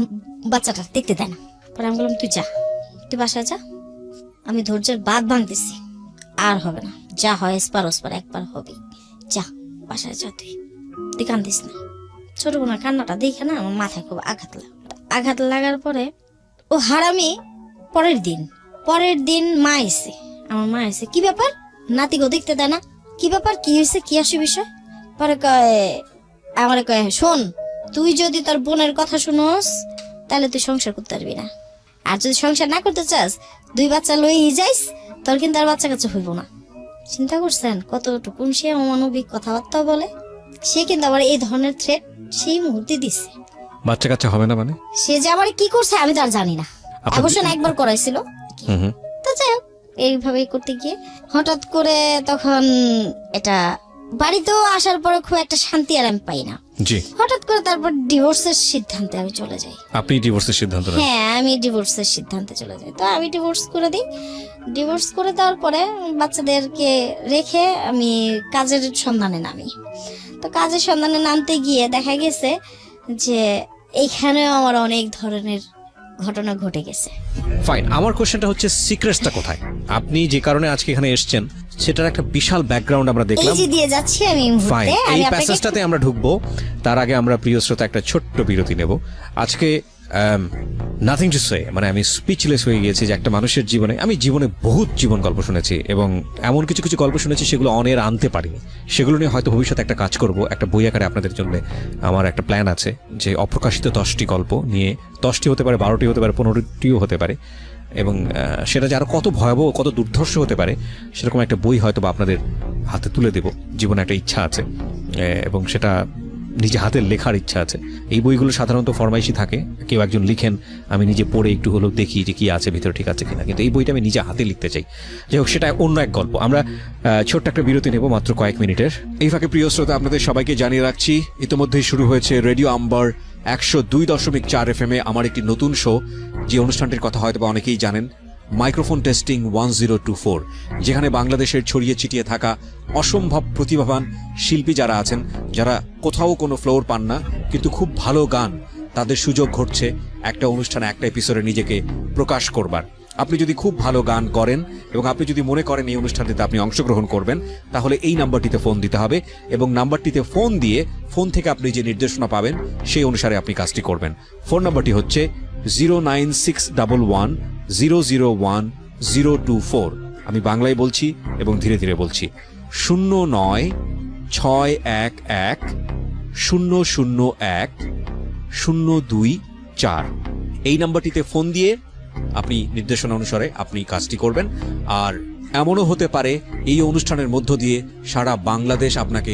Speaker 1: বাচ্চাটা দেখতে দেয় না। পরে আমি বললাম তুই বাসায় যা, আমি ধৈর্যের বাঁধ ভাঙতেছি, আর হবে না, যা হয় এসপার একবার হবে, যা বাসায় যা, তুই কান্দিস না। ছোট বোনের কান্নাটা দেখে না আমার মাথায় খুব আঘাত লাগার পরে ও হারামি পরের দিন আমার মা এসে কি ব্যাপার, নাতিগো দেখতে দেয় না, কি ব্যাপার, কি হয়েছে, কি আসে বিষয়। পরে আমার কয় শোন, তুই যদি তোর বোনের কথা শুনোস তাহলে তুই সংসার করতে পারবি না, আর যদি সংসার না করতে চাস 2 বাচ্চা লই যাইস, তোর কিন্তু আর বাচ্চা কাচ্চা হইব না। চিন্তা করছেন কতটুকুন সে অমানবিক কথাবার্তা বলে? সে কিন্তু আবার এই ধরনের থ্রেট সেই মুহূর্তে দিচ্ছে।
Speaker 2: বাচ্চা কাচ্চা হবে না মানে?
Speaker 1: সে যে আবার কি করছে আমি তার জানি না। অবশ্য একবার করাইছিল, তো যাই হোক এইভাবে করতে গিয়ে হঠাৎ করে তখন এটা বাড়িতেও আসার পরে খুব একটা শান্তি আর আমি পাই না।
Speaker 2: জি।
Speaker 1: হঠাৎ করে তারপর ডিভোর্সের সিদ্ধান্তে আমি চলে যাই।
Speaker 2: আপনি ডিভোর্সের সিদ্ধান্ত নেন?
Speaker 1: হ্যাঁ, আমি ডিভোর্সের সিদ্ধান্তে চলে যাই। তো আমি ডিভোর্স করে দিই। ডিভোর্স করে দেওয়ার পরে বাচ্চাদেরকে রেখে আমি কাজের সন্ধানে নামি। তো কাজের সন্ধানে নামতে গিয়ে দেখা গেছে যে এইখানেও আমার অনেক ধরনের ঘটনা ঘটে গেছে।
Speaker 2: ফাইন, আমার কোশ্চেনটা হচ্ছে সিক্রেটটা কোথায়? আপনি যে কারণে আজকে এখানে এসেছেন সেটার একটা বিশাল ব্যাকগ্রাউন্ড আমরা দেখলাম।
Speaker 1: এই যে দিয়ে যাচ্ছি আমি এই মুহূর্তে।
Speaker 2: এই প্যাসেজটাতে আমরা ঢুকবো, তার আগে আমরা প্রিয় শ্রোতা একটা ছোট্ট বিরতি নেব। আজকে নাথিং টু সে, মানে আমি স্পিচলেস হয়ে গিয়েছি যে একটা মানুষের জীবনে, আমি জীবনে বহুত জীবন গল্প শুনেছি এবং এমন কিছু কিছু গল্প শুনেছি সেগুলো অনের আনতে পারিনি। সেগুলো নিয়ে হয়তো ভবিষ্যতে একটা কাজ করব, একটা বই আকারে আপনাদের জন্য আমার একটা প্ল্যান আছে যে অপ্রকাশিত 10টি গল্প নিয়ে, 10টি হতে পারে, 12টি হতে পারে, 15টিও হতে পারে, এবং সেটা যে আরো কত ভয়াবহ, কত দুর্ধর্ষ হতে পারে সেরকম একটা বই হয়তো বা আপনাদের হাতে তুলে দেব। জীবনে একটা ইচ্ছা আছে এবং সেটা নিজে হাতের লেখার ইচ্ছা আছে। এই বইগুলো সাধারণত ফরমাইশি থাকে, কেউ একজন লিখেন, আমি নিজে পড়ে একটু হলেও দেখি যে কি আছে ভিতরে, ঠিক আছে কিনা, কিন্তু এই বইটা আমি নিজে হাতে লিখতে চাই। যাই হোক, সেটা অন্য এক গল্প। আমরা ছোট্ট একটা বিরতি নেব, মাত্র কয়েক মিনিটের। এই ফাঁকে প্রিয় শ্রোতা আপনাদের সবাইকে জানিয়ে রাখছি, ইতিমধ্যেই শুরু হয়েছে রেডিও আম্বার 102.4 FM আমার একটি নতুন শো, যে অনুষ্ঠানটির কথা হয়তো বা অনেকেই জানেন, মাইক্রোফোন টেস্টিং 1024, যেখানে বাংলাদেশের ছড়িয়ে ছিটিয়ে থাকা অসম্ভব প্রতিভাবান শিল্পী যারা আছেন, যারা কোথাও কোনো ফ্লোর পান না কিন্তু খুব ভালো গান, তাদের সুযোগ ঘটছে একটা অনুষ্ঠানে, একটা এপিসোডে নিজেকে প্রকাশ করবার। আপনি যদি খুব ভালো গান করেন এবং আপনি যদি মনে করেন এই অনুষ্ঠানটিতে আপনি অংশগ্রহণ করবেন, তাহলে এই নাম্বারটিতে ফোন দিতে হবে এবং নাম্বারটিতে ফোন দিয়ে ফোন থেকে আপনি যে নির্দেশনা পাবেন সেই অনুসারে আপনি কাজটি করবেন। ফোন নাম্বারটি হচ্ছে 09611001024। আমি বাংলায় বলছি এবং ধীরে ধীরে বলছি, 0961001024। এই নাম্বারটিতে ফোন দিয়ে আপনি নির্দেশনা অনুসারে আপনি কাজটি করবেন। আর এমনও হতে পারে এই অনুষ্ঠানের মধ্য দিয়ে সারা বাংলাদেশ আপনাকে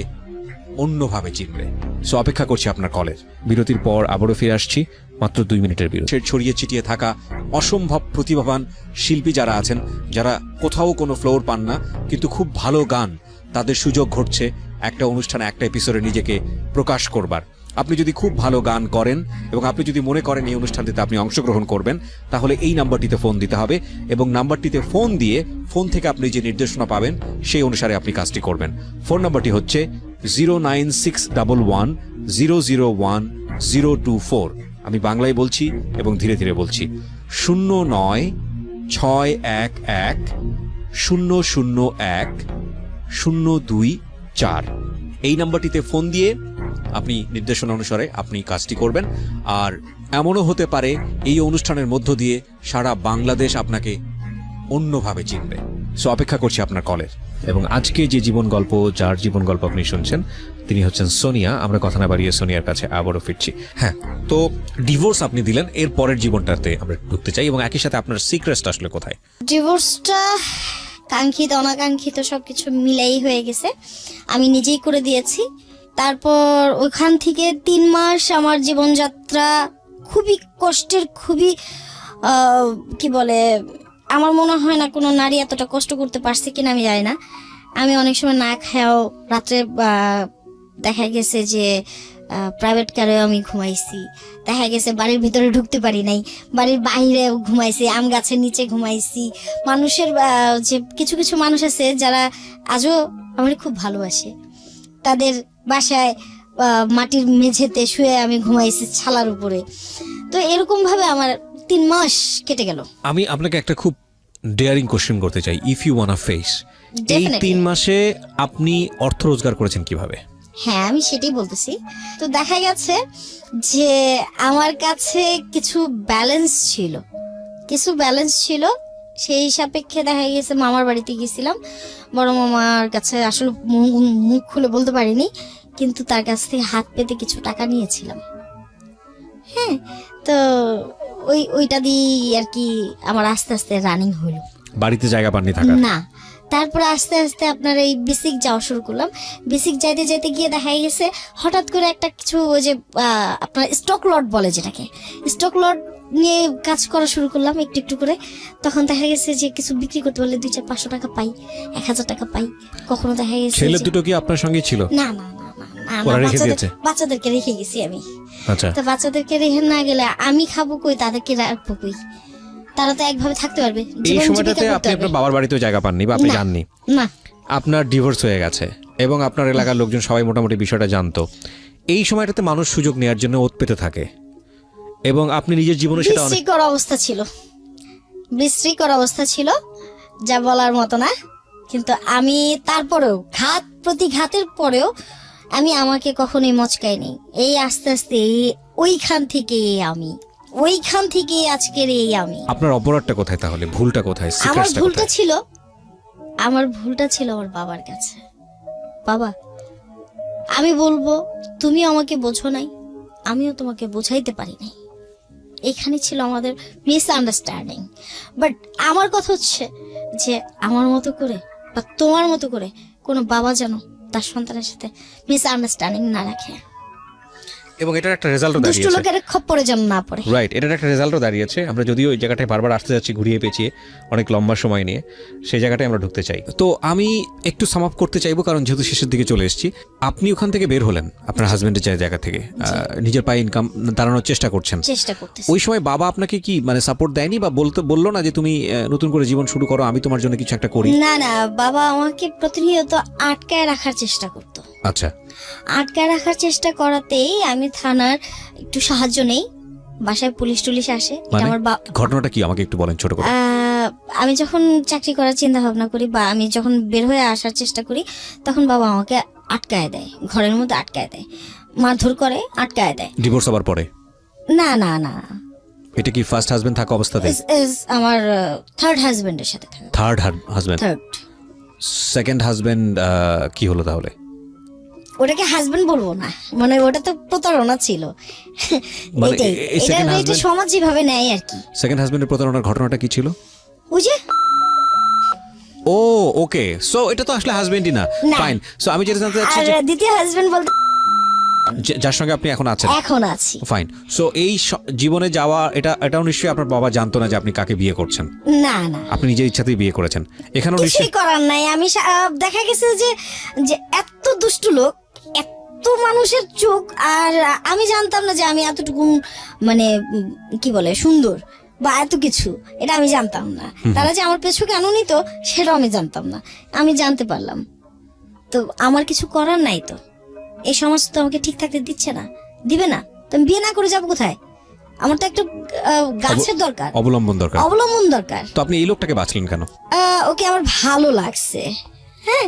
Speaker 2: অন্যভাবে চিনবে। সো অপেক্ষা করছি আপনার কলের। বিরতির পর আবারও ফিরে আসছি, মাত্র 2 মিনিটের বিরতি। ছড়িয়ে ছিটিয়ে থাকা অসম্ভব প্রতিভাবান শিল্পী যারা আছেন, যারা কোথাও কোনো ফ্লোর পান না কিন্তু খুব ভালো গান, তাদের সুযোগ ঘটছে একটা অনুষ্ঠানে, একটা এপিসোডে নিজেকে প্রকাশ করবার। আপনি যদি খুব ভালো গান করেন এবং আপনি যদি মনে করেন এই অনুষ্ঠানটিতে আপনি অংশগ্রহণ করবেন, তাহলে এই নাম্বারটিতে ফোন দিতে হবে এবং নাম্বারটিতে ফোন দিয়ে ফোন থেকে আপনি যে নির্দেশনা পাবেন সেই অনুসারে আপনি কাজটি করবেন। ফোন নাম্বারটি হচ্ছে 09611001024। আমি বাংলায় বলছি এবং ধীরে ধীরে বলছি, 09611001024। এই নাম্বারটিতে ফোন দিয়ে আপনি নির্দেশনা অনুসারে আপনি কাজটি করবেন। আর এমনও হতে পারে এই অনুষ্ঠানের মধ্য দিয়ে সারা বাংলাদেশ আপনাকে অন্যভাবে চিনবে। সো অপেক্ষা করছি আপনার কলের। এবং আজকে যে জীবন গল্প, যার জীবন গল্প আপনি শুনছেন, তিনি হচ্ছেন সোনিয়া। আমরা কথা না বাড়িয়ে সোনিয়ার কাছে আবারও ফিরছি। হ্যাঁ, তো ডিভোর্স আপনি দিলেন, এর পরের জীবনটাতে আমরা ঢুকতে চাই এবং একই সাথে আপনার সিক্রেটটা আসলে কোথায়?
Speaker 1: ডিভোর্সটা কাঙ্ক্ষিত অনাকাঙ্ক্ষিত সবকিছু মিলাই হয়ে গেছে, আমি নিজেই করে দিয়েছি। তারপর ওখান থেকে 3 মাস আমার জীবনযাত্রা খুবই কষ্টের, খুবই কি বলে, আমার মনে হয় না কোনো নারী এতটা কষ্ট করতে পারছে কিনা আমি জানি না। আমি অনেক সময় না খাওয়াও রাত্রে দেখা গেছে যে প্রাইভেট কারেও আমি ঘুমাইছি, দেখা গেছে বাড়ির ভিতরে ঢুকতে পারি নাই, বাড়ির বাইরে ঘুমাইছি, আম গাছের নিচে ঘুমাইছি। মানুষের যে কিছু কিছু মানুষ আছে যারা আজও আমার খুব ভালোবাসে, তাদের বাসায় মাটির মেঝেতে শুয়ে আমি ঘুমাইছি ছালার উপরে। তো এরকম ভাবে আমার 3 মাস কেটে গেল।
Speaker 2: আমি আপনাকে একটা খুব ডেয়ারিং কোশ্চেন করতে চাই, ইফ ইউ ওয়ান্না ফেস, এই 3 মাসে আপনি অর্থ রোজগার করেছেন কিভাবে?
Speaker 1: হ্যাঁ, আমি সেটাই বলতেছি। তো দেখা গেছে যে আমার কাছে কিছু ব্যালেন্স ছিল, সেই সাপেক্ষে দেখা গেছে মামার বাড়িতে গেছিলাম। বড় মামার কাছে আসলে মুখ খুলে বলতে পারিনি, কিন্তু তার কাছ থেকে হাত পেতে কিছু টাকা নিয়েছিলাম। হ্যাঁ, তো ওইটা দিয়ে আর কি আমার আস্তে আস্তে রানিং হলো।
Speaker 2: বাড়িতে জায়গা পাননি থাকার?
Speaker 1: না, তারপরে আস্তে আস্তে আপনার এই বেসিক যাওয়া শুরু করলাম। বেসিক যাইতে যাইতে গিয়ে দেখা গেছে হঠাৎ করে একটা কিছু ওই যে আপনার স্টক লট বলে যেটাকে, স্টক লট নিয়ে কাজ করা শুরু করলাম একটু একটু করে। তখন দেখা গেছে যে কিছু বিক্রি করতে পারলে 200-500 টাকা পাই, 1000 টাকা পাই। কখনো দেখা গেছে
Speaker 2: ছেলে
Speaker 1: যে-
Speaker 2: দুটো কি আপনার সঙ্গে ছিল?
Speaker 1: না না না না না,
Speaker 2: ওরা রেখে
Speaker 1: বাচ্চাদের-
Speaker 2: দিয়েছে?
Speaker 1: বাচ্চাদেরকে রেখে গেছি আমি।
Speaker 2: আচ্ছা,
Speaker 1: তো বাচ্চাদেরকে রেখে না গেলে আমি খাবো কই, তাদেরকে রাখবো কই? তারা তো একভাবে থাকতে পারবে,
Speaker 2: এই
Speaker 1: জীবন জীবিকা
Speaker 2: সময়টাতে
Speaker 1: করতে
Speaker 2: আপনি
Speaker 1: পারবে।
Speaker 2: আপনার বাবার বাড়িতেও জায়গা পাননি বা আপনি
Speaker 1: না।
Speaker 2: যাননি,
Speaker 1: না,
Speaker 2: আপনার ডিভোর্স হয়ে গেছে এবং আপনার এলাকার লোকজন সবাই মোটামুটি বিষয়টা জানতো। এই সময়টাতে মানুষ সুযোগ নেওয়ার জন্য ওত পেতে থাকে এবং আপনি নিজের জীবনে সেটা অনেক
Speaker 1: বিশ্রীকর অবস্থা ছিল, বিশ্রীকর অবস্থা ছিল, যা বলার মতো না। কিন্তু আমি তারপরেও ঘাত প্রতিঘাতের পরেও আমি আমাকে কখনোই মচকাইনি। এই আস্তে আস্তে ওইখান থেকে ওইখান থেকে আজকের এই আমি।
Speaker 2: আপনার অপরাধটা কোথায় তাহলে, ভুলটা কোথায়,
Speaker 1: আমার
Speaker 2: সিক্রেটসটা
Speaker 1: ভুলটা
Speaker 2: কোথায়?
Speaker 1: ছিল আমার বাবার কাছে। বাবা, আমি বলবো তুমি আমাকে বোঝো নাই, আমিও তোমাকে বোঝাইতে পারি নাই। এখানে ছিল আমাদের মিসআন্ডারস্ট্যান্ডিং। বাট আমার কথা হচ্ছে যে আমার মতো করে বা তোমার মতো করে কোনো বাবা যেন তার সন্তানের সাথে মিসআন্ডারস্ট্যান্ডিং না রাখে,
Speaker 2: এবং এটার একটা রেজাল্টও
Speaker 1: দুষ্ট
Speaker 2: দাঁড়িয়েছে।
Speaker 1: লোকের খপ্পরে যেন না পড়ে।
Speaker 2: রাইট, এটার একটা রেজাল্টও দাঁড়িয়েছে। আমরা যদিও ওই জায়গাটায় বারবার আসতে যাচ্ছি ঘুরিয়ে পেঁচিয়ে অনেক লম্বা সময় নিয়ে, সেই জায়গাটায় আমরা ঢুকতে চাই। তো আমি একটু সাম আপ করতে চাইবো, কারণ যেহেতু শেষের দিকে চলে এসেছি। আপনি ওখান থেকে বের হলেন আপনার হাজবেন্ডের জায়গা থেকে, নিজের পায়ে ইনকাম দাঁড়ানোর চেষ্টা করছেন।
Speaker 1: চেষ্টা করতেছি।
Speaker 2: ওই সময় বাবা আপনাকে কি মানে সাপোর্ট দেয়নি বা বললো না যে তুমি নতুন করে জীবন শুরু করো, আমি তোমার জন্য কিছু একটা করি?
Speaker 1: না না, বাবা আমাকে প্রতিনিয়ত আটকায় রাখার চেষ্টা করতো।
Speaker 2: আচ্ছা,
Speaker 1: আটকায় রাখার চেষ্টা করাতেই আমি থানার একটু সাহায্য নেই, বাসায় পুলিশ টুলিশ আসে। এটা
Speaker 2: মানে
Speaker 1: আমার
Speaker 2: ঘটনাটা কি আমাকে একটু বলেন ছোট করে।
Speaker 1: আমি যখন চাকরি করার চিন্তা ভাবনা করি বা আমি যখন বের হয়ে আসার চেষ্টা করি, তখন বাবা আমাকে আটকায় দেয়, ঘরের মধ্যে আটকায় দেয়, মারধর করে, আটকায় দেয়।
Speaker 2: ডিভোর্স হবার পরে?
Speaker 1: না না না,
Speaker 2: এটা কি ফার্স্ট হাজবেন্ড থাকা অবস্থাতে?
Speaker 1: আমার থার্ড হাজবেন্ডের সাথে থাকে।
Speaker 2: Third husband?
Speaker 1: Third.
Speaker 2: Second husband কি হলো তাহলে?
Speaker 1: ওটাকে হাজবেন্ড বলবো না, মানে ওটা তো প্রতারণা ছিল।
Speaker 2: মানে
Speaker 1: এটাই,
Speaker 2: এই second
Speaker 1: এটা
Speaker 2: husband-
Speaker 1: সমাজ যেভাবে নেয় আর কি।
Speaker 2: সেকেন্ড হাজবেন্ডের প্রতারণার ঘটনাটা কি ছিল?
Speaker 1: ওই যে
Speaker 2: ও ওকে, সো এটা তো আসলে হাজবেন্ডই না।
Speaker 1: না।
Speaker 2: ফাইন, সো আমি যেটা জানতে চাচ্ছি
Speaker 1: আর
Speaker 2: যে
Speaker 1: দ্বিতীয় হাজবেন্ড বলতে
Speaker 2: যার সঙ্গে আপনি এখন আছেন।
Speaker 1: এখন আছি।
Speaker 2: ফাইন, সো এই জীবনে যাওয়া এটাও নিশ্চয়ই আপনার বাবা জানতো না যে আপনি কাকে বিয়ে করছেন।
Speaker 1: না না,
Speaker 2: আপনি নিজের ইচ্ছাতেই বিয়ে করেছেন। এখানেও
Speaker 1: কিছুই
Speaker 2: নিশ্চয়ই
Speaker 1: করার নাই। আমি দেখা গেছে যে যে এত দুষ্ট লোক, এত মানুষের চোখ, আর আমি জানতাম না যে আমি এতটুকু মানে কি বলে সুন্দর বা এত কিছু, এটা আমি জানতাম না। তারা যে আমার পেছু কেন নিত সেটাও আমি জানতাম না। আমি জানতে পারলাম, তো আমার কিছু করার নাই। তো এই সমাজ তো আমাকে ঠিক থাকতে দিচ্ছে না, দিবে না, তো আমি বিয়ে না করে যাবো কোথায়? আমার তো একটা গাছের দরকার,
Speaker 2: অবলম্বন দরকার।
Speaker 1: অবলম্বন দরকার।
Speaker 2: তো আপনি এই লোকটাকে বাঁচলেন কেন?
Speaker 1: ওকে আমার ভালো লাগছে, হ্যাঁ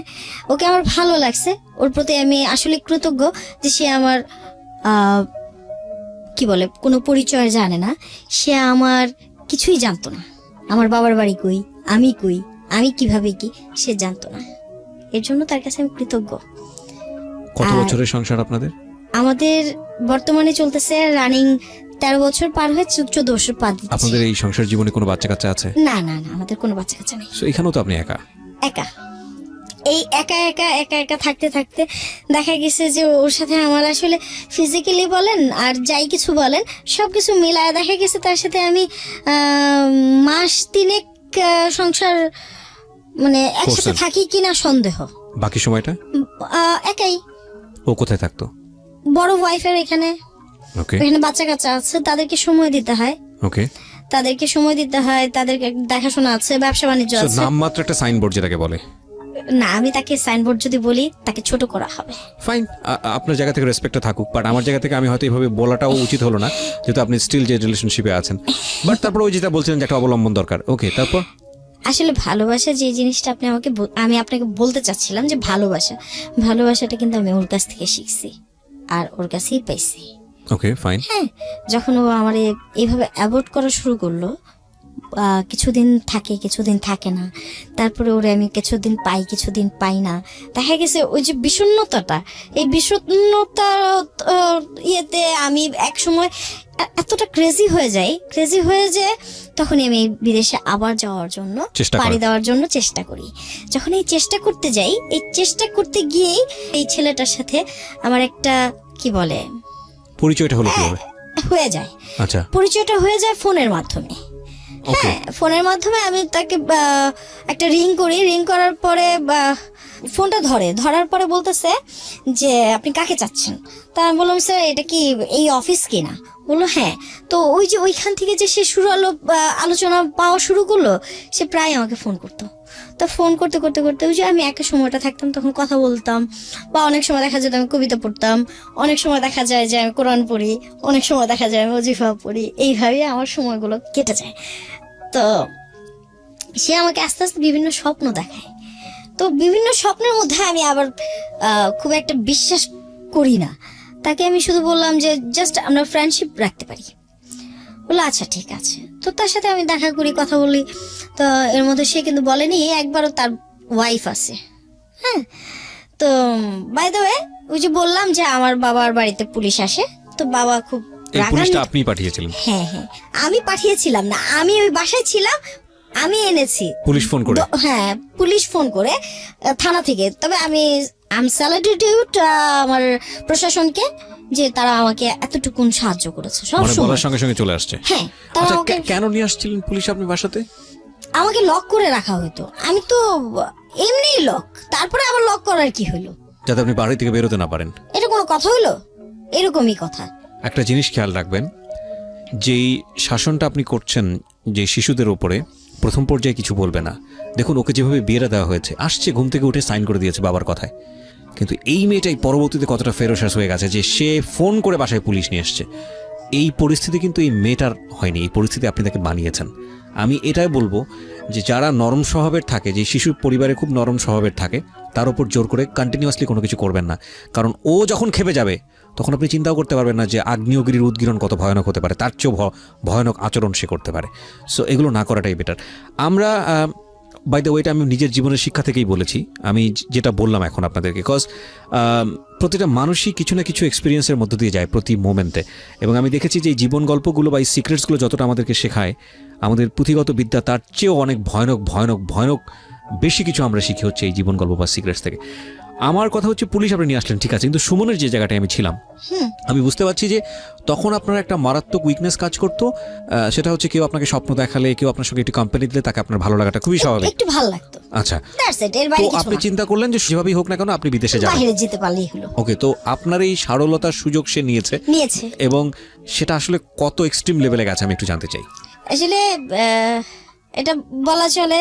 Speaker 1: ওকে আমার ভালো লাগছে। ওর প্রতি আমি আসলে কৃতজ্ঞ যে সে আমার কি বলে কোনো পরিচয় জানে না, সে আমার কিছুই জানতো না। আমার বাবার বাড়ি কই, আমি কই, আমি কিভাবে কি, সে জানতো না। এর জন্য তার কাছে আমি কৃতজ্ঞ।
Speaker 2: কত বছরের সংসার আপনাদের?
Speaker 1: আমাদের বর্তমানে চলতেছে রানিং 13 বছর পার হয়ে 14 বছর পা দিচ্ছে।
Speaker 2: আপনাদের এই সংসার জীবনে কোনো বাচ্চা কাচ্চা আছে?
Speaker 1: না না না, আমাদের কোনো বাচ্চা কাচ্চা নেই।
Speaker 2: সো এখানেও তো আপনি একা।
Speaker 1: একা, এই একা একা একা একা থাকতে থাকতে দেখা গেছে যে ওর সাথে আমার আসলে ফিজিক্যালি বলেন আর যাই কিছু বলেন সবকিছু মিলায় দেখা গেছে তার সাথে আমি মাস 3 সংসার মানে একসাথে
Speaker 2: করছেন?
Speaker 1: থাকি কিনা সন্দেহ।
Speaker 2: বাকি সময়টা
Speaker 1: একাই।
Speaker 2: ও কোথায় থাকতো?
Speaker 1: বড় ওয়াইফের এখানে,
Speaker 2: ওকে
Speaker 1: এখানে বাচ্চা কাচ্চা আছে, তাদেরকে সময় দিতে হয়,
Speaker 2: ওকে।
Speaker 1: তাদেরকে সময় দিতে হয়, তাদেরকে দেখাশোনা আছে, ব্যবসা বাণিজ্য
Speaker 2: সো
Speaker 1: আছে।
Speaker 2: নামমাত্র একটা সাইনবোর্ড যেটাকে বলে।
Speaker 1: না, আমি তাকে সাইনবোর্ড যদি বলি তাকে ছোট করা হবে।
Speaker 2: ফাইন, আপনার জায়গা থেকে রেসপেক্টটা থাকুক, বাট আমার জায়গা থেকে আমি হয়তো এইভাবে বলাটাও উচিত হলো না, যেহেতু আপনি স্টিল যে রিলেশনশিপে আছেন। বাট তারপর ওই যেটা বলছিলেন যে একটা অবলম্বন দরকার, ওকে। তারপর
Speaker 1: আসলে ভালোবাসা যে জিনিসটা আপনি আমাকে আমি আপনাকে বলতে চাচ্ছিলাম যে ভালোবাসাটা কিন্তু আমি ওর কাছ থেকে শিখছি আর ওর কাছেই পাইছি।
Speaker 2: Okay fine.
Speaker 1: হ্যাঁ, যখন ও আমার এইভাবে অ্যাভয়েড করা শুরু করলো, কিছুদিন থাকে কিছুদিন থাকে না, তারপরে ওরে আমি কিছুদিন পাই কিছুদিন পাই না। দেখা গেছে ওই যে বিষণ্ণতাটা, এই বিষণ্ণতার ইয়েতে আমি এক সময় এতটা ক্রেজি হয়ে যায় তখনই আমি বিদেশে আবার যাওয়ার জন্য
Speaker 2: চেষ্টা করেন।
Speaker 1: পাড়ি দেওয়ার জন্য চেষ্টা করি। যখন এই চেষ্টা করতে যাই, এই চেষ্টা করতে গিয়েই এই ছেলেটার সাথে আমার একটা কি বলে
Speaker 2: পরিচয়টা হলো কিভাবে?
Speaker 1: হয়ে যায়।
Speaker 2: আচ্ছা,
Speaker 1: পরিচয়টা হয়ে যায় ফোনের মাধ্যমে।
Speaker 2: ওকে।
Speaker 1: হ্যাঁ, ফোনের মাধ্যমে আমি তাকে একটা রিং করি, রিং করার পরে ফোনটা ধরার পরে বলতেছে যে আপনি কাকে চাচ্ছেন। তা আমি বললাম স্যার এটা কি এই অফিস কিনা? বললো হ্যাঁ। তো ওই যে ওইখান থেকে যে সে আলোচনা পাওয়া শুরু করলো, সে প্রায় আমাকে ফোন করতো। তো ফোন করতে করতে করতে ওই যে আমি একা সময়টা থাকতাম তখন কথা বলতাম, বা অনেক সময় দেখা যেত আমি কবিতা পড়তাম, অনেক সময় দেখা যায় যে আমি কোরআন পড়ি, অনেক সময় দেখা যায় আমি ওজিফা পড়ি। এইভাবেই আমার সময়গুলো কেটে যায়। তো সে আমাকে আস্তে আস্তে বিভিন্ন স্বপ্ন দেখায়। তো বিভিন্ন স্বপ্নের মধ্যে আমি আবার খুব একটা বিশ্বাস করি না। তাকে আমি শুধু বললাম যে জাস্ট আমরা ফ্রেন্ডশিপ রাখতে পারি। বললো আচ্ছা ঠিক আছে। তো তার সাথে আমি দেখা করি, কথা বলি। তো এর মধ্যে সে কিন্তু বলেনি একবারও তার ওয়াইফ আছে। হ্যাঁ, তো বাই দ্য ওয়ে ওই যে বললাম যে আমার বাবার বাড়িতে পুলিশ আসে, তো বাবা খুব
Speaker 2: এই পুলিশটা
Speaker 1: রাগান্বিত।
Speaker 2: আপনি পাঠিয়েছিলেন?
Speaker 1: হ্যাঁ হ্যাঁ, আমি পাঠিয়েছিলাম না, আমি ওই বাসায় ছিলাম, আমি এনেছি।
Speaker 2: পুলিশ ফোন করে?
Speaker 1: হ্যাঁ, পুলিশ ফোন করে থানা থেকে। তবে আমি স্যালুটেড আমার প্রশাসনকে যে তারা আমাকে এতটুকুন সাহায্য করেছে সব
Speaker 2: মানে
Speaker 1: সময়।
Speaker 2: বলার সঙ্গে সঙ্গে চলে আসছে?
Speaker 1: হ্যাঁ, তারা
Speaker 2: আচ্ছা,
Speaker 1: আমাকে
Speaker 2: কেন নিয়ে আসছিলেন পুলিশ আপনি বাসাতে?
Speaker 1: আমাকে লক করে রাখা হতো। আমি তো এমনিই লক, তারপরে আবার লক করার কি হলো?
Speaker 2: যাতে আপনি বাড়ি থেকে বেরোতে না পারেন।
Speaker 1: এটা কোনো কথা হলো? এরকমই কথা।
Speaker 2: একটা জিনিস খেয়াল রাখবেন, যেই শাসনটা আপনি করছেন যে শিশুদের উপরে, প্রথম পর্যায়ে কিছু বলবে না। দেখুন ওকে যেভাবে বিয়েটা দেওয়া হয়েছে, আসছে ঘুম থেকে উঠে সাইন করে দিয়েছে বাবার কথায়, কিন্তু এই মেয়েটাই পরবর্তীতে কতটা ফেরোসাস হয়ে গেছে যে সে ফোন করে বাসায় পুলিশ নিয়ে এসছে। এই পরিস্থিতি কিন্তু এই মেয়েটার হয়নি, এই পরিস্থিতি আপনি তাকে বানিয়েছেন। আমি এটাই বলবো যে যারা নরম স্বভাবের থাকে, যে শিশু পরিবারে খুব নরম স্বভাবের থাকে, তার উপর জোর করে কন্টিনিউয়াসলি কোনো কিছু করবেন না। কারণ ও যখন খেপে যাবে তখন আপনি চিন্তাও করতে পারবেন না যে আগ্নেয়গিরির উদ্গীরণ কত ভয়ানক হতে পারে, তার চেয়েও ভয়ানক আচরণ সে করতে পারে। সো এগুলো না করাটাই বেটার। আমরা বাই দ্য ওয়েটা আমি নিজের জীবনের শিক্ষা থেকেই বলেছি, আমি যেটা বললাম এখন আপনাদেরকে, বিকজ প্রতিটা মানুষই কিছু না কিছু এক্সপিরিয়েন্সের মধ্য দিয়ে যায় প্রতি মোমেন্টে। এবং আমি দেখেছি যে এই জীবন গল্পগুলো বা এই সিক্রেটসগুলো যতটা আমাদেরকে শেখায়, আমাদের পুঁথিগত বিদ্যা তার চেয়েও অনেক ভয়ানক ভয়ানক ভয়ানক বেশি কিছু আমরা শিখি হচ্ছে এই জীবন গল্প বা সিক্রেটস থেকে। আমার কথা হচ্ছে পুলিশ আপনি নিয়ে আসলেন ঠিক আছে, কিন্তু সুমনের যে জায়গাটায় আমি ছিলাম, আমি বুঝতে পারছি যে তখন আপনার একটা মারাত্মক উইকনেস কাজ করতো। সেটা হচ্ছে কেউ আপনাকে স্বপ্ন দেখালে, কেউ আপনার সঙ্গে একটু কোম্পানি দিলে তাকে আপনার ভালো লাগাটা খুবই স্বাভাবিক,
Speaker 1: একটু ভালো লাগতো।
Speaker 2: আচ্ছা,
Speaker 1: দ্যাটস ইট, এর
Speaker 2: তো
Speaker 1: বাইরে কিছু
Speaker 2: আপনি
Speaker 1: না।
Speaker 2: চিন্তা করলেন যে যেভাবেই হোক না কেন আপনি বিদেশে যাবেন,
Speaker 1: বাইরে যেতে পারলেই হলো।
Speaker 2: ওকে। তো আপনার এই সারলতার সুযোগ সে নিয়েছে, এবং সেটা আসলে কত এক্সট্রিম লেভেলে গেছে আমি একটু জানতে চাই।
Speaker 1: আসলে এটা বলা চলে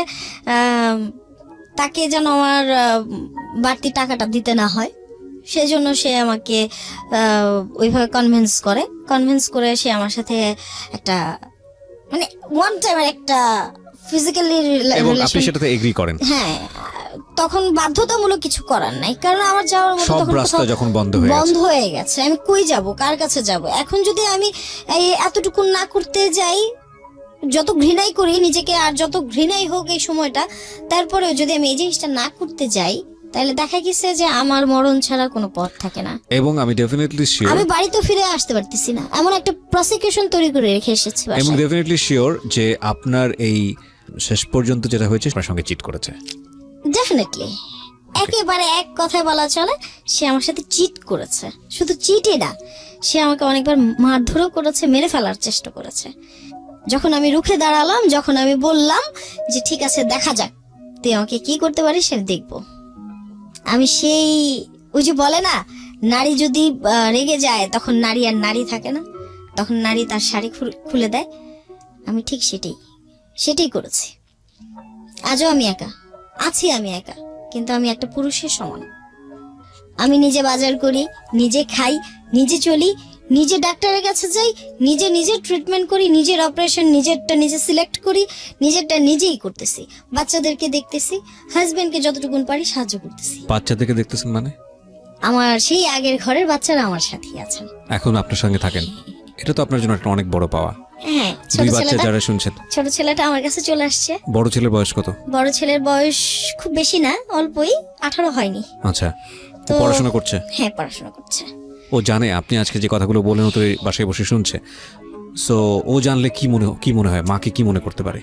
Speaker 1: তাকে যেন আমার বাড়তি টাকাটা দিতে না হয়, সেজন্য সে আমাকে ওইভাবে কনভিন্স করে সে আমার সাথে একটা মানে ওয়ান টাইমের একটা ফিজিক্যালি
Speaker 2: এবং আপনি সেটাতে এগ্রি করেন?
Speaker 1: হ্যাঁ, তখন বাধ্যতামূলক কিছু করার নাই, কারণ আমার যাওয়ার মতো
Speaker 2: সব
Speaker 1: তখন
Speaker 2: রাস্তা
Speaker 1: কোথাও
Speaker 2: যখন বন্ধ
Speaker 1: হয়ে গেছে। আমি কই যাব, কার কাছে যাব? এখন যদি আমি এই এতটুকু না করতে যাই, যত ঘৃণাই করি নিজেকে আর যত ঘৃণাই হোক এই সময়টা, তারপরেও যদি আমি এই জিনিসটা না করতে যাই, তাহলে দেখা গেছে যে আমার মরণ ছাড়া কোনো পথ থাকে না।
Speaker 2: এবং আমি ডেফিনেটলি শিওর,
Speaker 1: আমি বাড়িতে ফিরে আসতে পারতেছি না, এমন একটা প্রসিকিউশন তৈরি করে রেখে এসেছি
Speaker 2: এবং
Speaker 1: বাসায়।
Speaker 2: ডেফিনেটলি শিওর যে আপনার এই শেষ পর্যন্ত যেটা হয়েছে আপনার সঙ্গে চিট করেছে।
Speaker 1: ডেফিনেটলি, একেবারে এক কথায় বলা চলে সে আমার সাথে চিট করেছে। শুধু চিটই না, সে আমাকে অনেকবার মারধরও করেছে, মেরে ফেলার চেষ্টা করেছে। যখন আমি রুখে দাঁড়ালাম, যখন আমি বললাম যে ঠিক আছে দেখা যাক তুই আমাকে কি করতে পারিস সেটা দেখবো, আমি সেই ওই যে বলে না, নারী যদি রেগে যায় তখন নারী আর নারী থাকে না, তখন নারী তার শাড়ি খুলে দেয়। আমি ঠিক সেটাই করেছি। আজও আমি একা আছি, কিন্তু আমি একটা পুরুষের সমান। আমি নিজে বাজার করি, নিজে খাই, নিজে চলি, নিজে ডাক্তারের কাছে যাই, নিজে ট্রিটমেন্ট করি, নিজের অপারেশন নিজেরটা নিজে সিলেক্ট করি, নিজেরটা নিজেই করতেছি, বাচ্চাদেরকে দেখতেছি, হাজবেন্ডকে যতটুকুন পারি সাহায্য করতেছি।
Speaker 2: বাচ্চাদেরকে দেখতেছেন মানে?
Speaker 1: আমার সেই আগের ঘরের বাচ্চারা আমার সাথেই আছেন,
Speaker 2: এখন আপনার সঙ্গে থাকেন, এটা তো আপনার জন্য একটা অনেক বড় পাওয়া।
Speaker 1: হ্যাঁ,
Speaker 2: দুই বাচ্চা যারা শুনছেন,
Speaker 1: ছোট ছেলেটা আমার কাছে চলে আসছে।
Speaker 2: বড় ছেলের বয়স কত?
Speaker 1: বড় ছেলের বয়স খুব বেশি না, অল্পই, 18 হয়নি।
Speaker 2: আচ্ছা, ও
Speaker 1: তো
Speaker 2: পড়াশোনা করছে?
Speaker 1: হ্যাঁ, পড়াশোনা করছে।
Speaker 2: ও জানে আপনি আজকে যে কথাগুলো বলেন, ও তো এই বাসায় বসে শুনছে। সো ও জানলে কি মনে হয়, মাকে কি মনে করতে পারে?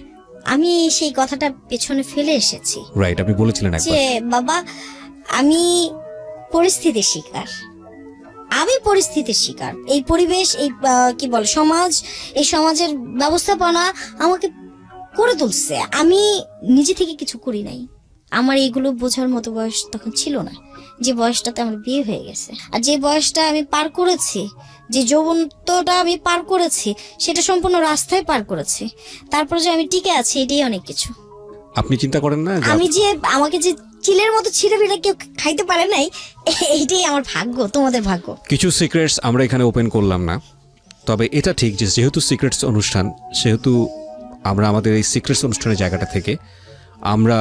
Speaker 1: আমি সেই কথাটা পেছনে ফেলে এসেছি
Speaker 2: রাইট, আপনি বলেছিলেন একবার।
Speaker 1: যে বাবা, আমি পরিস্থিতির শিকার, এই পরিবেশ, এই কি বলে সমাজ, এই সমাজের ব্যবস্থাপনা আমাকে করে তুলছে। আমি নিজে থেকে কিছু করি নাই। আমার এইগুলো বোঝার মতো বয়স তখন ছিল না, যে বয়সটাতে আমার বিয়ে হয়ে গেছে। আর যে বয়সটা আমি পার করেছি, যে যৌবনটা আমি পার করেছি, সেটা সম্পূর্ণ রাস্তায় পার করেছি। তারপর যে আমি টিকে আছি, এটাই অনেক কিছু।
Speaker 2: আপনি চিন্তা করেন না যে
Speaker 1: আমি যে আমাকে যে চিলের মতো ছিঁড়ে ফিরে কেউ খাইতে পারে নাই, এইটাই আমার ভাগ্য, তোমাদের ভাগ্য।
Speaker 2: কিছু সিক্রেটস আমরা এখানে ওপেন করলাম না, তবে এটা ঠিক যে যেহেতু সিক্রেটস অনুষ্ঠান, সেহেতু আমরা আমাদের এই সিক্রেটস অনুষ্ঠানের জায়গাটা থেকে আমরা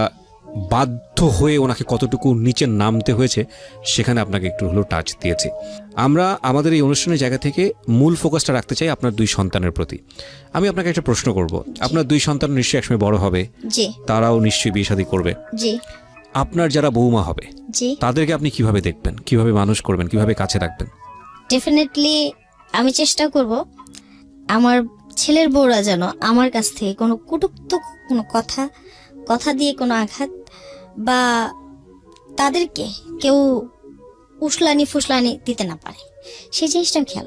Speaker 2: বাধ্য হয়ে ওনাকে কতটুকু নিচে নামতে হয়েছে সেখানে আপনাকে একটু হলেও টাচ দিয়েছি। আমরা আমাদের এই অনুষ্ঠানের জায়গা থেকে মূল ফোকাসটা রাখতে চাই আপনার দুই সন্তানের প্রতি। আমি আপনাকে একটা প্রশ্ন করব, আপনার দুই সন্তান নিশ্চয়ই একসময় বড় হবে,
Speaker 1: জি
Speaker 2: তারাও নিশ্চয়ই বিয়ে শাদী করবে।
Speaker 1: জি
Speaker 2: আপনার যারা বৌমা হবে,
Speaker 1: জি
Speaker 2: তাদেরকে আপনি কিভাবে দেখবেন, কিভাবে মানুষ করবেন, কিভাবে কাছে রাখবেন?
Speaker 1: ডেফিনেটলি আমি চেষ্টা করব আমার ছেলের বউরা যেন আমার কাছ থেকে কোনো কটূক্ত, কোনো কথা দিয়ে কোনো আঘাত, বা তাদেরকে কেউ উসলানি ফুসলানি দিতে না পারে, সেই জিনিসটা আমি খেয়াল